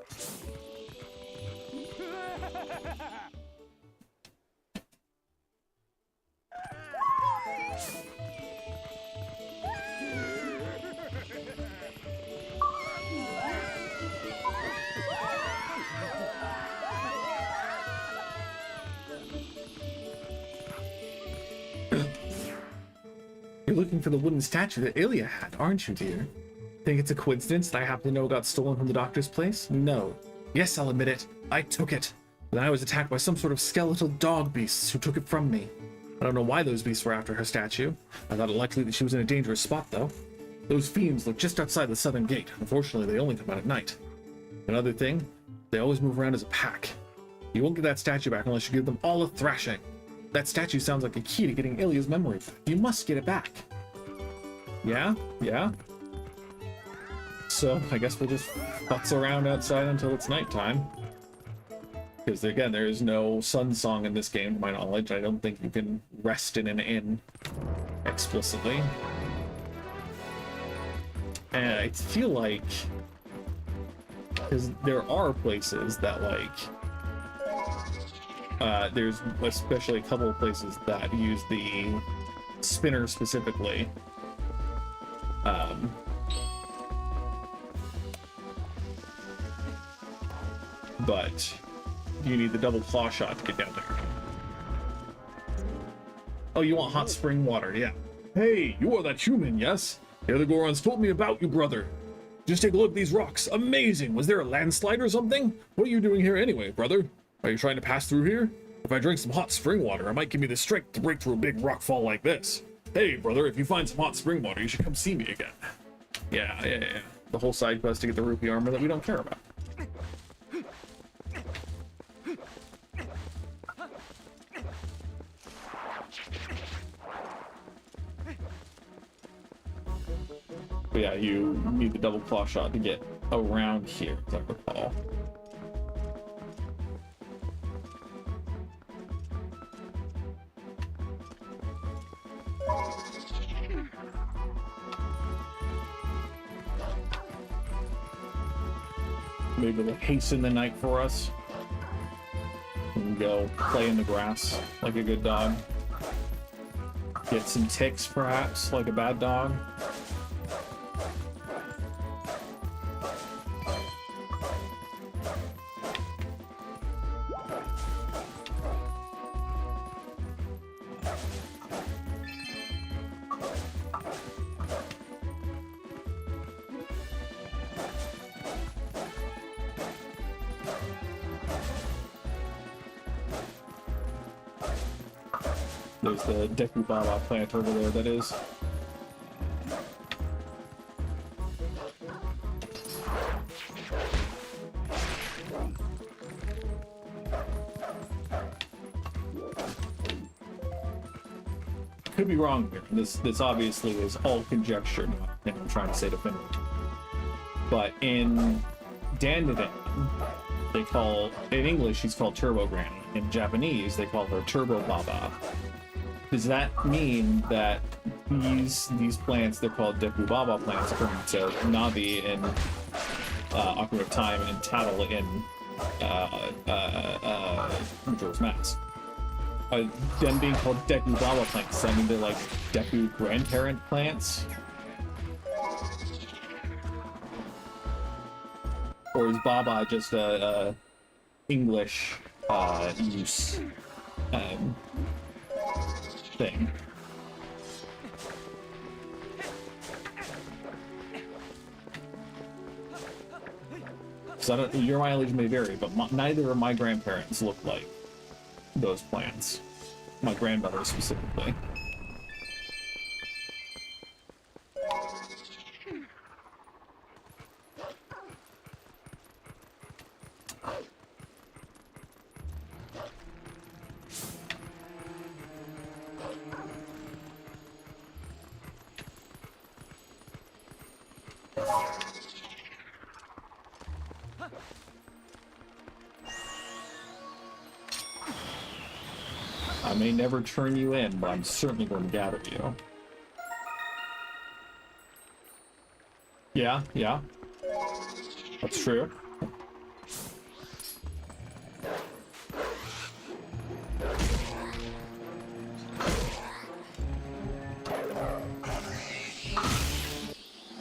You're looking for the wooden statue that Ilya had, aren't you, dear? Think it's a coincidence that I happen to know it got stolen from the doctor's place? No. Yes, I'll admit it. I took it. But then I was attacked by some sort of skeletal dog beasts who took it from me. I don't know why those beasts were after her statue. I thought it likely that she was in a dangerous spot, though. Those fiends live just outside the southern gate. Unfortunately, they only come out at night. Another thing, they always move around as a pack. You won't get that statue back unless you give them all a thrashing. That statue sounds like a key to getting Ilya's memory back. You must get it back. Yeah? Yeah? So, I guess we'll just futz around outside until it's nighttime. Because, again, there is no sun song in this game, to my knowledge. I don't think you can rest in an inn explicitly. And I feel like... because there are places that, like... there's especially a couple of places that use the spinner specifically. But you need the double claw shot to get down there. Oh, you want hot spring water, yeah. Hey, you are that human, yes? The other Gorons told me about you, brother. Just take a look at these rocks. Amazing! Was there a landslide or something? What are you doing here anyway, brother? Are you trying to pass through here? If I drink some hot spring water, it might give me the strength to break through a big rock fall like this. Hey, brother, if you find some hot spring water, you should come see me again. Yeah. The whole side quest to get the rupee armor that we don't care about. But yeah, you need the double claw shot to get around here, as I recall. Maybe they'll hasten the night for us. And go play in the grass like a good dog. Get some ticks, perhaps, like a bad dog. There's the Deku Baba plant over there, that is. Could be wrong here. This obviously is all conjecture, not anything I'm trying to say definitively. But in Dandadan, they call, in English she's called Turbo Granny. In Japanese, they call her Turbo Baba. Does that mean that these plants, they're called Deku Baba plants, according to Navi in Ocarina of Time and Tattle in Majora's Mask? Them being called Deku Baba plants, does that mean they're like Deku grandparent plants? Or is Baba just a English use thing? So your mileage may vary, but neither of my grandparents look like those plants. My grandmother specifically. I may never turn you in, but I'm certainly going to gather you. Yeah. That's true.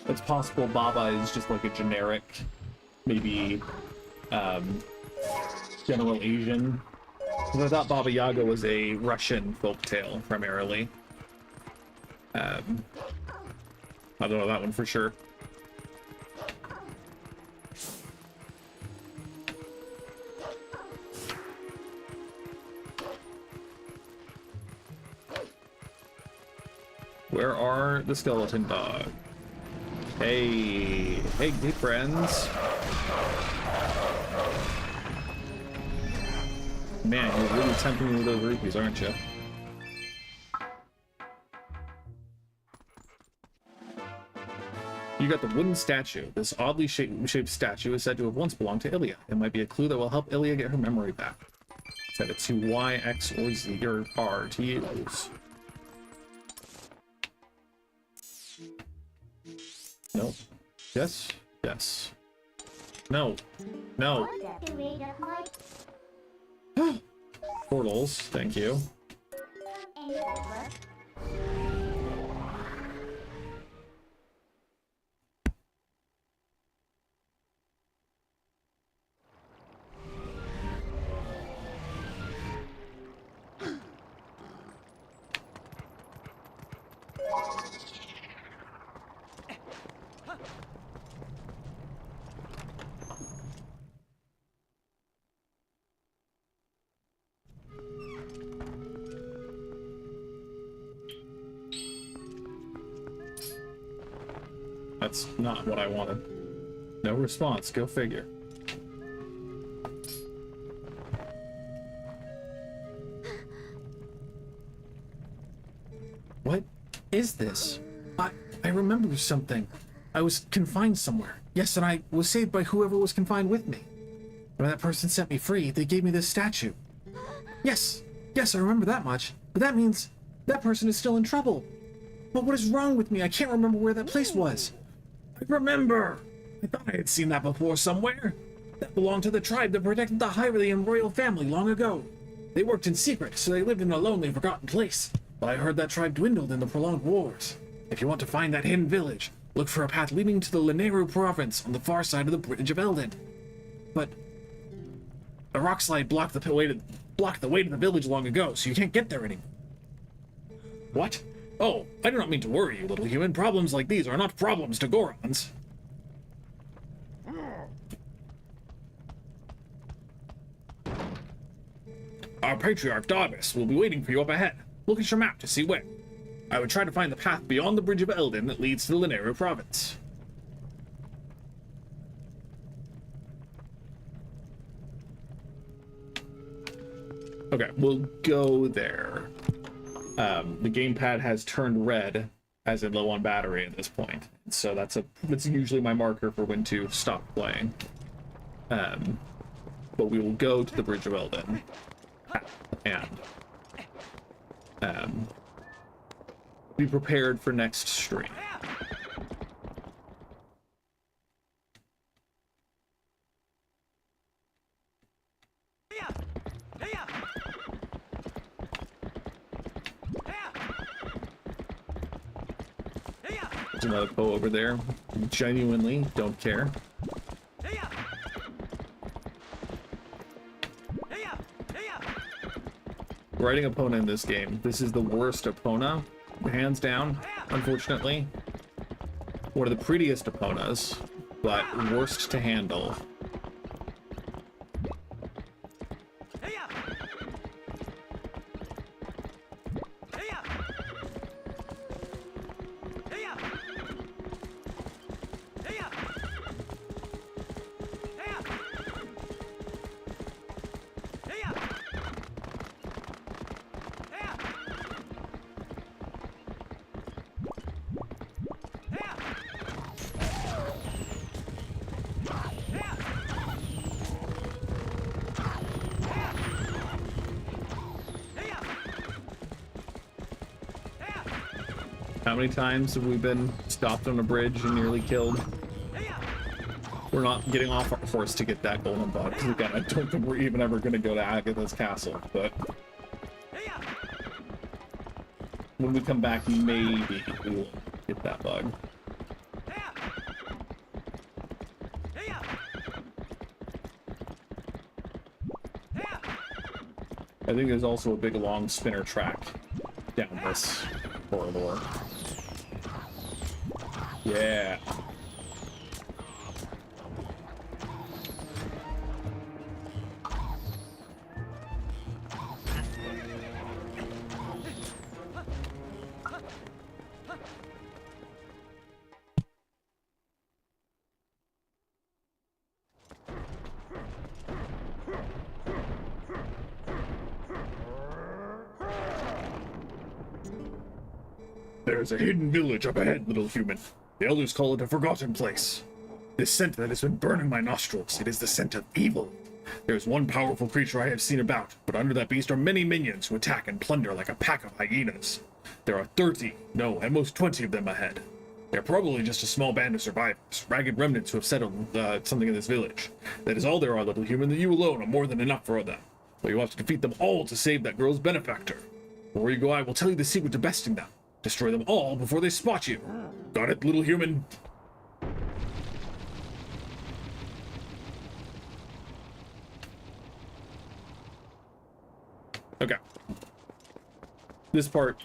It's possible Baba is just like a generic, maybe, General Asian. I thought Baba Yaga was a Russian folktale, primarily. I don't know that one for sure. Where are the skeleton dogs? Hey, friends. Man, you're really tempting me with those rupees, aren't you? You got the wooden statue. This oddly shaped statue is said to have once belonged to Ilia. It might be a clue that will help Ilia get her memory back. Set it to Y, X, or Z, or R to use. Nope. Yes? Yes. No. No. Portals, thank you. That's not what I wanted. No response, go figure. What is this? I remember something. I was confined somewhere. Yes, and I was saved by whoever was confined with me. When that person set me free, they gave me this statue. Yes, I remember that much. But that means that person is still in trouble. But what is wrong with me? I can't remember where that place was. I remember! I thought I had seen that before somewhere. That belonged to the tribe that protected the Hylian royal family long ago. They worked in secret, so they lived in a lonely, forgotten place. But I heard that tribe dwindled in the prolonged wars. If you want to find that hidden village, look for a path leading to the Lineru province on the far side of the Bridge of Eldin. But a rock slide blocked the way to the village long ago, so you can't get there anymore. What? Oh, I do not mean to worry you, little human. Problems like these are not problems to Gorons. Our Patriarch Darbus will be waiting for you up ahead. Look at your map to see where. I would try to find the path beyond the Bridge of Eldin that leads to the Lineru province. Okay, we'll go there. The gamepad has turned red, as in low on battery at this point. So that's usually my marker for when to stop playing. But we will go to the Bridge of Eldin and be prepared for next stream. There's another Poe over there. Genuinely don't care. Writing Epona in this game. This is the worst Epona, hands down, unfortunately. One of the prettiest Eponas, but worst to handle. How many times have we been stopped on a bridge and nearly killed? We're not getting off our horse to get that golden bug, because again, I don't think we're even ever going to go to Agatha's castle, but when we come back, maybe we will get that bug. I think there's also a big long spinner track down this corridor. Yeah. There's a hidden village up ahead, little human. The elders call it a forgotten place. This scent that has been burning my nostrils, it is the scent of evil. There is one powerful creature I have seen about, but under that beast are many minions who attack and plunder like a pack of hyenas. There are 30, no, at most 20 of them ahead. They're probably just a small band of survivors, ragged remnants who have settled something in this village. That is all there are, little human, that you alone are more than enough for them. But you have to defeat them all to save that girl's benefactor. Before you go, I will tell you the secret to besting them. Destroy them all before they spot you. Got it, little human? Okay. This part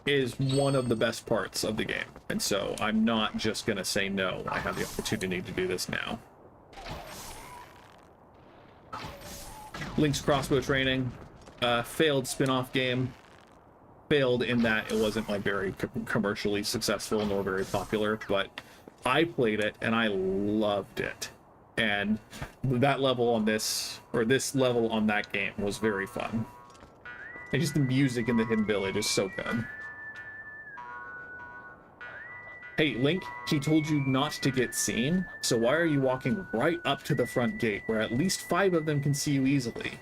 is one of the best parts of the game, and so I'm not just gonna say no. I have the opportunity to do this now. Link's crossbow training, failed spin-off game. Failed in that it wasn't like very commercially successful nor very popular, but I played it and I loved it. And that level on this, or this level on that game, was very fun. And just the music in the Hidden Village is so good. Hey, Link, he told you not to get seen, so why are you walking right up to the front gate, where at least 5 of them can see you easily?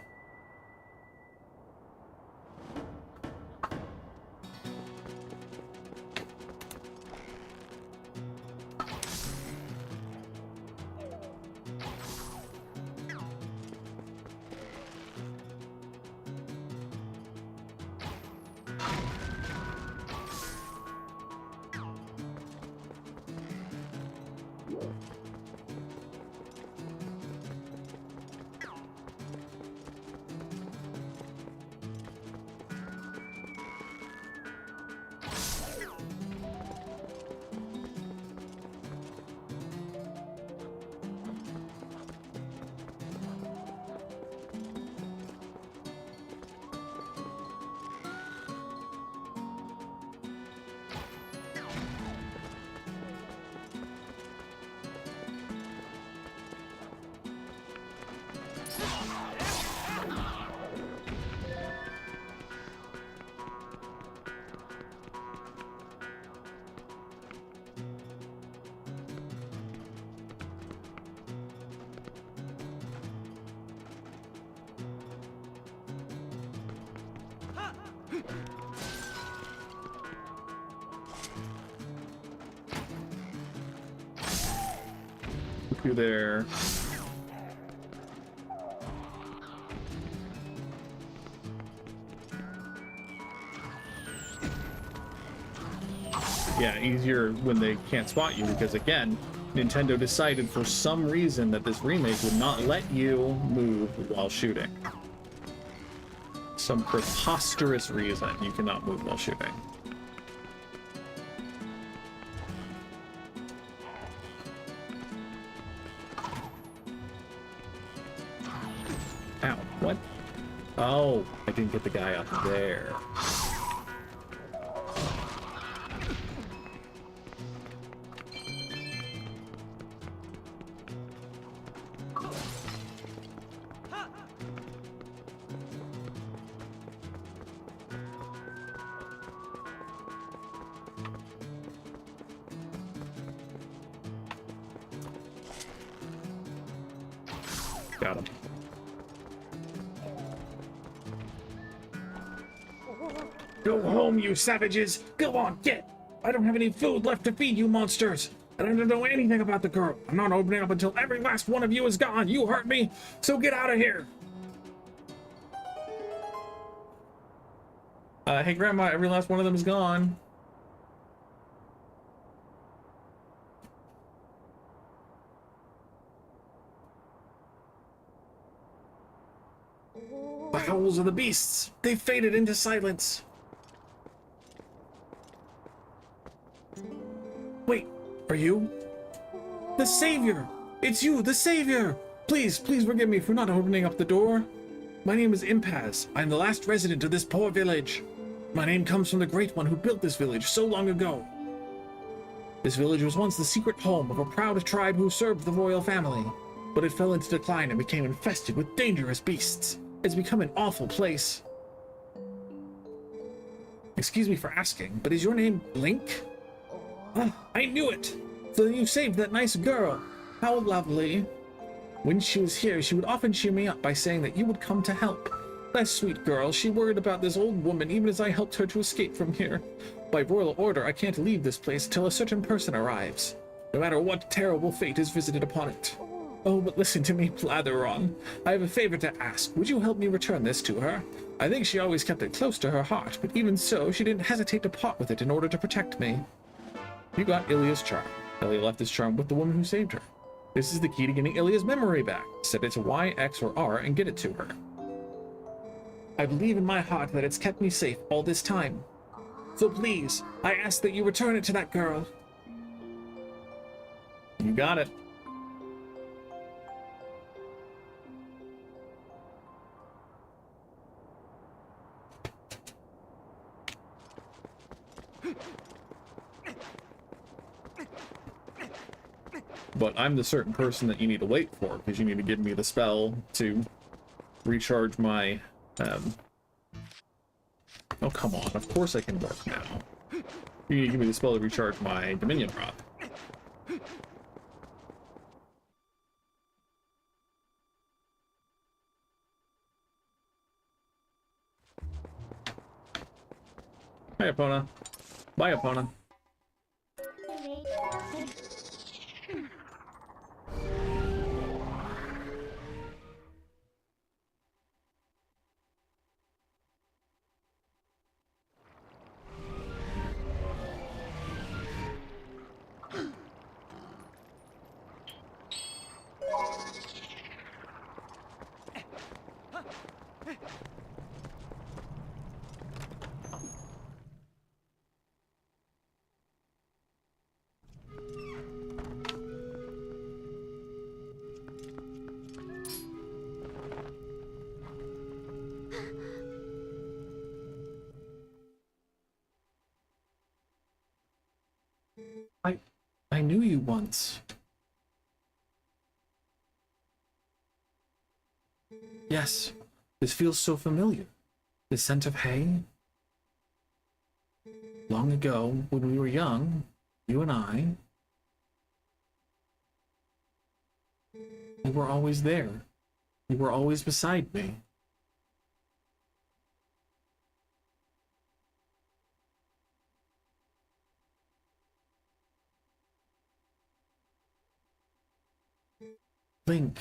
You there. Yeah, easier when they can't spot you, because again, Nintendo decided for some reason that this remake would not let you move while shooting. Some preposterous reason you cannot move while shooting. Ow, what? Oh, I didn't get the guy up there. Got him. Go home, you savages! Go on, get! I don't have any food left to feed you monsters! And I don't know anything about the girl. I'm not opening up until every last one of you is gone. You hurt me, so get out of here! Hey, Grandma, every last one of them is gone. The howls of the beasts! They faded into silence! Wait, are you? The Savior! It's you, the Savior! Please, please forgive me for not opening up the door. My name is Impaz. I'm the last resident of this poor village. My name comes from the Great One who built this village so long ago. This village was once the secret home of a proud tribe who served the royal family, but it fell into decline and became infested with dangerous beasts. It's become an awful place. Excuse me for asking, but is your name Link? Ah, I knew it! So you saved that nice girl. How lovely. When she was here, she would often cheer me up by saying that you would come to help. That sweet girl, she worried about this old woman even as I helped her to escape from here. By royal order, I can't leave this place till a certain person arrives, no matter what terrible fate is visited upon it. Oh, but listen to me blather on. I have a favor to ask. Would you help me return this to her? I think she always kept it close to her heart, but even so, she didn't hesitate to part with it in order to protect me. You got Ilya's charm. Ilya left his charm with the woman who saved her. This is the key to getting Ilya's memory back. Set it to Y, X, or R and get it to her. I believe in my heart that it's kept me safe all this time. So please, I ask that you return it to that girl. You got it. But I'm the certain person that you need to wait for, because you need to give me the spell to recharge my, Oh, come on. Of course I can work now. You need to give me the spell to recharge my Dominion Rod. Hi, Epona. Bye, Epona. I knew you once. Yes, this feels so familiar. The scent of hay. Long ago, when we were young, you and I, you were always there. You were always beside me. Link.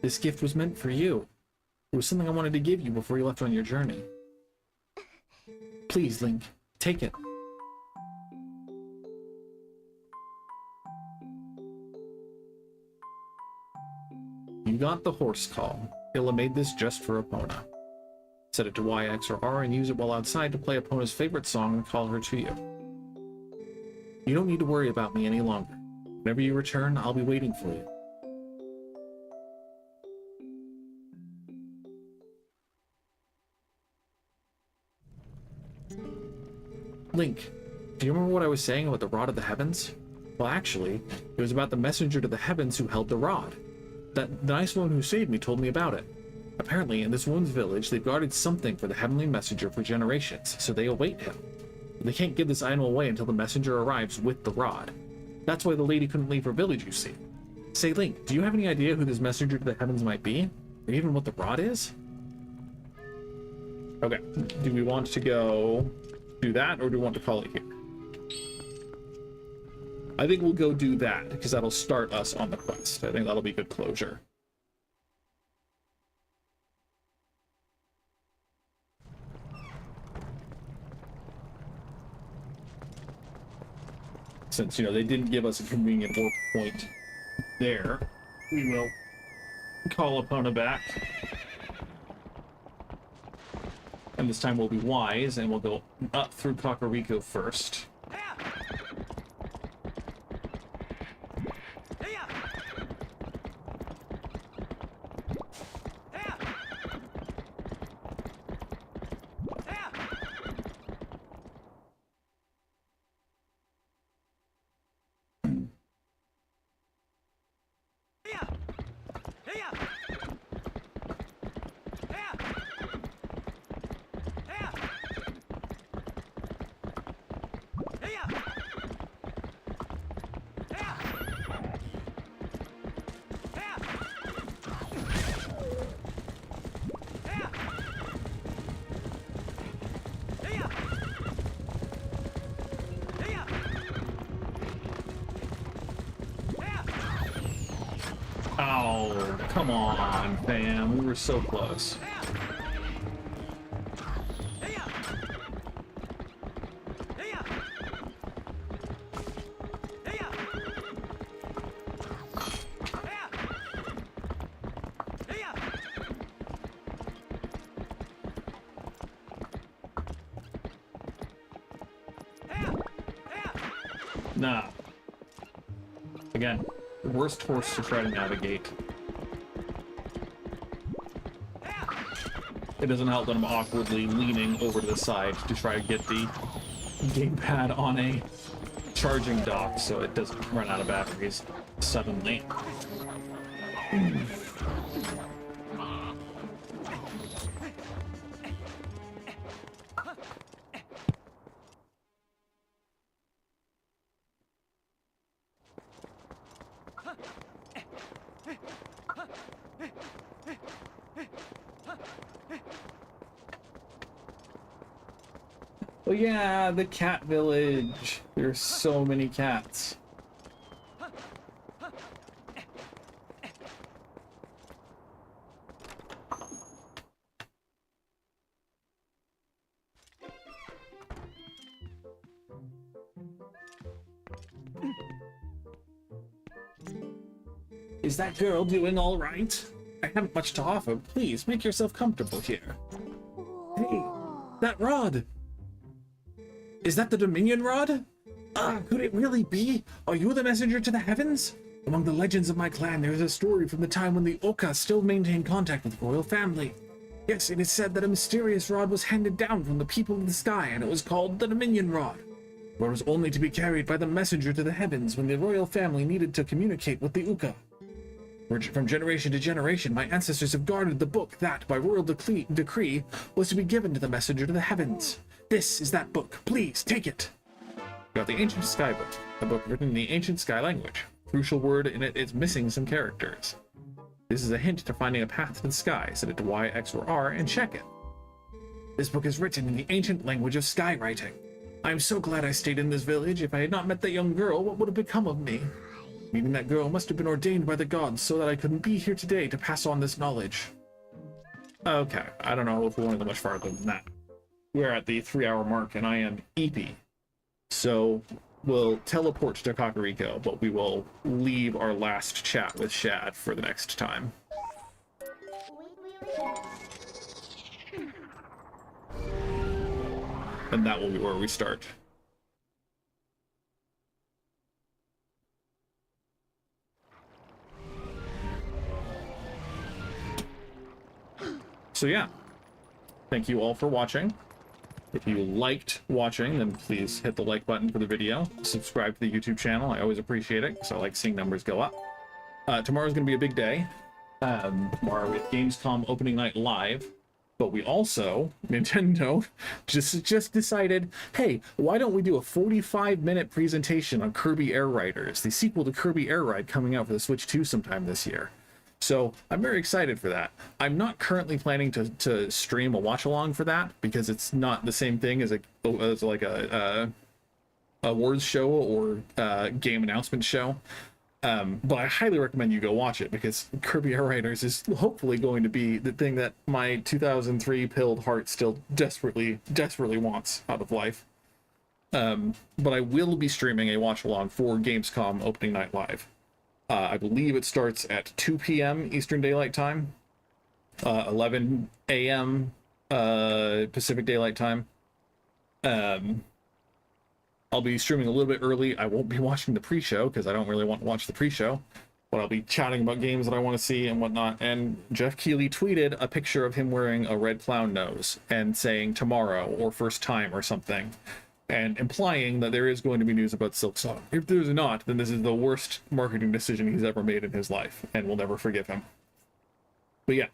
This gift was meant for you. It was something I wanted to give you before you left on your journey. Please, Link, take it. You got the horse call. Illa made this just for Epona. Set it to Y, X, or R and use it while outside to play Epona's favorite song and call her to you. You don't need to worry about me any longer. Whenever you return, I'll be waiting for you. Link, do you remember what I was saying about the Rod of the Heavens? Well, actually, it was about the messenger to the heavens who held the rod. That nice woman who saved me told me about it. Apparently, in this woman's village, they've guarded something for the heavenly messenger for generations, so they await him. They can't give this item away until the messenger arrives with the rod. That's why the lady couldn't leave her village, you see. Say, Link, do you have any idea who this messenger to the heavens might be? Or even what the rod is? Okay, do we want to go do that, or do we want to call it here? I think we'll go do that, because that'll start us on the quest. I think that'll be good closure. Since, you know, they didn't give us a convenient warp point there, we will call Epona back. And this time we'll be wise, and we'll go up through Kakariko first. Come on, fam. We were so close. Nah. Again, worst horse to try to navigate. It doesn't help that I'm awkwardly leaning over to the side to try to get the gamepad on a charging dock so it doesn't run out of batteries suddenly. Oh yeah, the cat village. There's so many cats. Is that girl doing all right? I haven't much to offer. Please make yourself comfortable here. Hey, that rod. Is that the Dominion Rod? Could it really be? Are you the messenger to the heavens? Among the legends of my clan, there is a story from the time when the iirc still maintained contact with the royal family. Yes, it is said that a mysterious rod was handed down from the people of the sky, and it was called the Dominion Rod. Where it was only to be carried by the messenger to the heavens when the royal family needed to communicate with the iirc. From generation to generation, my ancestors have guarded the book that, by royal decree, was to be given to the messenger to the heavens. This is that book. Please, take it. Got the Ancient Sky Book, a book written in the Ancient Sky language. Crucial word in it is missing some characters. This is a hint to finding a path to the sky. Set it to Y, X, or R, and check it. This book is written in the ancient language of skywriting. I am so glad I stayed in this village. If I had not met that young girl, what would have become of me? Meeting that girl must have been ordained by the gods so that I couldn't be here today to pass on this knowledge. Okay, I don't know if we want to go much farther than that. We're at the 3-hour mark, and I am EP. So we'll teleport to Kakariko, but we will leave our last chat with Shad for the next time. And that will be where we start. So yeah, thank you all for watching. If you liked watching, then please hit the like button for the video. Subscribe to the YouTube channel. I always appreciate it because I like seeing numbers go up. Tomorrow's going to be a big day. Tomorrow with Gamescom opening night live. But we also, Nintendo, just decided, hey, why don't we do a 45-minute presentation on Kirby Air Riders, the sequel to Kirby Air Ride coming out for the Switch 2 sometime this year. So I'm very excited for that. I'm not currently planning to stream a watch along for that because it's not the same thing as like a awards show or game announcement show. But I highly recommend you go watch it because Kirby Air Riders is hopefully going to be the thing that my 2003 pilled heart still desperately wants out of life. But I will be streaming a watch along for Gamescom opening night live. I believe it starts at 2 p.m. Eastern Daylight Time, 11 a.m. Pacific Daylight Time. I'll be streaming a little bit early. I won't be watching the pre-show because I don't really want to watch the pre-show, but I'll be chatting about games that I want to see and whatnot. And Jeff Keighley tweeted a picture of him wearing a red clown nose and saying tomorrow or first time or something, and implying that there is going to be news about Silksong. If there's not, then this is the worst marketing decision he's ever made in his life, and we'll never forgive him. But yeah,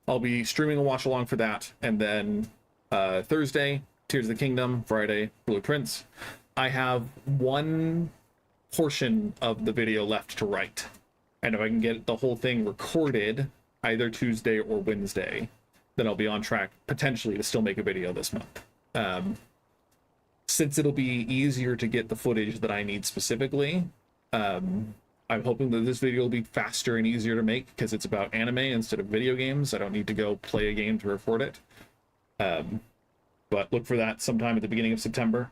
I'll be streaming a watch along for that, and then Thursday, Tears of the Kingdom, Friday, Blue Prince. I have one portion of the video left to write, and if I can get the whole thing recorded either Tuesday or Wednesday, then I'll be on track potentially to still make a video this month. Since it'll be easier to get the footage that I need specifically, I'm hoping that this video will be faster and easier to make because it's about anime instead of video games. I don't need to go play a game to record it. But look for that sometime at the beginning of September.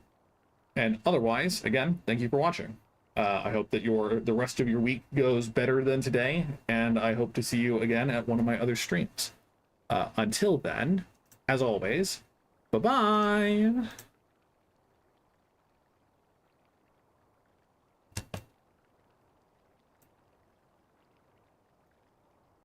And otherwise, again, thank you for watching. I hope that the rest of your week goes better than today, and I hope to see you again at one of my other streams. Until then, as always, bye-bye!